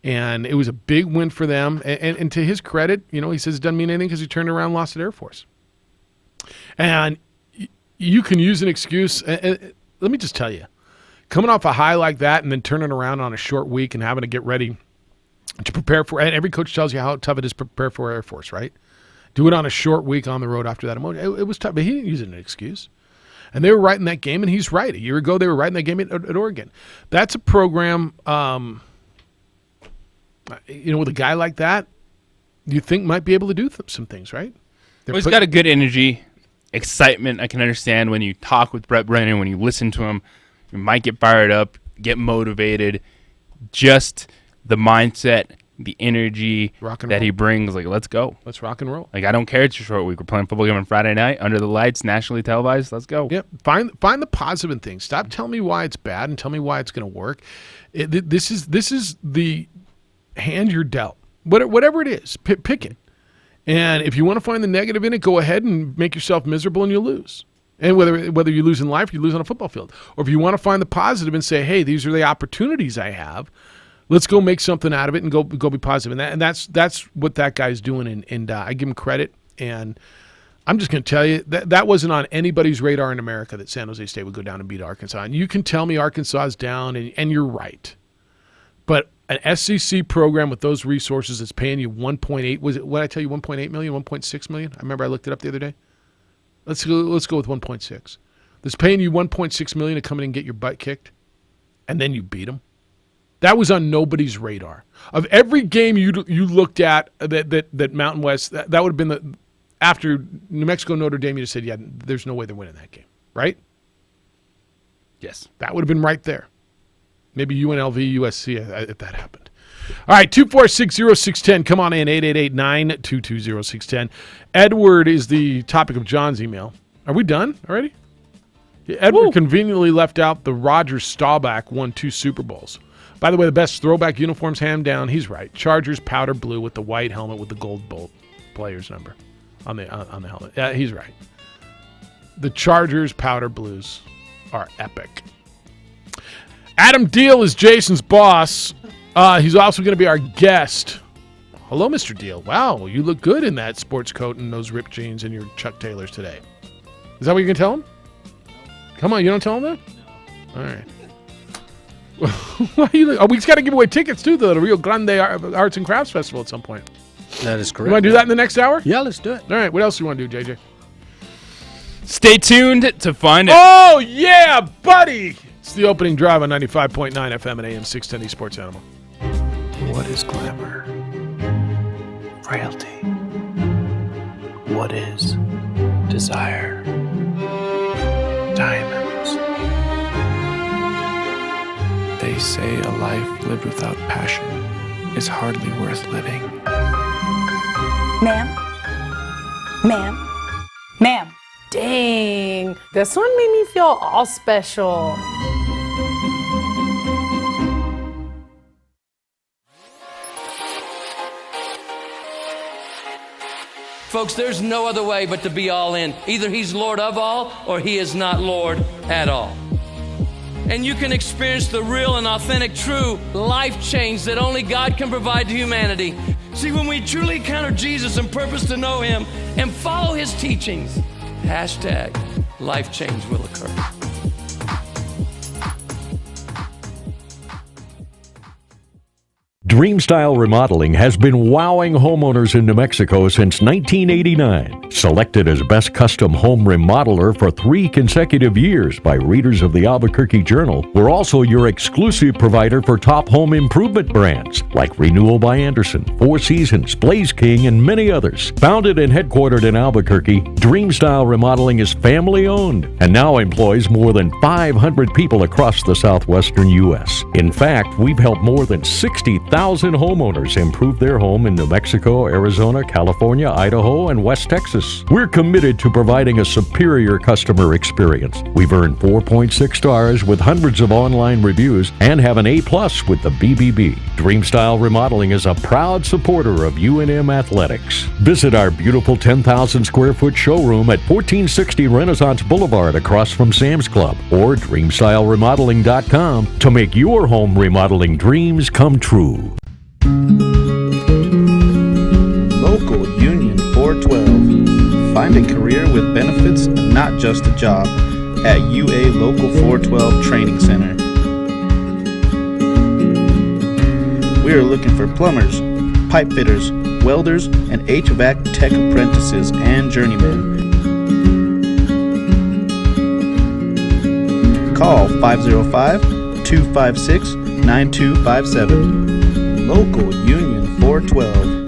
And it was a big win for them. And to his credit, he says it doesn't mean anything because he turned around and lost at Air Force. And you can use an excuse. And let me just tell you, coming off a high like that and then turning around on a short week and having to get ready to prepare for, and every coach tells you how tough it is to prepare for Air Force, right? Do it on a short week on the road after that. It was tough, but he didn't use it as an excuse. And they were right in that game, and he's right. A year ago, they were right in that game at Oregon. That's a program, with a guy like that, you think might be able to do some things, right? Well, he's got a good energy, excitement. I can understand when you talk with Brett Brennan, when you listen to him, you might get fired up, get motivated. Just the mindset, the energy that he brings, like, let's go. Let's rock and roll. Like, I don't care it's a short week. We're playing football game on Friday night, under the lights, nationally televised. Let's go. Yeah, find the positive in things. Stop telling me why it's bad and tell me why it's going to work. This is the hand you're dealt. Whatever it is, pick it. And if you want to find the negative in it, go ahead and make yourself miserable and you'll lose. And whether you lose in life, you lose on a football field. Or if you want to find the positive and say, hey, these are the opportunities I have, let's go make something out of it and go be positive. And that's what that guy's doing. And I give him credit. And I'm just going to tell you, that wasn't on anybody's radar in America that San Jose State would go down and beat Arkansas. And you can tell me Arkansas is down, and you're right. But an SEC program with those resources that's paying you 1.8, was it, what did I tell you, 1.8 million, 1.6 million? I remember I looked it up the other day. Let's go with 1.6. That's paying you 1.6 million to come in and get your butt kicked, and then you beat them. That was on nobody's radar. Of every game you looked at that Mountain West, that would have been after New Mexico, Notre Dame, you just said, yeah, there's no way they're winning that game, right? Yes. That would have been right there. Maybe UNLV, USC, if that happened. All right, 2460610. Come on in, 888-922-0610. Edward is the topic of John's email. Are we done already? Yeah, Edward conveniently left out the Roger Staubach won 2 Super Bowls. By the way, the best throwback uniforms, hand down. He's right. Chargers powder blue with the white helmet with the gold bolt player's number on the helmet. Yeah, he's right. The Chargers powder blues are epic. Adam Deal is Jason's boss. He's also going to be our guest. Hello, Mr. Deal. Wow, you look good in that sports coat and those ripped jeans and your Chuck Taylors today. Is that what you're going to tell him? Come on, you don't tell them that? All right. We just got to give away tickets to the Rio Grande Arts and Crafts Festival at some point. That is correct. You want to do that in the next hour? Yeah, let's do it. All right. What else do you want to do, JJ? Stay tuned to find out. Oh, yeah, buddy. It's the opening drive on 95.9 FM and AM 610 Sports Animal. What is glamour? Frailty. What is desire? Diamonds. They say a life lived without passion is hardly worth living. Ma'am? Ma'am? Ma'am? Dang, this one made me feel all special. Folks, there's no other way but to be all in. Either he's Lord of all or he is not Lord at all. And you can experience the real and authentic, true life change that only God can provide to humanity. See, when we truly encounter Jesus and purpose to know him and follow his teachings, hashtag life change will occur. Dreamstyle Remodeling has been wowing homeowners in New Mexico since 1989. Selected as Best Custom Home Remodeler for 3 consecutive years by readers of the Albuquerque Journal, we're also your exclusive provider for top home improvement brands like Renewal by Anderson, Four Seasons, Blaze King, and many others. Founded and headquartered in Albuquerque, Dreamstyle Remodeling is family-owned and now employs more than 500 people across the southwestern U.S. In fact, we've helped more than 60,000 homeowners improve their home in New Mexico, Arizona, California, Idaho, and West Texas. We're committed to providing a superior customer experience. We've earned 4.6 stars with hundreds of online reviews and have an A+ with the BBB. Dreamstyle Remodeling is a proud supporter of UNM Athletics. Visit our beautiful 10,000 square foot showroom at 1460 Renaissance Boulevard across from Sam's Club or DreamstyleRemodeling.com to make your home remodeling dreams come true. Local Union 412. Find a career with benefits, not just a job, at UA Local 412 Training Center. We are looking for plumbers, pipe fitters, welders, and HVAC tech apprentices and journeymen. Call 505-256-9257. Local Union 412.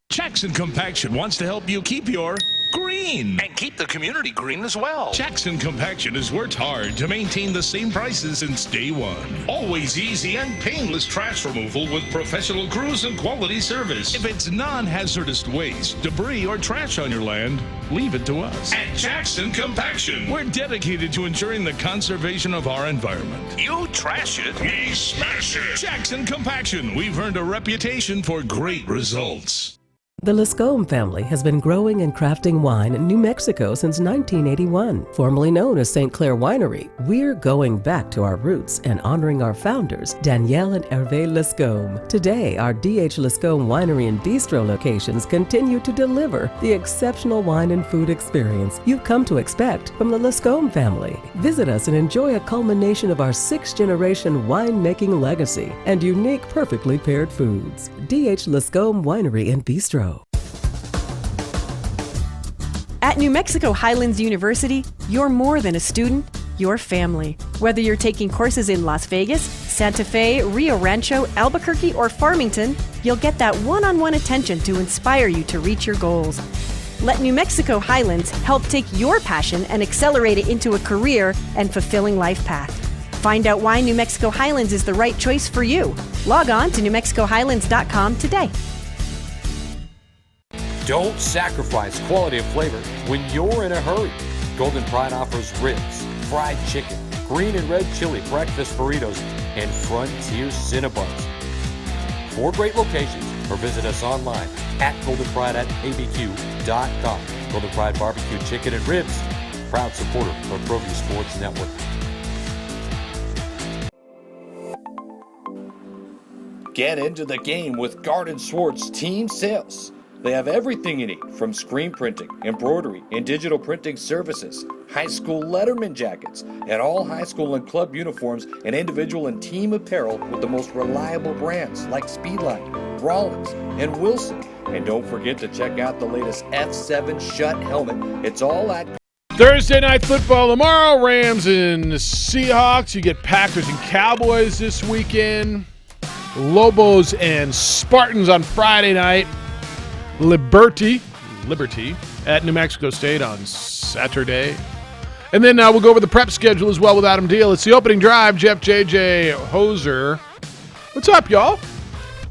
Jackson Compaction wants to help you keep your green. And keep the community green as well. Jackson Compaction has worked hard to maintain the same prices since day one. Always easy and painless trash removal with professional crews and quality service. If it's non-hazardous waste, debris, or trash on your land, leave it to us. At Jackson Compaction, we're dedicated to ensuring the conservation of our environment. You trash it, we smash it. Jackson Compaction, we've earned a reputation for great results. The Lascombe family has been growing and crafting wine in New Mexico since 1981. Formerly known as St. Clair Winery, we're going back to our roots and honoring our founders, Danielle and Hervé Lascombe. Today, our D.H. Lascombe Winery and Bistro locations continue to deliver the exceptional wine and food experience you've come to expect from the Lascombe family. Visit us and enjoy a culmination of our 6th-generation winemaking legacy and unique, perfectly paired foods. D.H. Lascombe Winery and Bistro. At New Mexico Highlands University, you're more than a student, you're family. Whether you're taking courses in Las Vegas, Santa Fe, Rio Rancho, Albuquerque, or Farmington, you'll get that one-on-one attention to inspire you to reach your goals. Let New Mexico Highlands help take your passion and accelerate it into a career and fulfilling life path. Find out why New Mexico Highlands is the right choice for you. Log on to NewMexicoHighlands.com today. Don't sacrifice quality of flavor when you're in a hurry. Golden Pride offers ribs, fried chicken, green and red chili breakfast burritos, and Frontier Cinnabons. 4 great locations, or visit us online at goldenpride@abq.com. Golden Pride Barbecue Chicken and Ribs, proud supporter of ProView Sports Network. Get into the game with Garden Swartz Team Sales. They have everything you need, from screen printing, embroidery, and digital printing services, high school letterman jackets, and all high school and club uniforms, and individual and team apparel with the most reliable brands like Speedline, Rollins, and Wilson. And don't forget to check out the latest F7 Shut helmet. It's all at Thursday Night Football tomorrow. Rams and Seahawks. You get Packers and Cowboys this weekend. Lobos and Spartans on Friday night. Liberty at New Mexico State on Saturday. And then we'll go over the prep schedule as well with Adam Deal. It's the opening drive. Jeff JJ Hoser. What's up, y'all?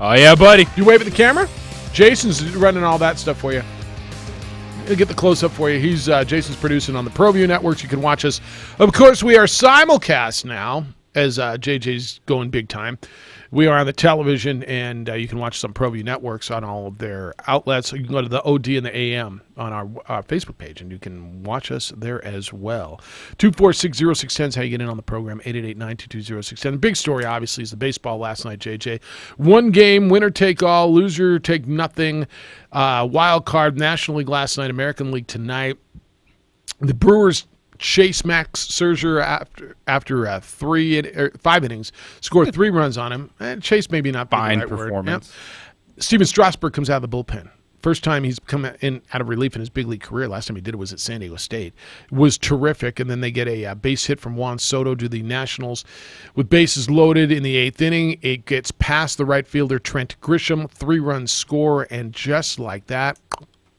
Oh, yeah, buddy. You wave at the camera? Jason's running all that stuff for you. He'll get the close-up for you. Jason's producing on the ProView networks. You can watch us. Of course, we are simulcast now as JJ's going big time. We are on the television, and you can watch some ProView networks on all of their outlets. You can go to the OD and the AM on our Facebook page, and you can watch us there as well. 2460610 is how you get in on the program, 888-922-0610. The big story, obviously, is the baseball last night, JJ. One game, winner take all, loser take nothing. Wild card, National League last night, American League tonight. The Brewers chase Max Scherzer after 5 innings, scored 3 runs on him. And Chase maybe not fine the right performance. Yep. Steven Strasburg comes out of the bullpen. First time he's come in out of relief in his big league career. Last time he did it was at San Diego State. Was terrific. And then they get a base hit from Juan Soto to the Nationals with bases loaded in the 8th inning. It gets past the right fielder Trent Grisham, 3-run score, and just like that,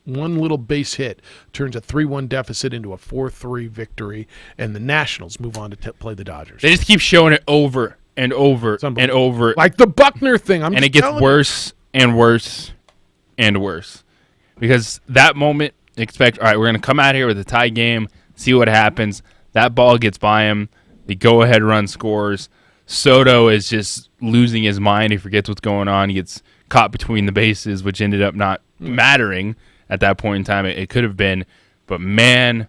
one little base hit turns a 3-1 deficit into a 4-3 victory, and the Nationals move on to play the Dodgers. They just keep showing it over and over and over. Like the Buckner thing. And it gets worse and worse and worse. Because that moment, expect, all right, we're going to come out here with a tie game, see what happens. That ball gets by him. The go-ahead run scores. Soto is just losing his mind. He forgets what's going on. He gets caught between the bases, which ended up not mattering. At that point in time, it could have been. But, man,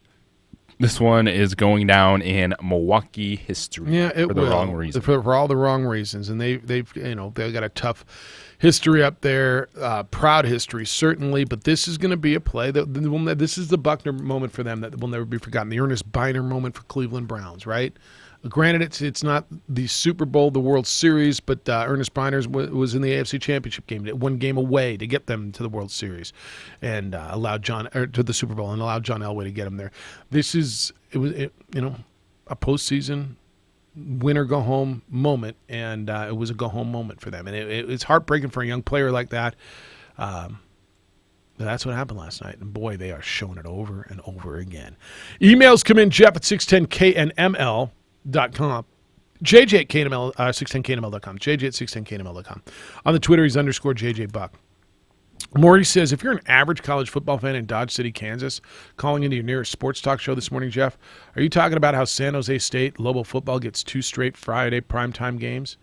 this one is going down in Milwaukee history for the wrong reasons. For all the wrong reasons. And they've got a tough history up there, proud history, certainly. But this is going to be a play. This is the Buckner moment for them that will never be forgotten. The Ernest Biner moment for Cleveland Browns, right? Granted, it's not the Super Bowl, the World Series, but Ernest Biner was in the AFC Championship game, one game away to get them to the World Series, and allowed to the Super Bowl and allowed John Elway to get them there. This is a postseason winner go home moment, and it was a go home moment for them, and it's heartbreaking for a young player like that. That's what happened last night, and boy, they are showing it over and over again. Emails come in, Jeff at 610KNML.com. JJ at KNML, 610KNML.com. JJ at 610KNML.com. On the Twitter, he's _JJ Buck. Morty says, if you're an average college football fan in Dodge City, Kansas, calling into your nearest sports talk show this morning, Jeff, are you talking about how San Jose State Lobo football gets 2 straight Friday primetime games?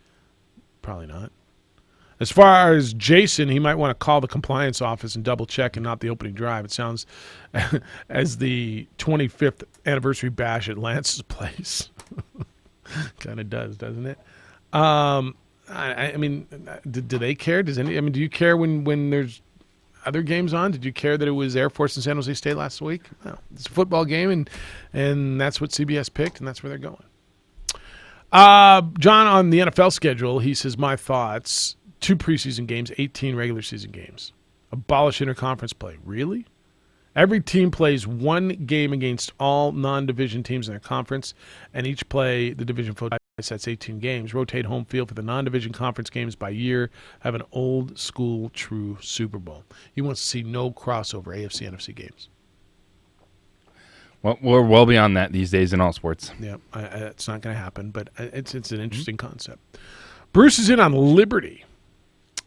Probably not. As far as Jason, he might want to call the compliance office and double check and not the opening drive. It sounds as the 25th anniversary bash at Lance's place. Kind of does, doesn't it? I mean, do they care? Do you care when there's other games on? Did you care that it was Air Force and San Jose State last week? No, it's a football game, and that's what CBS picked, and that's where they're going. John, on the NFL schedule, he says, my thoughts, 2 preseason games, 18 regular season games. Abolish interconference play. Really? Every team plays 1 game against all non-division teams in their conference, and each play the division foe. That's 18 games. Rotate home field for the non-division conference games by year. Have an old school true Super Bowl. He wants to see no crossover AFC, NFC games. Well, we're well beyond that these days in all sports. Yeah, it's not going to happen, but it's an interesting concept. Bruce is in on Liberty.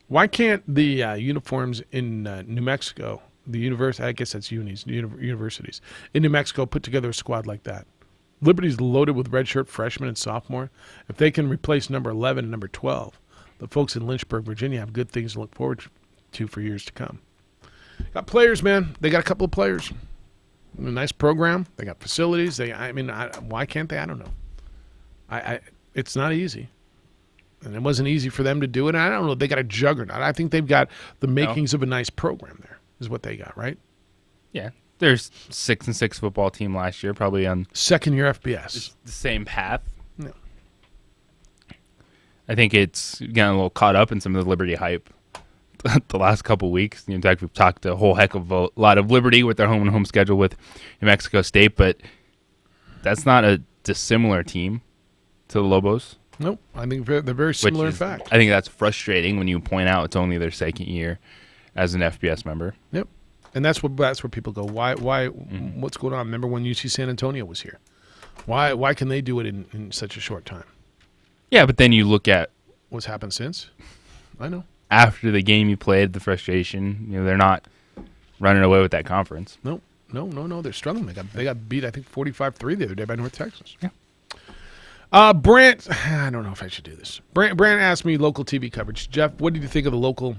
Why can't the uniforms in New Mexico, I guess that's universities, in New Mexico put together a squad like that? Liberty's loaded with redshirt freshmen and sophomore. If they can replace number 11 and number 12, the folks in Lynchburg, Virginia have good things to look forward to for years to come. Got players, man. They got a couple of players. A nice program. They got facilities. Why can't they? I don't know. It's not easy. And it wasn't easy for them to do it. I don't know. They got a juggernaut. I think they've got the makings of a nice program there, is what they got, right? Yeah. There's 6-6 football team last year, probably on second year FBS. The same path. No. I think it's getting a little caught up in some of the Liberty hype the last couple weeks. In fact, we've talked a whole heck of a lot of Liberty with their home and home schedule with New Mexico State, but that's not a dissimilar team to the Lobos. Nope. I think they're very similar in fact. I think that's frustrating when you point out it's only their second year as an FBS member. Yep. And that's where people go, why what's going on? Remember when UC San Antonio was here? Why can they do it in such a short time? Yeah, but then you look at what's happened since. I know. After the game you played, the frustration, they're not running away with that conference. No. They're struggling. They got beat, I think, 45-3 the other day by North Texas. Yeah. Brant, I don't know if I should do this. Brant asked me local TV coverage. Jeff, what did you think of the local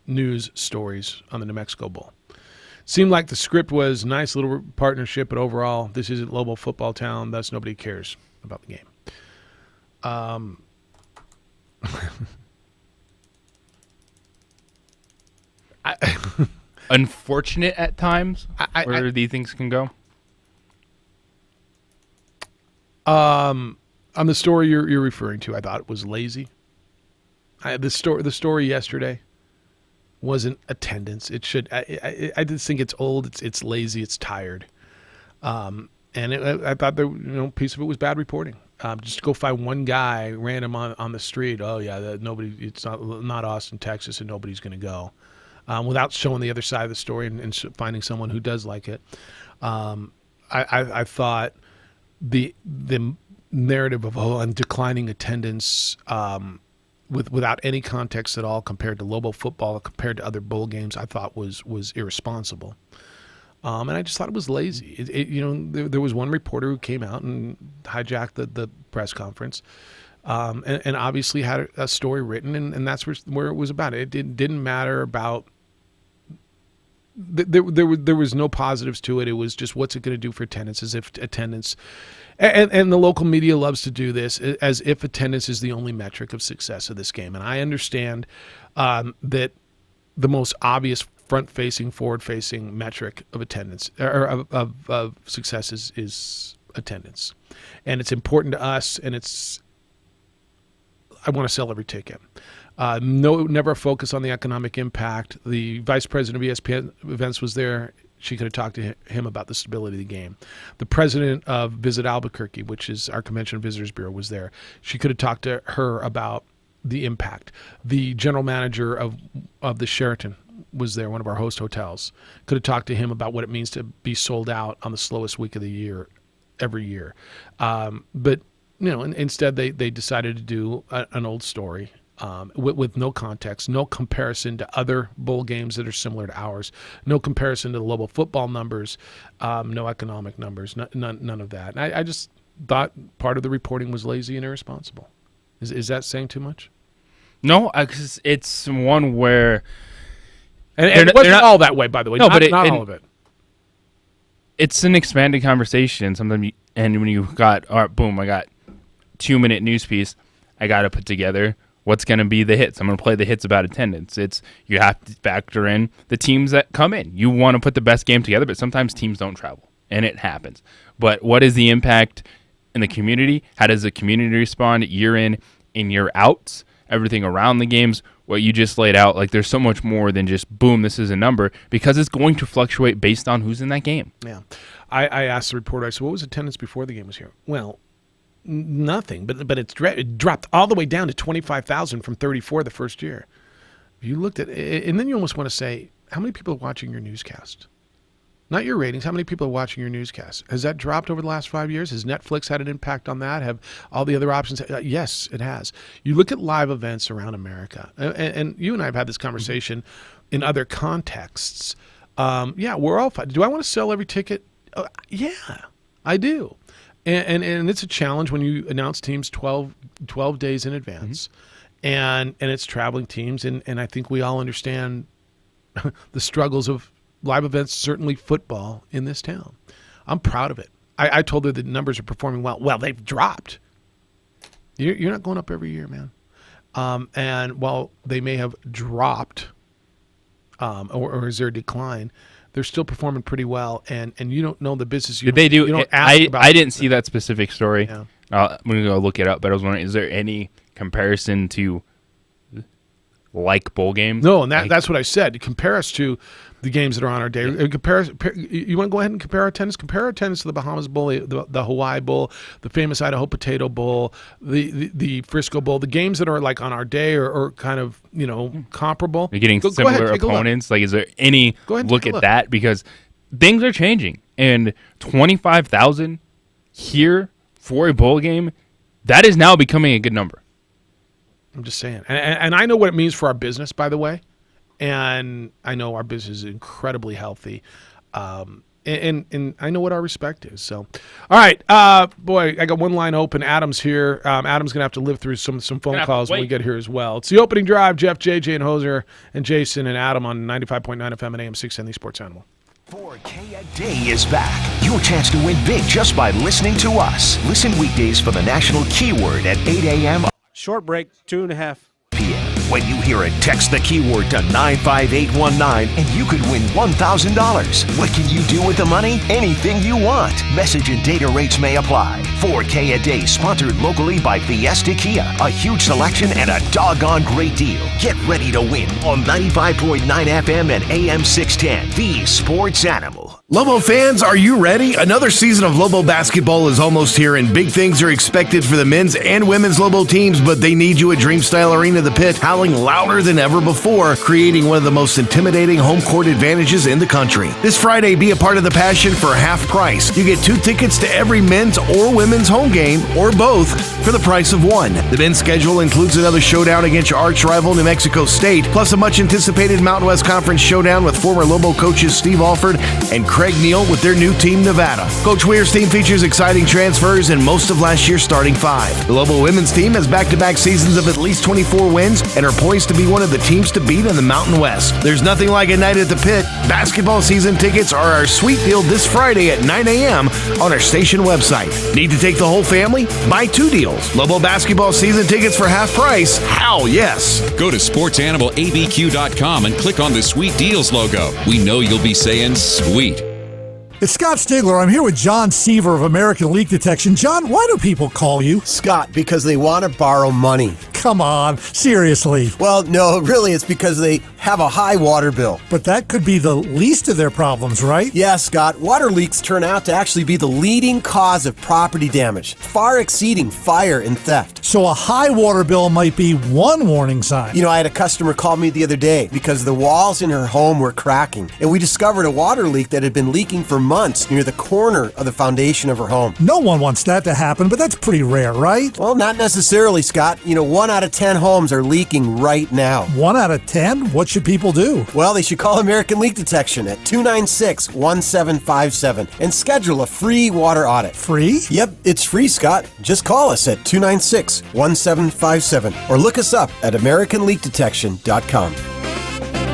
news stories on the New Mexico Bowl? Seemed like the script was nice little partnership, but overall, this isn't Lobo football town, thus nobody cares about the game. Unfortunate at times where these things can go. On the story you're referring to, I thought it was lazy. The story yesterday wasn't attendance. It should. I just think it's old. It's lazy. It's tired. And I thought piece of it was bad reporting. Just go find one guy random on the street. Oh yeah, nobody. It's not Austin, Texas, and nobody's going to go. Without showing the other side of the story and finding someone who does like it. I thought the narrative of declining attendance without any context at all compared to Lobo football, compared to other bowl games, I thought was irresponsible. And I just thought it was lazy. There was one reporter who came out and hijacked the press conference, and obviously had a story written, and that's where it was about. It didn't matter about. There was no positives to it. It was just what's it going to do for attendance, as if attendance, and the local media loves to do this, as if attendance is the only metric of success of this game. And I understand that the most obvious front-facing, forward-facing metric of attendance or of success is attendance, and it's important to us. And I want to sell every ticket. Never a focus on the economic impact. The vice president of ESPN events was there. She could have talked to him about the stability of the game. The president of Visit Albuquerque, which is our Convention and Visitors Bureau, was there. She could have talked to her about the impact. The general manager of the Sheraton was there, one of our host hotels. Could have talked to him about what it means to be sold out on the slowest week of the year every year. But instead they decided to do an old story. With no context, no comparison to other bowl games that are similar to ours, no comparison to the Lobo football numbers, no economic numbers, none of that. And I just thought part of the reporting was lazy and irresponsible. Is that saying too much? No, because it's one where... And it wasn't all that way, by the way. No, not all of it. It's an expanded conversation. Sometimes and when you got, all right, boom, I got 2-minute news piece, I got to put together... What's going to be the hits? I'm going to play the hits about attendance. You have to factor in the teams that come in. You want to put the best game together, but sometimes teams don't travel, and it happens. But what is the impact in the community? How does the community respond year in and year out? Everything around the games, what you just laid out, like there's so much more than just, boom, this is a number, because it's going to fluctuate based on who's in that game. Yeah. I asked the reporter, I said, what was attendance before the game was here? Well, nothing, but it dropped all the way down to 25,000 from 34 the first year. You looked at it, and then you almost want to say, how many people are watching your newscast? Not your ratings. How many people are watching your newscast? Has that dropped over the last 5 years? Has Netflix had an impact on that? Have all the other options? Yes, it has. You look at live events around America, and you and I have had this conversation in other contexts. Yeah, we're all fine. Do I want to sell every ticket? Yeah, I do. And it's a challenge when you announce teams 12 days in advance, and it's traveling teams, and I think we all understand the struggles of live events, certainly football in this town. I'm proud of it. I told her the numbers are performing well. Well, they've dropped. You're not going up every year, man. And while they may have dropped, or is there a decline, they're still performing pretty well. And you don't know the business. Did they do? You don't ask about I didn't see that specific story. Yeah. I'm gonna go look it up. But I was wondering, is there any comparison to like bowl games? No, and that's what I said. Compare us to the games that are on our day. You want to go ahead and compare our attendance? Compare our attendance to the Bahamas Bowl, the Hawaii Bowl, the famous Idaho Potato Bowl, the Frisco Bowl, the games that are like on our day or kind of comparable. You're getting similar opponents. Like, is there any look at that? Because things are changing, and 25,000 here for a bowl game, that is now becoming a good number. I'm just saying. And I know what it means for our business, by the way. And I know our business is incredibly healthy. And I know what our respect is. So, all right. Boy, I got one line open. Adam's here. Adam's going to have to live through some phone calls when we get here as well. It's the opening drive. Jeff, JJ, and Hoser, and Jason, and Adam on 95.9 FM and AM 610, the Sports Animal. 4K a Day is back. Your chance to win big just by listening to us. Listen weekdays for the national keyword at 8 a.m. Short break, 2.5 p.m. When you hear it, text the keyword to 95819 and you could win $1,000. What can you do with the money? Anything you want. Message and data rates may apply. 4K a Day, sponsored locally by Fiesta Kia. A huge selection and a doggone great deal. Get ready to win on 95.9 FM and AM 610, the Sports Animal. Lobo fans, are you ready? Another season of Lobo basketball is almost here, and big things are expected for the men's and women's Lobo teams, but they need you at Dreamstyle Arena The Pit, howling louder than ever before, creating one of the most intimidating home court advantages in the country. This Friday, be a part of the passion for half price. You get 2 tickets to every men's or women's home game, or both, for the price of one. The men's schedule includes another showdown against your arch rival New Mexico State, plus a much-anticipated Mountain West Conference showdown with former Lobo coaches Steve Alford and Craig Neal with their new team, Nevada. Coach Weir's team features exciting transfers and most of last year's starting 5. The Lobo women's team has back-to-back seasons of at least 24 wins and are poised to be one of the teams to beat in the Mountain West. There's nothing like a night at the Pit. Basketball season tickets are our sweet deal this Friday at 9 a.m. on our station website. Need to take the whole family? Buy 2 deals. Lobo basketball season tickets for half price? Hell yes. Go to sportsanimalabq.com and click on the Sweet Deals logo. We know you'll be saying sweet. It's Scott Stigler. I'm here with John Seaver of American Leak Detection. John, why do people call you? Scott, because they want to borrow money. Come on, seriously. Well, no, really, it's because they have a high water bill. But that could be the least of their problems, right? Yeah, Scott. Water leaks turn out to actually be the leading cause of property damage, far exceeding fire and theft. So a high water bill might be one warning sign. You know, I had a customer call me the other day because the walls in her home were cracking, and we discovered a water leak that had been leaking for months near the corner of the foundation of her home. No one wants that to happen, but that's pretty rare, right? Well, not necessarily, Scott. You know, 1 out of 10 homes are leaking right now. 1 out of 10? What should people do? Well, they should call American Leak Detection at 296-1757 and schedule a free water audit. Free? Yep, it's free, Scott. Just call us at 296-1757 or look us up at AmericanLeakDetection.com.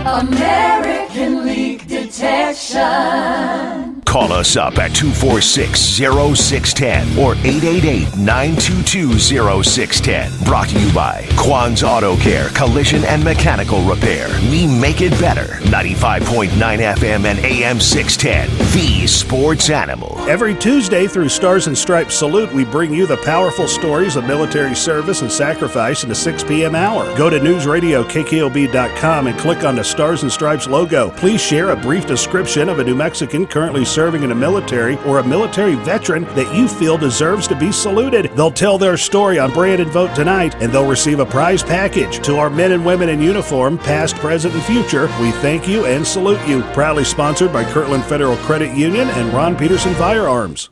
American Leak Detection. Call us up at 246-0610 or 888-922-0610. Brought to you by Quan's Auto Care, Collision and Mechanical Repair. We make it better. 95.9 FM and AM 610. The Sports Animal. Every Tuesday through Stars and Stripes Salute, we bring you the powerful stories of military service and sacrifice in the 6 p.m. hour. Go to newsradiokkob.com and click on the Stars and Stripes logo. Please share a brief description of a New Mexican currently serving in the military or a military veteran that you feel deserves to be saluted. They'll tell their story on Brand and Vote tonight, and they'll receive a prize package. To our men and women in uniform, past, present, and future, we thank you and salute you. Proudly sponsored by Kirtland Federal Credit Union and Ron Peterson Firearms.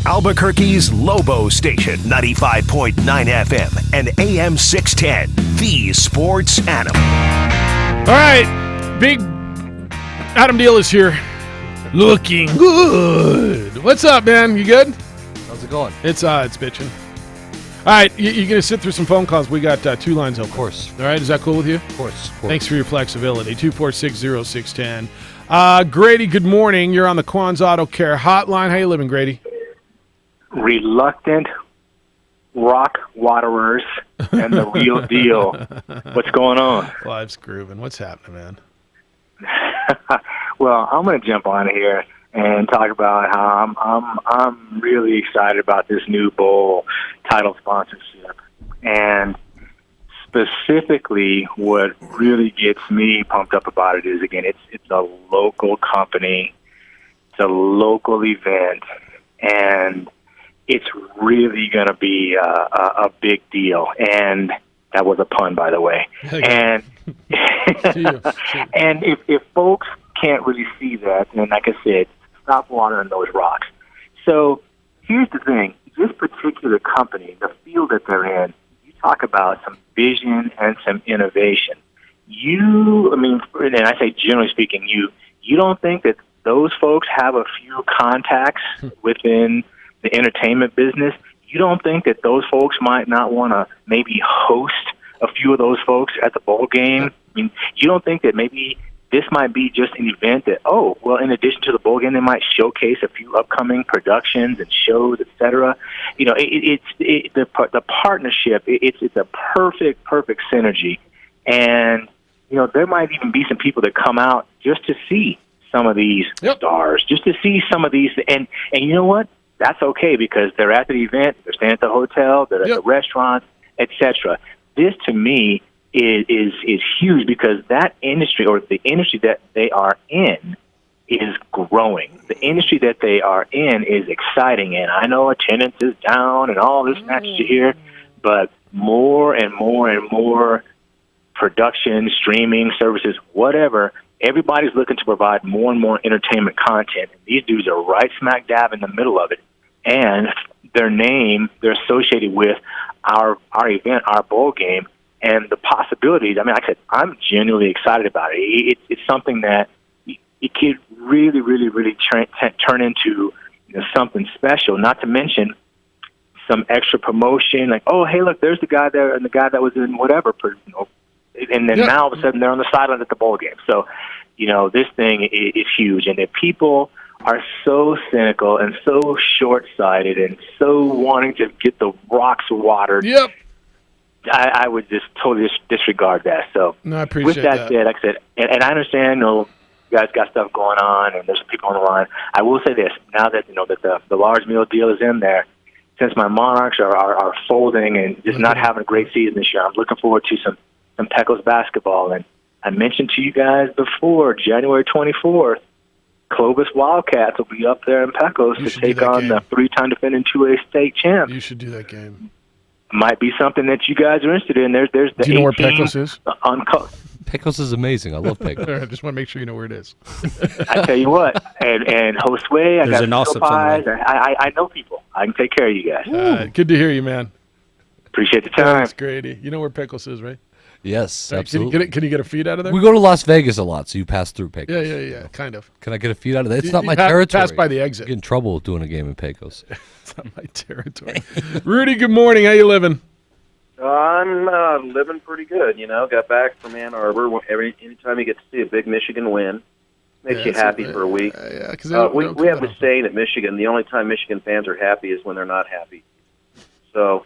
Albuquerque's Lobo Station, 95.9 FM and AM 610. The Sports Animal. All right, big Adam Deal is here. Looking good. What's up, man? You good? How's it going? It's bitching. All right, you're going to sit through some phone calls. We got 2 lines open. Of course. All right, is that cool with you? Of course. Thanks for your flexibility. 246-0610. Grady, good morning. You're on the Quan's Auto Care hotline. How you living, Grady? Reluctant rock waterers and the real deal. What's going on? Life's grooving. What's happening, man? Well, I'm going to jump on here and talk about how I'm really excited about this new bowl title sponsorship. And specifically, what really gets me pumped up about it is, again, it's a local company, it's a local event, and it's really going to be a big deal. And that was a pun, by the way. And and if folks can't really see that, then like I said, stop watering those rocks. So here's the thing. This particular company, the field that they're in, you talk about some vision and some innovation. And I say generally speaking, you don't think that those folks have a few contacts within the entertainment business? You don't think that those folks might not want to maybe host a few of those folks at the bowl game? I mean, you don't think that maybe this might be just an event that, in addition to the bowl game, they might showcase a few upcoming productions and shows, etc. You know, the partnership. It's a perfect synergy, and you know there might even be some people that come out just to see some of these stars, just to see some of these, and you know what? That's okay because they're at the event, they're staying at the hotel, they're at the restaurant, etc. This to me is huge because that industry, or the industry that they are in, is growing. The industry that they are in is exciting, and I know attendance is down and all this that you hear, but more and more and more production, streaming services, whatever, everybody's looking to provide more and more entertainment content. These dudes are right smack dab in the middle of it, and their name, they're associated with our event, our bowl game, and the possibilities. I mean, like I said, I'm genuinely excited about it. It's something that it could really, really, really turn into something special. Not to mention some extra promotion, like, oh, hey, look, there's the guy there, and the guy that was in whatever, and then now all of a sudden they're on the sideline at the bowl game. So, this thing is huge, and if people are so cynical and so short-sighted and so wanting to get the rocks watered, I would just totally disregard that. So no, I appreciate with that said, like I said, and I understand, you guys got stuff going on and there's some people on the line. I will say this, now that that the large meal deal is in there, since my Monarchs are folding and just not having a great season this year, I'm looking forward to some Pecos basketball. And I mentioned to you guys before, January 24th, Clovis Wildcats will be up there in Pecos to take on the 3-time defending 2A state champ. You should do that game. Might be something that you guys are interested in. There's the. Do you know where Pecos is? Pecos is amazing. I love Pecos. I just want to make sure you know where it is. I tell you what, and Josue, I got no pies. I know people. I can take care of you guys. Good to hear you, man. Appreciate the time. Thanks, Grady. You know where Pecos is, right? Yes, Right, absolutely. Can you get a feed out of there? We go to Las Vegas a lot, so you pass through Pecos. Yeah, kind of. Can I get a feed out of there? It's You- not you my pa- territory. pass by the exit. I get in trouble with doing a game in Pecos. It's not my territory. Rudy, good morning. How you living? I'm living pretty good, Got back from Ann Arbor. Anytime you get to see a big Michigan win, makes you happy for a week. We have this saying at Michigan, the only time Michigan fans are happy is when they're not happy. So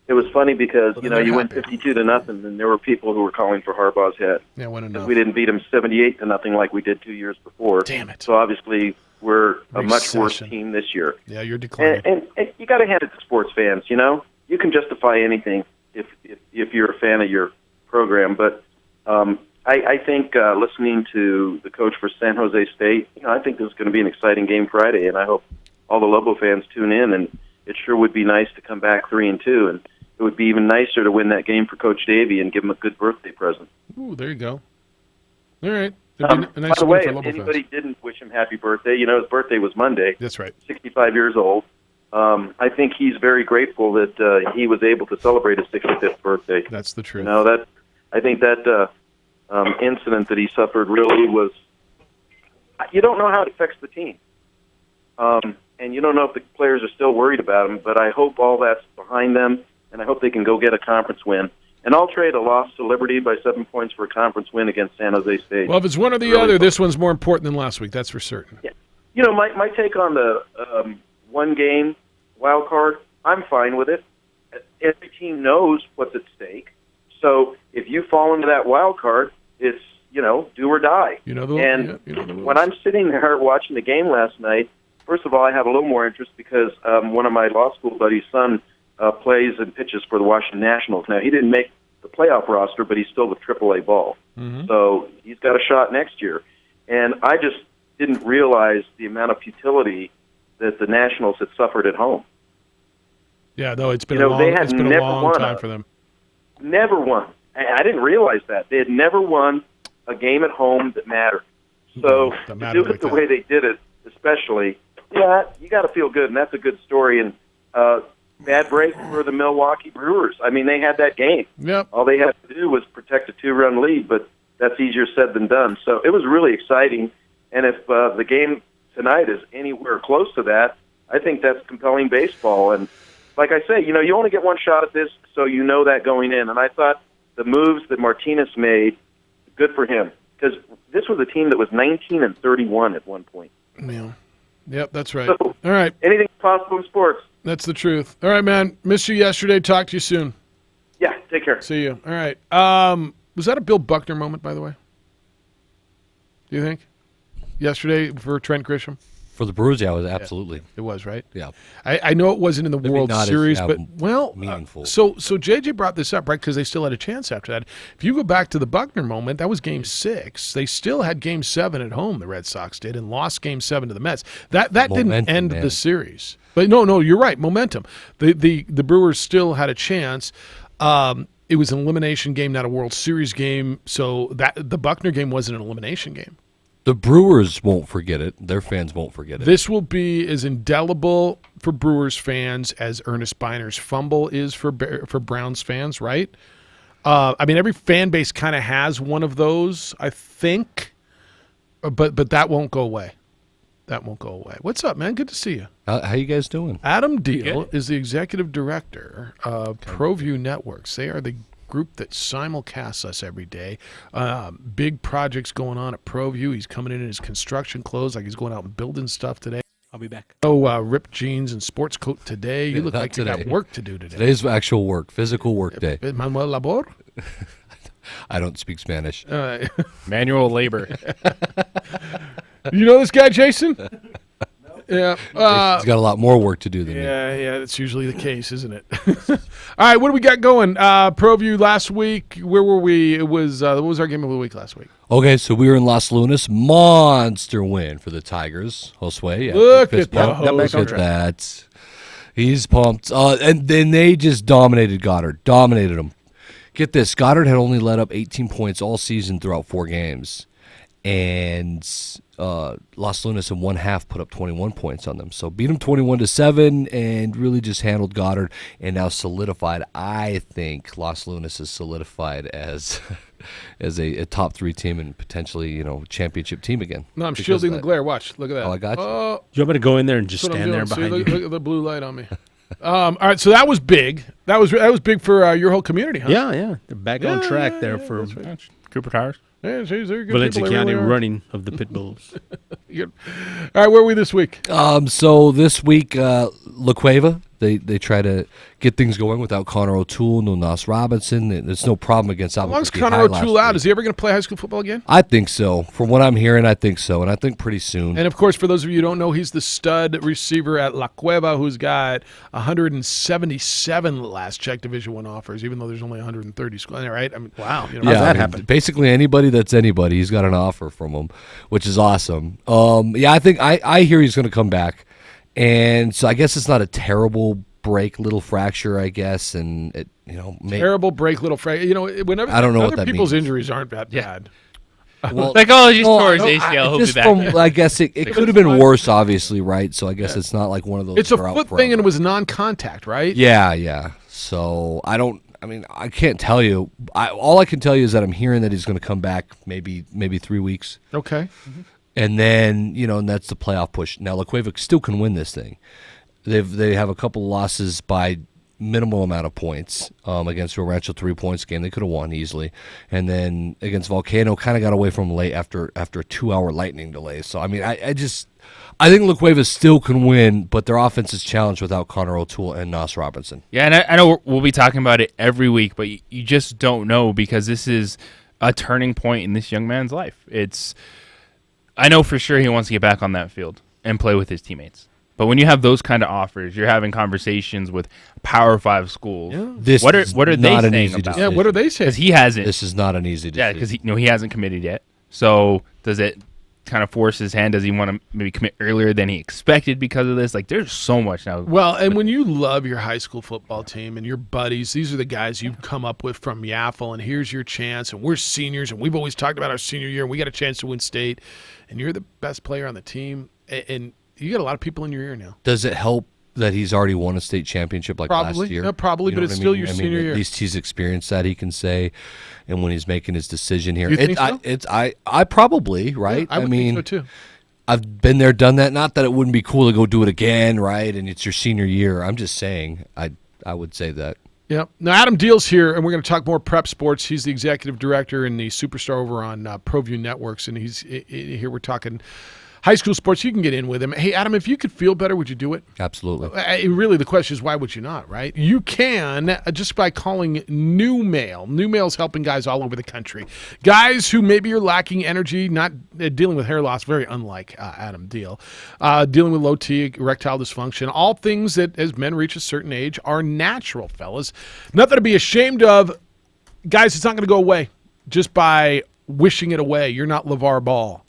it was funny because, you win 52-0, and there were people who were calling for Harbaugh's head. Yeah, when because we didn't beat them 78-0 like we did 2 years before. Damn it. So obviously we're a much worse team this year. Yeah, you're declining. And you got to hand it to sports fans, You can justify anything if you're a fan of your program. But I think listening to the coach for San Jose State, I think this is going to be an exciting game Friday, and I hope all the Lobo fans tune in. And it sure would be nice to come back 3-2, and it would be even nicer to win that game for Coach Davey and give him a good birthday present. Ooh, there you go. All right. By the way, if anybody didn't wish him happy birthday, his birthday was Monday. That's right. 65 years old. I think he's very grateful that he was able to celebrate his 65th birthday. That's the truth. I think that incident that he suffered really was you don't know how it affects the team. And you don't know if the players are still worried about them, but I hope all that's behind them, and I hope they can go get a conference win. And I'll trade a loss to Liberty by 7 points for a conference win against San Jose State. Well, if it's one or the other, this one's more important than last week. That's for certain. Yeah. My take on the one-game wild card, I'm fine with it. Every team knows what's at stake. So if you fall into that wild card, it's, do or die. When I'm sitting there watching the game last night, first of all, I have a little more interest because one of my law school buddies' son plays and pitches for the Washington Nationals. Now, he didn't make the playoff roster, but he's still with AAA ball. Mm-hmm. So he's got a shot next year. And I just didn't realize the amount of futility that the Nationals had suffered at home. Yeah, no, it's been a long time for them. Never won. I didn't realize that. They had never won a game at home that mattered. So to do it the way they did it, especially, you got to feel good, and that's a good story. And bad break for the Milwaukee Brewers. I mean, they had that game. Yep. All they had to do was protect a 2-run lead, but that's easier said than done. So it was really exciting. And if the game tonight is anywhere close to that, I think that's compelling baseball. And like I say, you only get one shot at this, so you know that going in. And I thought the moves that Martinez made, good for him, because this was a team that was 19-31 at one point. Yeah. Yep, that's right. So, all right. Anything's possible in sports. That's the truth. All right, man. Missed you yesterday. Talk to you soon. Yeah, take care. See you. All right. Was that a Bill Buckner moment, by the way? Do you think? Yesterday for Trent Grisham? For the Brewers, yeah, it was absolutely. It was, right? Yeah. I know it wasn't in the World Series, but meaningful. So JJ brought this up, right? Because they still had a chance after that. If you go back to the Buckner moment, that was Game 6. They still had Game 7 at home. The Red Sox did, and lost Game 7 to the Mets. That didn't end the series. But no, you're right. Momentum. The Brewers still had a chance. It was an elimination game, not a World Series game. So the Buckner game wasn't an elimination game. The Brewers won't forget it. Their fans won't forget it. This will be as indelible for Brewers fans as Ernest Biner's fumble is for Browns fans, right? I mean, every fan base kind of has one of those, I think, but that won't go away. That won't go away. What's up, man? Good to see you. How you guys doing? Adam Deal is the executive director of ProView Networks. They are the group that simulcasts us every day. Big projects going on at ProView. He's coming in his construction clothes like he's going out and building stuff today. I'll be back. Ripped jeans and sports coat today. You look like today. You got work to do today. Today's actual work, physical work day. Manuel labor? I don't speak Spanish. Manual labor. You know this guy, Jason? Yeah. He's got a lot more work to do than me. Yeah, that's usually the case, isn't it? All right, what do we got going? ProView last week, where were we? It was what was our game of the week last week? Okay, so we were in Los Lunas. Monster win for the Tigers. Josue. Yeah, look at that. He's pumped. And then they just dominated Goddard. Dominated him. Get this. Goddard had only let up 18 points all season throughout 4 games. And Los Lunas in one half put up 21 points on them. So beat them 21-7 and really just handled Goddard and now solidified. I think Los Lunas is solidified as a top 3 team and potentially, championship team again. No, I'm shielding the glare. Watch. Look at that. Oh, I got you. Do you want me to go in there and just stand there behind you? Look at the blue light on me. All right, so that was big. That was big for your whole community, huh? Yeah. They're back on track there for Cooper Tires. Yeah, they're good Valencia people, County really running of the Pit Bulls. All right, where are we this week? So this week, La Cueva, they try to get things going without Connor O'Toole, no Nas Robinson. There's no problem against Albuquerque. As long as Connor O'Toole out, is he ever going to play high school football again? I think so. From what I'm hearing, I think so, and I think pretty soon. And, of course, for those of you who don't know, he's the stud receiver at La Cueva who's got 177 last check Division I offers, even though there's only 130 schools, right? I mean, wow. How's that happen? Basically, anybody that's anybody, he's got an offer from him, which is awesome. I think I hear he's going to come back, and so I guess it's not a terrible break, little fracture, I guess, and it, terrible break, little fracture. Whenever I don't know other what that people's means. injuries aren't that bad. Well, just tore his ACL. He'll be just back. I guess it could have been worse, obviously, right? So I guess it's not like one of those. It's a foot thing, and it was non-contact, right? Yeah. So I can't tell you. All I can tell you is that I'm hearing that he's going to come back maybe 3 weeks. Okay. And then, and that's the playoff push. Now, La Cueva still can win this thing. They have a couple of losses by minimal amount of points against Rio Rancho, 3 points game. They could have won easily. And then against Volcano, kind of got away from late after a 2-hour lightning delay. So, I mean, I think La Cueva still can win, but their offense is challenged without Connor O'Toole and Nas Robinson. Yeah, and I know we'll be talking about it every week, but you just don't know because this is a turning point in this young man's life. I know for sure he wants to get back on that field and play with his teammates. But when you have those kind of offers, you're having conversations with Power 5 schools. Yeah. What are they saying about it? Yeah, what are they saying? Because he hasn't. This is not an easy decision. Yeah, because he hasn't committed yet. So does it kind of force his hand? Does he want to maybe commit earlier than he expected because of this? Like, there's so much now. Well, and when you love your high school football team and your buddies, these are the guys you've come up with from Yaffle, and here's your chance, and we're seniors, and we've always talked about our senior year, and we got a chance to win state, and you're the best player on the team, and you got a lot of people in your ear now. Does it help that he's already won a state championship last year? Yeah, probably, but it's still your senior year. At least he's experienced that, he can say, and when he's making his decision here. You think so? I probably, right? Yeah, I would think so too. I've been there, done that. Not that it wouldn't be cool to go do it again, right? And it's your senior year. I'm just saying, I would say that. Yeah. Now, Adam Deal's here, and we're going to talk more prep sports. He's the executive director and the superstar over on ProView Networks, and he's here. We're talking high school sports. You can get in with him. Hey, Adam, if you could feel better, would you do it? Absolutely. Really, the question is, why would you not, right? You can just by calling New Mail. New Mail's helping guys all over the country. Guys who maybe are lacking energy, not dealing with hair loss, very unlike Adam Deal, dealing with low T, erectile dysfunction, all things that as men reach a certain age are natural, fellas. Nothing to be ashamed of. Guys, it's not going to go away just by wishing it away. You're not LeVar Ball.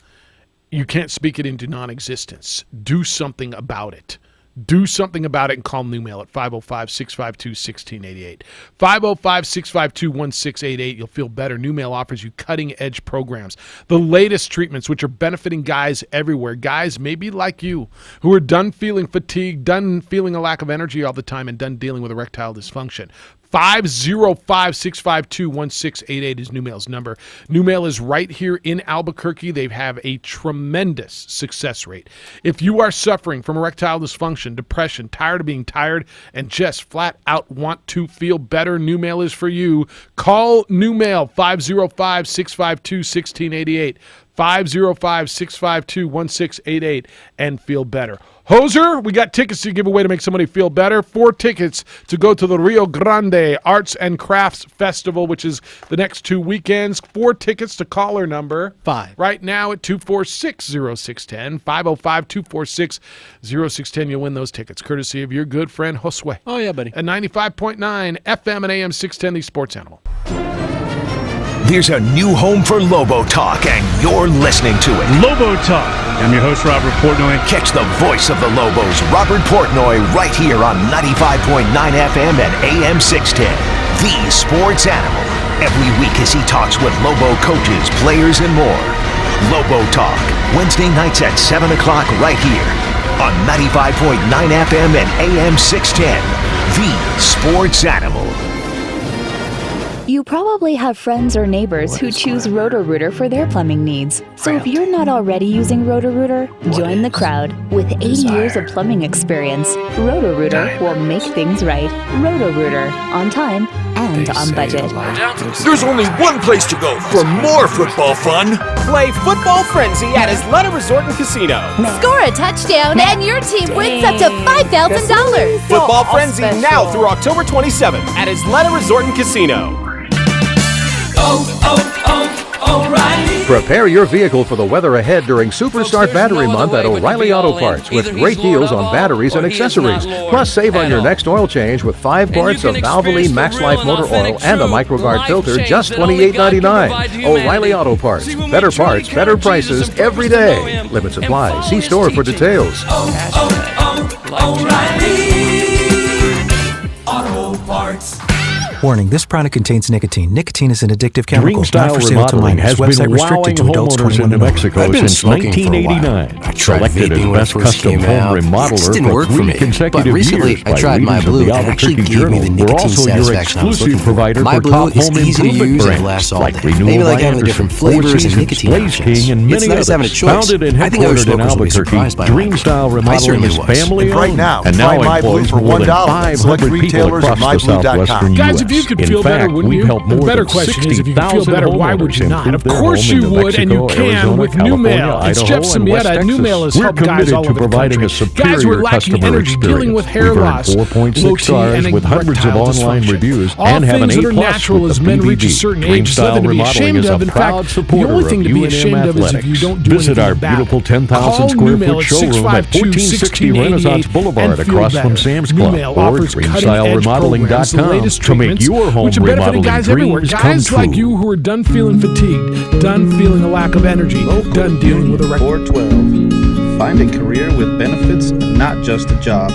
You can't speak it into non-existence. Do something about it. Do something about it and call New Mail at 505-652-1688. 505-652-1688. You'll feel better. New Mail offers you cutting-edge programs, the latest treatments, which are benefiting guys everywhere. Guys maybe like you who are done feeling fatigued, done feeling a lack of energy all the time, and done dealing with erectile dysfunction. 505-652-1688 is New Mail's number. New Mail is right here in Albuquerque. They have a tremendous success rate. If you are suffering from erectile dysfunction, depression, tired of being tired, and just flat out want to feel better, New Mail is for you. Call New Mail 505-652-1688. 505-652-1688 and feel better. Hoser, we got tickets to give away to make somebody feel better. 4 tickets to go to the Rio Grande Arts and Crafts Festival, which is the next 2 weekends. 4 tickets to caller number 5. Right now at 246-0610. 505-246-0610. You'll win those tickets, courtesy of your good friend Josue. Oh, yeah, buddy. At 95.9 FM and AM 610, the Sports Animal. There's a new home for Lobo Talk, and you're listening to it. Lobo Talk. I'm your host, Robert Portnoy. Catch the voice of the Lobos, Robert Portnoy, right here on 95.9 FM and AM 610. The Sports Animal. Every week as he talks with Lobo coaches, players, and more. Lobo Talk, Wednesday nights at 7 o'clock right here on 95.9 FM and AM 610. The Sports Animal. You probably have friends or neighbors who choose Roto-Rooter for their plumbing needs. So if you're not already using Roto-Rooter, join the crowd. With 80 years of plumbing experience, Roto-Rooter will make things right. Roto-Rooter, on time and on budget. There's only one place to go for more football fun. Play Football Frenzy at Isleta Resort and Casino. Score a touchdown and your team wins up to $5,000. Football Frenzy now through October 27th at Isleta Resort and Casino. O'Reilly. Prepare your vehicle for the weather ahead during Superstart Battery Month at O'Reilly Auto Parts with great deals on batteries and accessories. Plus, save on your next oil change with 5 quarts of Valvoline Max Life motor oil and a MicroGuard filter, just $28.99. O'Reilly Auto Parts. Better parts, better prices every day. Limits apply. See store for details. O'Reilly Auto Parts. Warning, this product contains nicotine. Nicotine is an addictive chemical. Not Dreamstyle for sale to Remodeling minors. has been Website restricted wowing to adults homeowners 21 in New and over. Mexico I've been since smoking for a while. 1989. I tried Selected as vaping when it best first custom came home out. It remodeler just didn't for work for 3 me. consecutive But recently, years I by tried My readers of Blue. the It actually Albuquerque gave me Journal. the We're nicotine also your satisfaction I was exclusive looking for. provider My for Blue top is home easy to improvement use and brands lasts all like day. Renewal Maybe like by having the Anderson, different Four flavors and Seasons, nicotine Blaze options. King, and It's many nice others. having a choice. Founded and I think other headquartered in smokers will be Albuquerque, surprised by My Blue. Dreamstyle I Remodeling certainly is was. family And right owned now, and try now My Blue employs for more than $1 at select 500 people retailers across at the myblue.com. southwestern Guys, U.S. if you could In feel better, fact, wouldn't we've you? helped The more better than question is, if you could feel 60,000 better, why would homeowners you not? improve Of their course home you in would, and you Mexico, can Arizona, with New California, Mail. It's Idaho, Jeff and Samieta West at New Texas. Mail has We're helped guys committed all to over the providing country. a superior Guys who are lacking customer energy, dealing with experience. hair We've earned loss, 4.6 low T, stars and with hundreds of erectile online dysfunction. reviews All and have an things that are A+ natural with as the men reach a BBB. certain age, Dreamstyle nothing to be Remodeling ashamed is of. a In proud fact, the supporter only thing of to be UNM ashamed of is if you Athletics. don't do Visit anything our about beautiful it. 10,000 Call square New Mail foot at showroom at 1460 Renaissance 652-1688 Boulevard and feel across from better. Sam's New Club Mail or offers cutting-edge programs, the DreamstyleRemodeling.com latest to make treatments, your home which are benefiting remodeling guys everywhere. dreams come Guys like true. you who are done feeling fatigued, done feeling a lack of energy, done dealing with erectile. 412. Find a career with benefits, not just a job,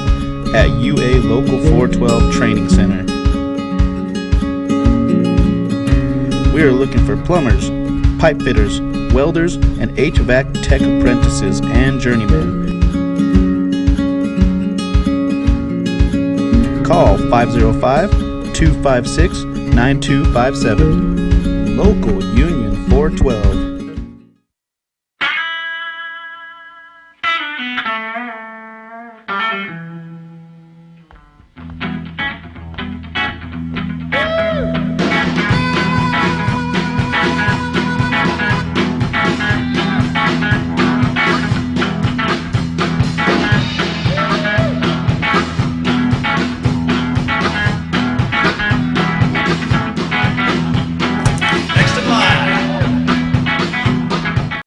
at UA Local 412 Training Center. We are looking for plumbers, pipe fitters, welders, and HVAC tech apprentices and journeymen. Call 505-256-9257. Local Union 412.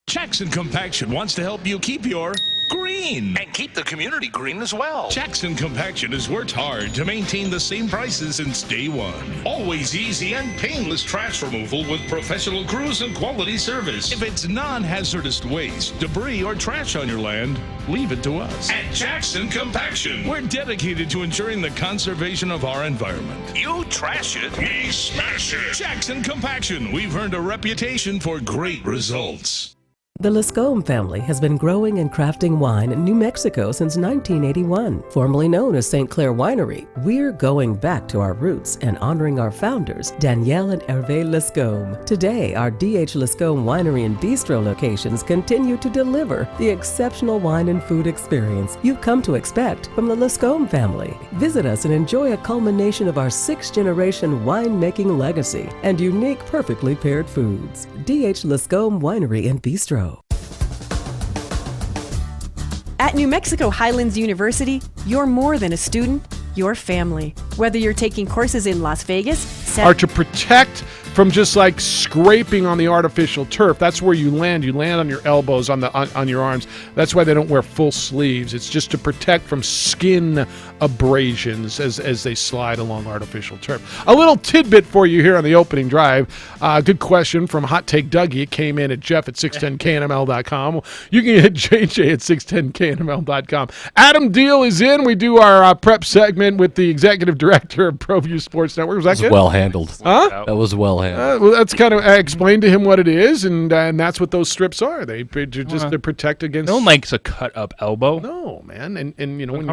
Jackson Compaction wants to help you keep your green and keep the community green as well. Jackson Compaction has worked hard to maintain the same prices since day one. Always easy and painless trash removal with professional crews and quality service. If it's non-hazardous waste, debris, or trash on your land, leave it to us. At Jackson Compaction, we're dedicated to ensuring the conservation of our environment. You trash it, we smash it. Jackson Compaction, we've earned a reputation for great results. The Lascombe family has been growing and crafting wine in New Mexico since 1981. Formerly known as St. Clair Winery, we're going back to our roots and honoring our founders, Danielle and Hervé Lascombe. Today, our D.H. Lascombe Winery and Bistro locations continue to deliver the exceptional wine and food experience you've come to expect from the Lascombe family. Visit us and enjoy a culmination of our 6th-generation winemaking legacy and unique, perfectly paired foods. D.H. Lascombe Winery and Bistro. At New Mexico Highlands University, you're more than a student, you're family. Whether you're taking courses in Las Vegas, Are to protect from just like scraping on the artificial turf. That's where you land. You land on your elbows, on your arms. That's why they don't wear full sleeves. It's just to protect from skin abrasions as they slide along artificial turf. A little tidbit for you here on the opening drive. Good question from Hot Take Dougie. It came in at Jeff at 610knml.com. You can get JJ at 610knml.com. Adam Deal is in. We do our prep segment with the executive director of ProView Sports Network. Was that good? Well handled. Huh? That was well handled. Well, that's kind of I explained to him what it is, and that's what those strips are. They just to protect against. No one likes a cut up elbow. No, man, and you know when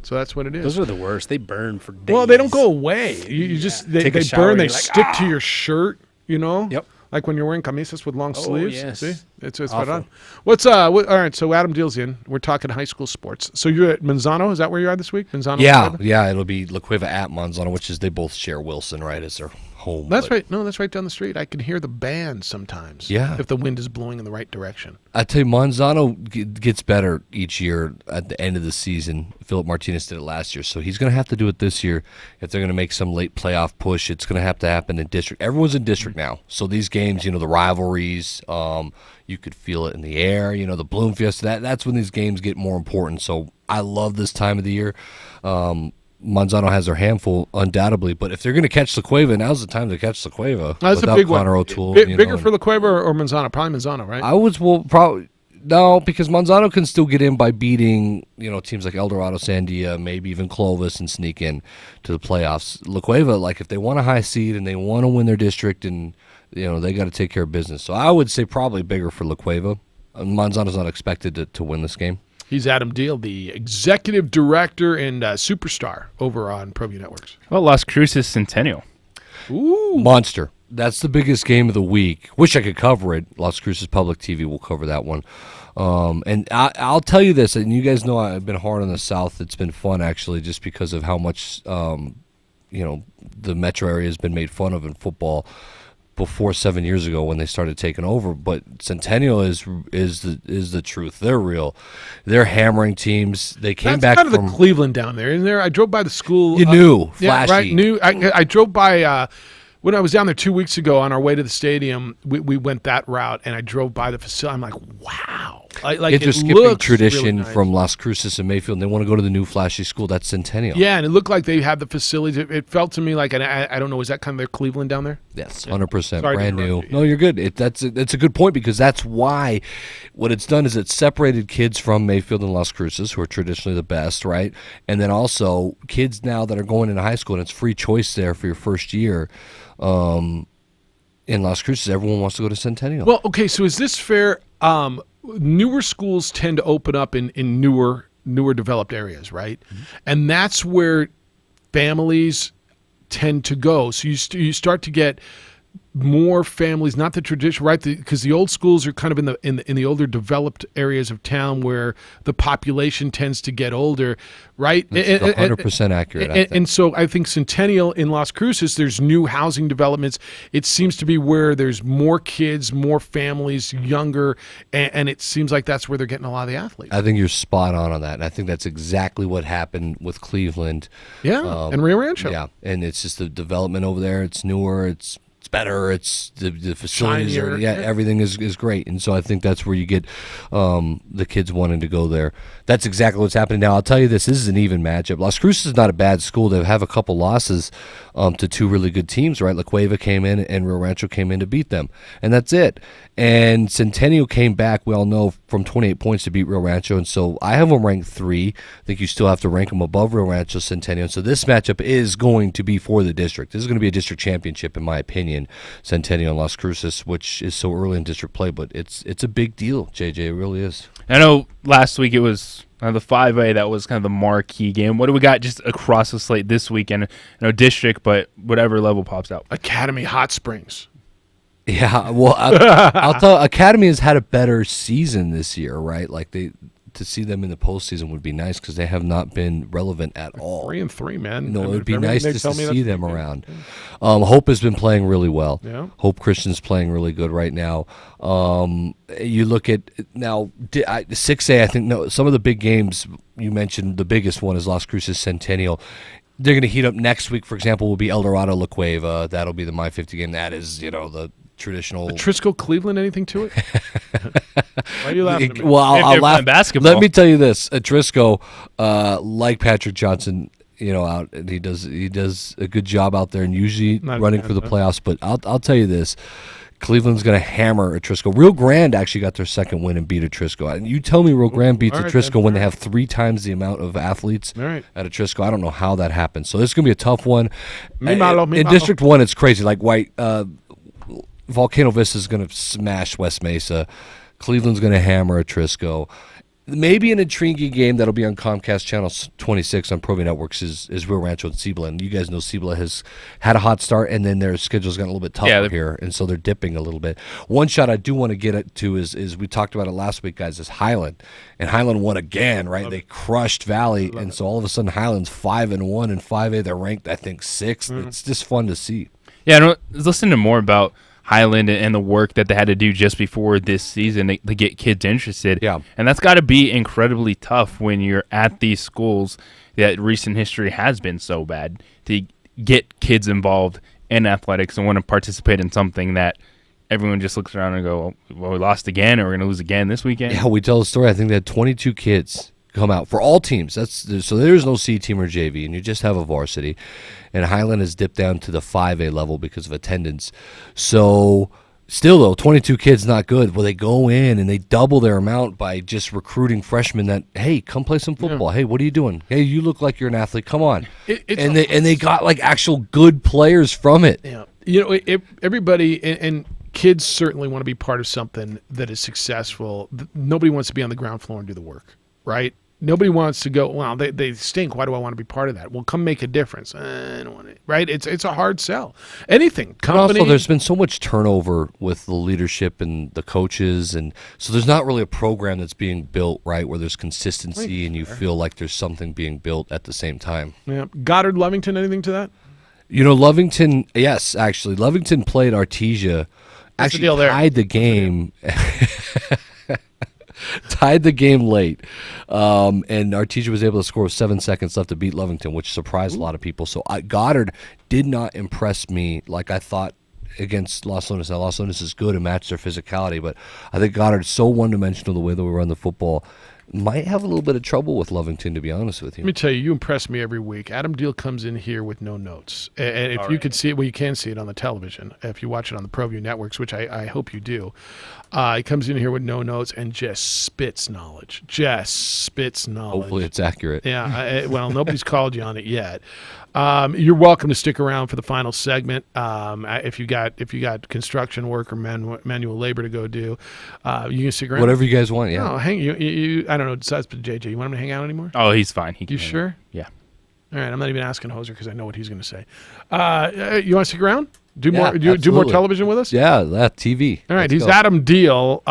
so that's what it is. Those are the worst. They burn for days. Well, they don't go away. You just they burn. They stick to your shirt. You know. Yep. Like when you're wearing camisas with long sleeves. Yes. See? It's right on. All right, so Adam Deal's in. We're talking high school sports. So you're at Manzano? Is that where you are this week? Manzano? Yeah, it'll be La Cueva at Manzano, which is they both share Wilson, right, as their home. That's right. No, that's right down the street. I can hear the band sometimes. Yeah. If the wind is blowing in the right direction. I tell you, Manzano gets better each year at the end of the season. Philip Martinez did it last year, so he's going to have to do it this year. If they're going to make some late playoff push, it's going to have to happen in district. Everyone's in district now, so these games, the rivalries, you could feel it in the air. The Bloom Fiesta, that's when these games get more important. So I love this time of the year. Manzano has their handful, undoubtedly, but if they're going to catch La Cueva, now's the time to catch La Cueva. That's without a big Connor one. O'Toole. Bigger for La Cueva or Manzano? Probably Manzano, right? I was probably No, because Manzano can still get in by beating, teams like El Dorado, Sandia, maybe even Clovis, and sneak in to the playoffs. La Cueva, if they want a high seed and they want to win their district, and they got to take care of business. So I would say probably bigger for La Cueva. Manzano's not expected to win this game. He's Adam Deal, the executive director and superstar over on ProView Networks. Well, Las Cruces Centennial. Ooh. Monster. That's the biggest game of the week. Wish I could cover it. Las Cruces Public TV will cover that one. And I'll tell you this, and you guys know I've been hard on the South. It's been fun, actually, just because of how much, the metro area has been made fun of in football before 7 years ago when they started taking over. But Centennial is the truth. They're real. They're hammering teams. They came back kind from of the Cleveland down there, isn't there? I drove by the school. You knew, flashy. Yeah, right. Knew. I drove by when I was down there 2 weeks ago on our way to the stadium. We went that route, and I drove by the facility. I'm like, wow. It's a skipping tradition really nice. From Las Cruces and Mayfield, and they want to go to the new flashy school. That's Centennial. Yeah, and it looked like they had the facilities. It felt to me like, and I don't know, is that kind of their Cleveland down there? Yes, 100%. Brand new. No, you're good. That's a good point, because that's why what it's done is it's separated kids from Mayfield and Las Cruces, who are traditionally the best, right? And then also kids now that are going into high school, and it's free choice there for your first year. In Las Cruces, everyone wants to go to Centennial. Well, okay, so is this fair? Newer schools tend to open up in newer developed areas, right? Mm-hmm. And that's where families tend to go. So you start to get more families, not the tradition, right? Because the old schools are kind of in the older developed areas of town where the population tends to get older, right? That's 100% accurate. And so I think Centennial in Las Cruces, there's new housing developments. It seems to be where there's more kids, more families, younger, and it seems like that's where they're getting a lot of the athletes. I think you're spot on that, and I think that's exactly what happened with Cleveland. Yeah, and Rio Rancho. Yeah, and it's just the development over there. It's newer. It's better. It's the facilities are, everything is great, and so I think that's where you get the kids wanting to go there. That's exactly what's happening now. I'll tell you this is an even matchup. Las Cruces is not a bad school. They have a couple losses to two really good teams, right? La Cueva came in and Rio Rancho came in to beat them, and that's it. And Centennial came back, we all know, from 28 points to beat Rio Rancho, and so I have them ranked 3. I think you still have to rank them above Rio Rancho, Centennial. So this matchup is going to be for the district. This is going to be a district championship, in my opinion, Centennial and Las Cruces, which is so early in district play, but it's a big deal, JJ. It really is. I know last week it was the 5A that was kind of the marquee game. What do we got just across the slate this weekend? District, but whatever level pops out. Academy Hot Springs. Yeah, well, I'll tell. Academy has had a better season this year, right? To see them in the postseason would be nice because they have not been relevant at all. 3-3, man. It would be nice to see them around. Hope has been playing really well. Yeah. Hope Christian's playing really good right now. You look at now 6A. I think some of the big games you mentioned. The biggest one is Las Cruces Centennial. They're going to heat up next week. For example, will be El Dorado La Cueva. That'll be the My 50 game. That is the traditional. Trisco Cleveland, anything to it? Why are you laughing at me? Well, I'll laugh. Basketball. Let me tell you this: Trisco, like Patrick Johnson, out, and he does a good job out there, and usually running for the playoffs. But I'll tell you this: Cleveland's going to hammer Trisco. Rio Grande actually got their second win and beat Trisco. And you tell me Rio Grande beats Trisco when they have 3 times the amount of athletes at Trisco. I don't know how that happens. So this is going to be a tough one. In District 1, it's crazy. Like Volcano Vista is going to smash West Mesa. Cleveland's going to hammer Trisco. Maybe an intriguing game that'll be on Comcast Channel 26 on ProView Networks is Rio Rancho and Cibola. And you guys know Cibola has had a hot start, and then their schedule's gotten a little bit tougher here, and so they're dipping a little bit. One shot I do want to get to is we talked about it last week, guys, is Highland. And Highland won again, right? They crushed Valley, and so all of a sudden Highland's 5-1 in 5A. They're ranked, I think, 6th. It's just fun to see. Yeah, I was listening to more about Highland and the work that they had to do just before this season to get kids interested. Yeah. And that's got to be incredibly tough when you're at these schools that recent history has been so bad to get kids involved in athletics and want to participate in something that everyone just looks around and go, well, we lost again, or we're going to lose again this weekend. Yeah, we tell the story. I think they had 22 kids come out for all teams. So there's no C team or JV, and you just have a varsity. And Highland has dipped down to the 5A level because of attendance. So Still, though, 22 kids not good. Well, they go in and they double their amount by just recruiting freshmen that, hey, come play some football. Hey, what are you doing? Hey, you look like you're an athlete. Come on. And they got like actual good players from it. Yeah. You know, everybody and kids certainly want to be part of something that is successful. Nobody wants to be on the ground floor and do the work, right? Nobody wants to go, well, they stink. Why do I want to be part of that? Well, come make a difference. I don't want to, right? It's a hard sell. Anything. Company. Also, there's been so much turnover with the leadership and the coaches, and so there's not really a program that's being built, right, where there's consistency and you feel like there's something being built at the same time. Yeah. Goddard, Lovington, anything to that? You know, Lovington, yes, actually. Lovington played Artesia. What's the deal there? Tied the game. Tied the game late, and Artesia was able to score with 7 seconds left to beat Lovington, which surprised a lot of people. So Goddard did not impress me like I thought against Los Lunas. Now, Los Lunas is good and matched their physicality, but I think Goddard's so one-dimensional the way that we run the football. Might have a little bit of trouble with Lovington, to be honest with you. Let me tell you, you impress me every week. Adam Deal comes in here with no notes. And if you could see it, well, you can see it on the television. If you watch it on the ProView networks, which I hope you do, he comes in here with no notes and just spits knowledge. Hopefully it's accurate. Yeah. Well, nobody's called you on it yet. You're welcome to stick around for the final segment. If you got construction work or manual labor to go do, you can stick around. Whatever you guys want, yeah. No, hang you. I don't know. Besides JJ, you want him to hang out anymore? Oh, he's fine. You sure? Yeah. All right. I'm not even asking Hoser because I know what he's going to say. You want to stick around? Do more television with us? Yeah, that TV. All right, he's Adam Deal.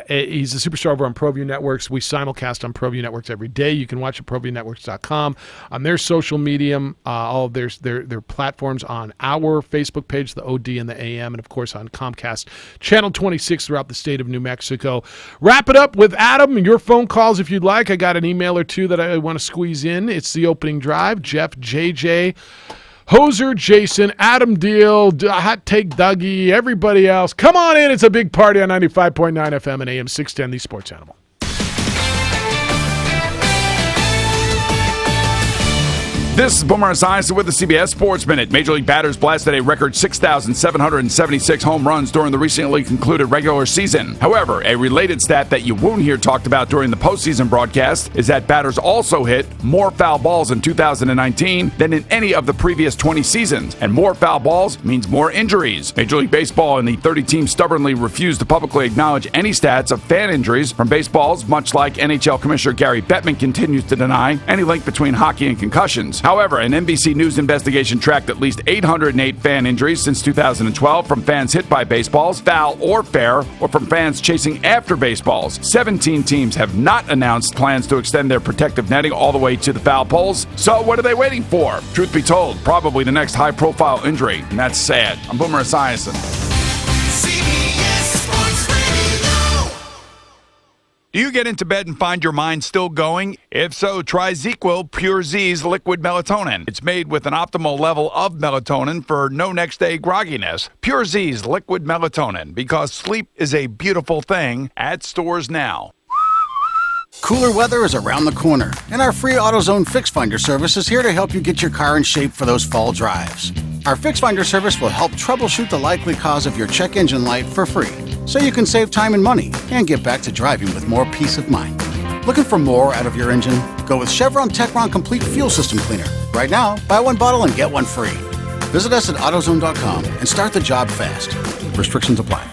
He's a superstar over on ProView Networks. We simulcast on ProView Networks every day. You can watch at ProViewNetworks.com. On their social media, all of their platforms, on our Facebook page, the OD and the AM, and of course on Comcast Channel 26 throughout the state of New Mexico. Wrap it up with Adam and your phone calls if you'd like. I got an email or two that I want to squeeze in. It's the opening drive. Jeff, JJ, Hoser, Jason, Adam Deal, Hot Take Dougie, everybody else. Come on in. It's a big party on 95.9 FM and AM 610, the Sports Animal. This is Boomer Esiason with the CBS Sports Minute. Major League batters blasted a record 6,776 home runs during the recently concluded regular season. However, a related stat that you won't hear talked about during the postseason broadcast is that batters also hit more foul balls in 2019 than in any of the previous 20 seasons. And more foul balls means more injuries. Major League Baseball and the 30 teams stubbornly refuse to publicly acknowledge any stats of fan injuries from baseballs, much like NHL Commissioner Gary Bettman continues to deny any link between hockey and concussions. However, an NBC News investigation tracked at least 808 fan injuries since 2012 from fans hit by baseballs, foul or fair, or from fans chasing after baseballs. 17 teams have not announced plans to extend their protective netting all the way to the foul poles. So what are they waiting for? Truth be told, probably the next high-profile injury, and that's sad. I'm Boomer Esiason. Do you get into bed and find your mind still going? If so, try ZzzQuil Pure Z's liquid melatonin. It's made with an optimal level of melatonin for no next day grogginess. Pure Z's liquid melatonin, because sleep is a beautiful thing, at stores now. Cooler weather is around the corner, and our free AutoZone Fix Finder service is here to help you get your car in shape for those fall drives. Our Fix Finder service will help troubleshoot the likely cause of your check engine light for free, so you can save time and money and get back to driving with more peace of mind. Looking for more out of your engine? Go with Chevron Techron Complete Fuel System Cleaner. Right now, buy one bottle and get one free. Visit us at AutoZone.com and start the job fast. Restrictions apply.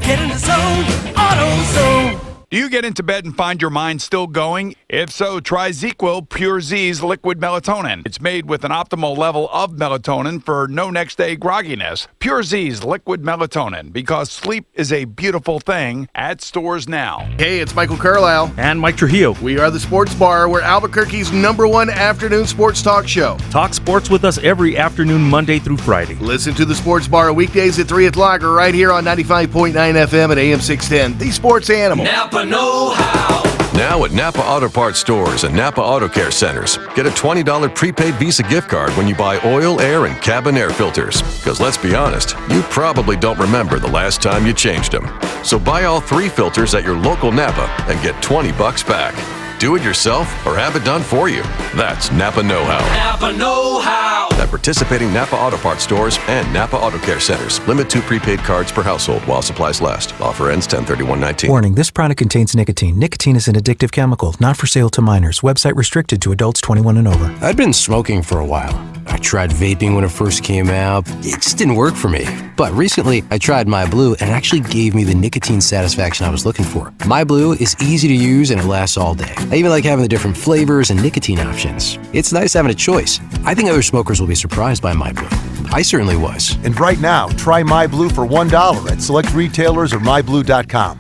Get in the zone, AutoZone. Do you get into bed and find your mind still going? If so, try ZzzQuil Pure Z's liquid melatonin. It's made with an optimal level of melatonin for no next day grogginess. Pure Z's liquid melatonin, because sleep is a beautiful thing, at stores now. Hey, it's Michael Carlisle. And Mike Trujillo. We are the Sports Bar. We're Albuquerque's #1 afternoon sports talk show. Talk sports with us every afternoon, Monday through Friday. Listen to the Sports Bar weekdays at 3 o'clock right here on 95.9 FM at AM 610, the Sports Animal. Napa know-how. Now at Napa Auto Parts stores and Napa Auto Care centers, get a $20 prepaid Visa gift card when you buy oil, air, and cabin air filters. Because let's be honest, you probably don't remember the last time you changed them. So buy all 3 filters at your local Napa and get $20 back. Do it yourself or have it done for you. That's Napa know-how. Napa know-how. at participating Napa Auto Parts stores and Napa Auto Care centers. Limit 2 prepaid cards per household while supplies last. Offer ends 10/31/19. Warning, this product contains nicotine. Nicotine is an addictive chemical, not for sale to minors. Website restricted to adults 21 and over. I'd been smoking for a while. I tried vaping when it first came out. It just didn't work for me. But recently, I tried MyBlue, and it actually gave me the nicotine satisfaction I was looking for. MyBlue is easy to use, and it lasts all day. I even like having the different flavors and nicotine options. It's nice having a choice. I think other smokers will be surprised by MyBlue. I certainly was. And right now, try MyBlue for $1 at select retailers or mybblue.com.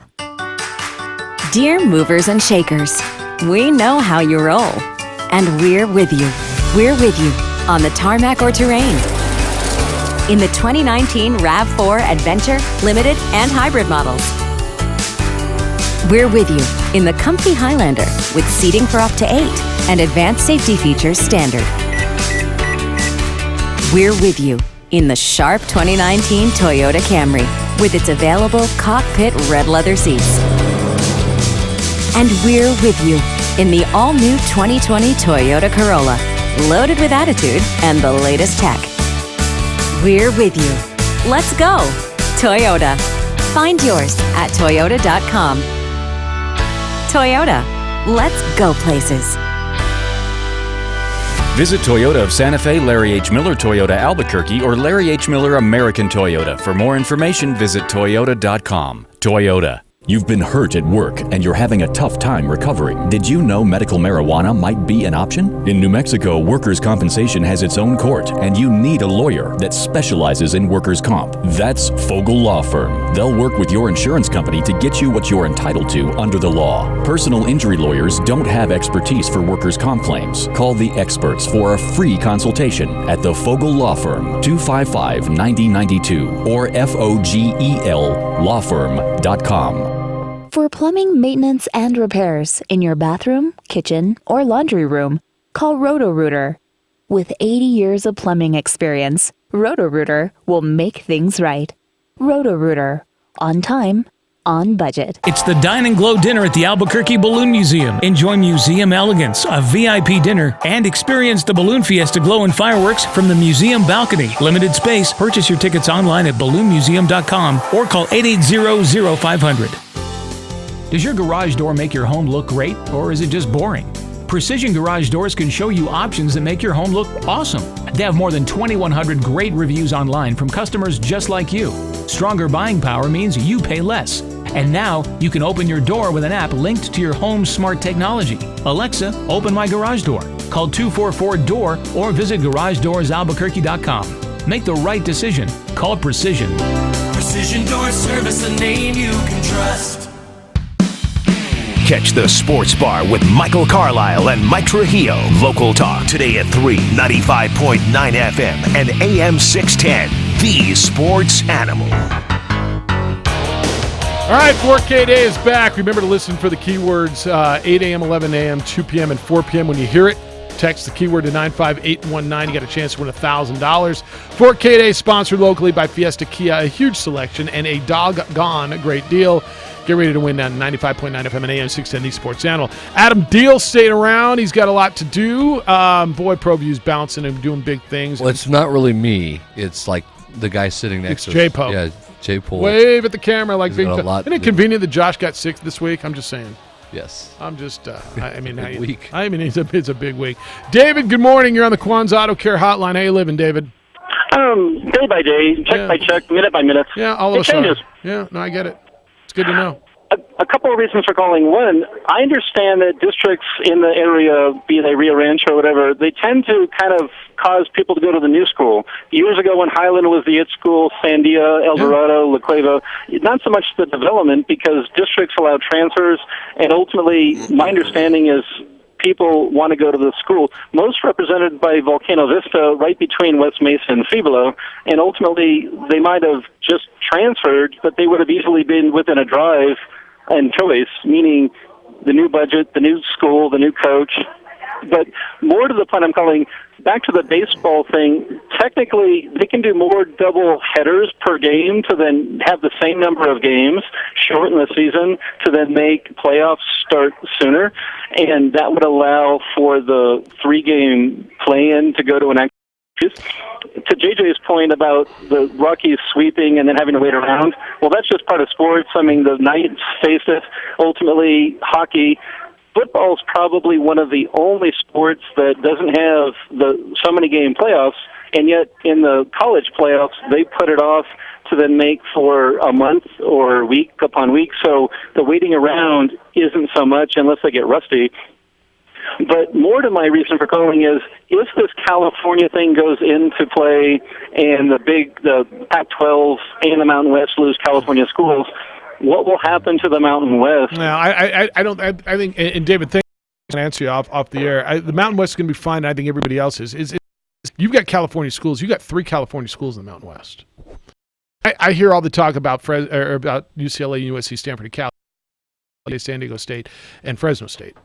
Dear movers and shakers, we know how you roll. And we're with you. We're with you on the tarmac or terrain. In the 2019 RAV4 Adventure, Limited, and Hybrid models. We're with you in the comfy Highlander with seating for up to 8 and advanced safety features standard. We're with you in the sharp 2019 Toyota Camry with its available cockpit red leather seats. And we're with you in the all-new 2020 Toyota Corolla, loaded with attitude and the latest tech. We're with you. Let's go, Toyota. Find yours at toyota.com. Toyota, let's go places. Visit Toyota of Santa Fe, Larry H. Miller Toyota Albuquerque, or Larry H. Miller American Toyota. For more information, visit toyota.com. Toyota. You've been hurt at work and you're having a tough time recovering. Did you know medical marijuana might be an option? In New Mexico, workers' compensation has its own court, and you need a lawyer that specializes in workers' comp. That's Fogel Law Firm. They'll work with your insurance company to get you what you're entitled to under the law. Personal injury lawyers don't have expertise for workers' comp claims. Call the experts for a free consultation at the Fogel Law Firm, 255-9092 or FOGEL lawfirm.com. For plumbing maintenance and repairs in your bathroom, kitchen, or laundry room, call Roto-Rooter. With 80 years of plumbing experience, Roto-Rooter will make things right. Roto-Rooter. On time, on budget. It's the Dine and Glow dinner at the Albuquerque Balloon Museum. Enjoy museum elegance, a VIP dinner, and experience the Balloon Fiesta glow and fireworks from the museum balcony. Limited space. Purchase your tickets online at balloonmuseum.com or call 880-0500. Does your garage door make your home look great, or is it just boring? Precision Garage Doors can show you options that make your home look awesome. They have more than 2,100 great reviews online from customers just like you. Stronger buying power means you pay less. And now you can open your door with an app linked to your home's smart technology. Alexa, open my garage door. Call 244-DOOR or visit GarageDoorsAlbuquerque.com. Make the right decision. Call Precision. Precision Door Service, a name you can trust. Catch the Sports Bar with Michael Carlisle and Mike Trujillo. Local talk today at 3, 95.9 FM and AM 610. The Sports Animal. All right, 4K Day is back. Remember to listen for the keywords 8 a.m., 11 a.m., 2 p.m., and 4 p.m. When you hear it, text the keyword to 95819. You got a chance to win $1,000. 4K Day is sponsored locally by Fiesta Kia. A huge selection and a doggone great deal. Get ready to win on 95.9 FM and AM 610, the Sports Channel. Adam Deal stayed around. He's got a lot to do. Boy, ProView's bouncing and doing big things. Well, it's not really me. It's like the guy sitting next to us. J Po. Yeah, J Po. Wave at the camera like big. Isn't it convenient that Josh got sick this week? I'm just saying. Yes. I'm just, I mean, big week. I mean, it's a big week. David, good morning. You're on the Quon's Auto Care Hotline. How you living, David? Day by day, check by check, minute by minute. Yeah, all of it changes. Yeah, no, I get it. It's good to know. A couple of reasons for calling. One, I understand that districts in the area, be they Rio Rancho or whatever, they tend to kind of cause people to go to the new school. Years ago when Highland was the it school, Sandia, El Dorado, La Cueva, not so much the development because districts allow transfers, and ultimately my understanding is people want to go to the school, most represented by Volcano Vista, right between West Mesa and Cibolo, and ultimately they might have just transferred, but they would have easily been within a drive and choice, meaning the new budget, the new school, the new coach. But more to the point, I'm calling back to the baseball thing. Technically, they can do more double headers per game to then have the same number of games, shorten the season to then make playoffs start sooner, and that would allow for the 3-game play-in to go to an To JJ's point about the Rockies sweeping and then having to wait around, well, that's just part of sports. I mean, the Knights face it. Ultimately, hockey. Football's probably one of the only sports that doesn't have so many game playoffs, and yet in the college playoffs, they put it off to then make for a month or week upon week. So the waiting around isn't so much unless they get rusty. But more to my reason for calling is, if this California thing goes into play and the Pac-12 and the Mountain West lose California schools, what will happen to the Mountain West? No, I don't. I think, and David, thank you for answer you off the air. The Mountain West is going to be fine. I think everybody else is. You've got California schools. You've got 3 California schools in the Mountain West. I hear all the talk about about UCLA, USC, Stanford, and Cal, San Diego State, and Fresno State,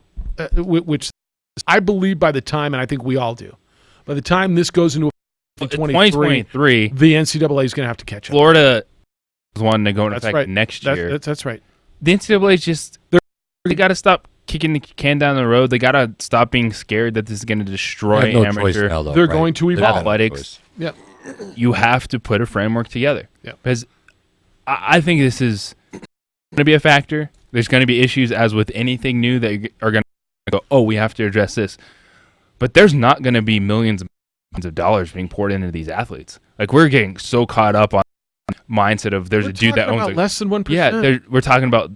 which I believe by the time, and I think we all do, by the time this goes into 2023, the NCAA is going to have to catch up. Florida is one to go into effect next year. That's right. The NCAA is just they got to stop kicking the can down the road. They got to stop being scared that this is going to destroy amateur. They're going to evolve athletics. Yeah. You have to put a framework together. Yeah. Because I think this is going to be a factor. There's going to be issues, as with anything new, that are going to go, oh, we have to address this. But there's not going to be millions of dollars being poured into these athletes. Like, we're getting so caught up on mindset of there's a dude that owns less than 1%. Yeah, we're talking about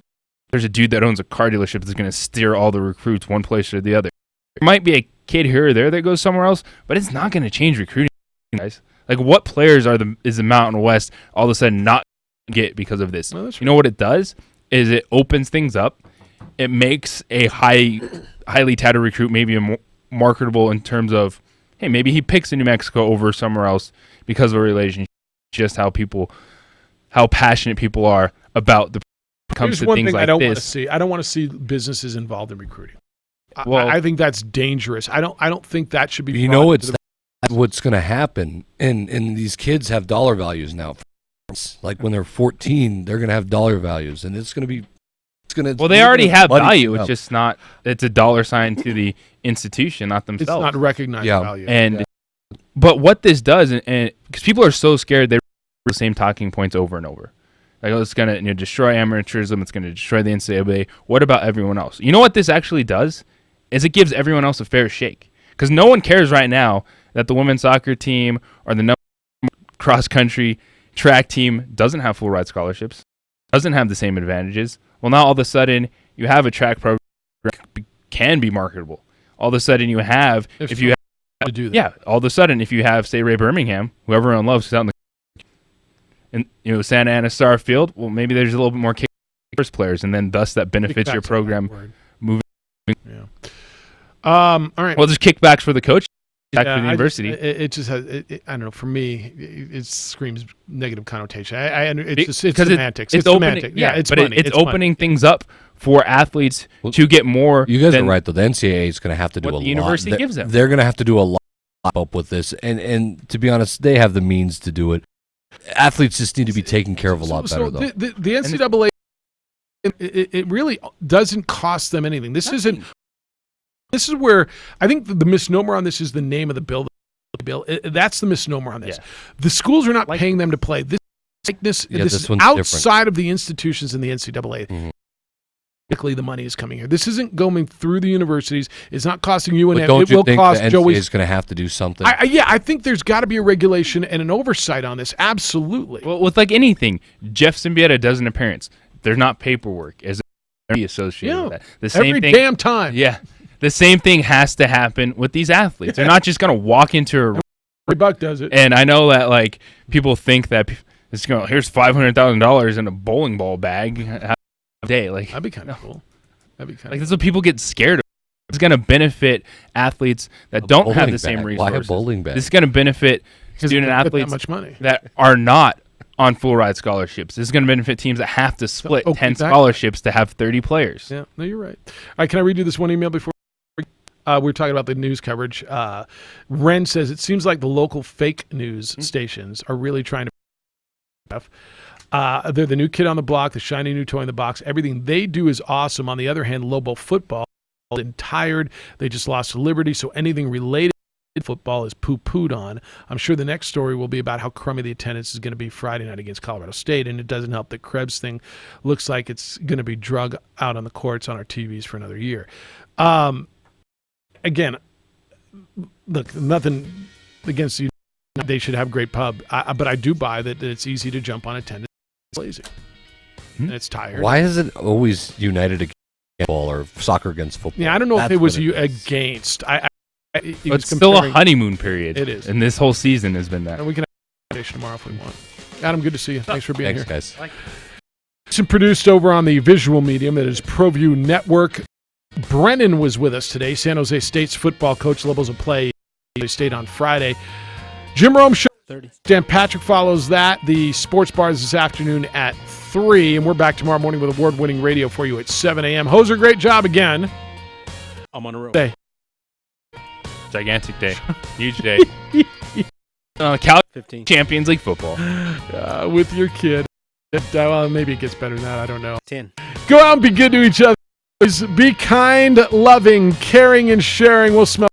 there's a dude that owns a car dealership that's going to steer all the recruits one place or the other. There might be a kid here or there that goes somewhere else, but it's not going to change recruiting, guys. Like, what players is the Mountain West all of a sudden not get because of this? You know what it does is it opens things up. It makes a highly touted recruit maybe marketable in terms of, hey, maybe he picks in New Mexico over somewhere else because of a relationship. Just how passionate people are about the comes Here's to one thing thing like I don't this. want to see. I don't want to see businesses involved in recruiting. Well, I think that's dangerous. I don't think that should be. You know, what's going to happen, and these kids have dollar values now. Like when they're 14, they're going to have dollar values, and it's going to be. Well, they already have value. It's just not. It's a dollar sign to the institution, not themselves. It's not recognized value. And but what this does, and because people are so scared, they the same talking points over and over. Like, oh, it's going to destroy amateurism. It's going to destroy the NCAA. What about everyone else? You know what this actually does? Is it gives everyone else a fair shake. Because no one cares right now that the women's soccer team or the cross-country track team doesn't have full ride scholarships, doesn't have the same advantages. Well, now all of a sudden you have a track program that can be marketable. All of a sudden you have, if you have to do that. Yeah, all of a sudden if you have, say, Ray Birmingham, who everyone loves, who's out in the Santa Ana Starfield, well, maybe there's a little bit more first players, and then thus that benefits your program moving. Yeah. All right. Well, there's kickbacks for the coach, back for the university. It just has. I don't know. For me, it screams negative connotation. It's semantics. It's semantic. Yeah, it's but money. It's opening things up for athletes to get more. You guys are right, though. The NCAA is going to have to do a lot. The university gives them. They're going to have to do a lot up with this, and to be honest, they have the means to do it. Athletes just need to be taken care of a lot better, though. The NCAA, it really doesn't cost them anything. This isn't. This is where I think the misnomer on this is the name of the bill. That's the misnomer on this. Yeah. The schools are not paying them to play. This is outside of the institutions in the NCAA. Mm-hmm. The money is coming here. This isn't going through the universities. It's not costing you an. But don't it you will think cost the NCAA Joey's. is going to have to do something? I think there's got to be a regulation and an oversight on this. Absolutely. Well, with like anything, Jeff Symbieta does an appearance. There's not paperwork as associated with that. The same every thing, damn time. Yeah. The same thing has to happen with these athletes. They're not just going to walk into a. Every buck does it. And I know that like people think that it's going. Here's $500,000 in a bowling ball bag a day. Like that'd be kind of cool. That'd be kind like that's what people get scared of. It's going to benefit athletes that don't have the same resources. Why a bowling bag? This is going to benefit student athletes that much money. that are not on full ride scholarships. This is going to benefit teams that have to split 10 scholarships to have 30 players. Yeah, no, you're right. All right, can I read you this one email before? We're talking about the news coverage. Ren says, it seems like the local fake news stations are really trying to they're the new kid on the block, the shiny new toy in the box. Everything they do is awesome. On the other hand, Lobo football is tired. They just lost to Liberty, so anything related football is poo-pooed on. I'm sure the next story will be about how crummy the attendance is going to be Friday night against Colorado State, and it doesn't help that Krebs thing looks like it's going to be drug out on the courts on our TVs for another year. Again, look, nothing against you. They should have great pub, but I do buy that it's easy to jump on attendance. It's lazy. And it's tired. Why is it always United against football or soccer against football? Yeah, I don't know if it was you against. It's still a honeymoon period. It is. And this whole season has been that. And we can have a tomorrow if we want. Adam, good to see you. Thanks for being here. Thanks, guys. It's produced over on the visual medium that is ProView Network. Brennan was with us today, San Jose State's football coach, levels of play. They stayed on Friday. Jim Rome Show. 30. Dan Patrick follows that. The Sports Bars this afternoon at 3. And we're back tomorrow morning with award-winning radio for you at 7 a.m. Hoser, great job again. I'm on a roll. Day. Gigantic day. Huge day. Cal 15. Champions League football. With your kid. Well, maybe it gets better than that. I don't know. 10. Go out and be good to each other. Be kind, loving, caring, and sharing. We'll smell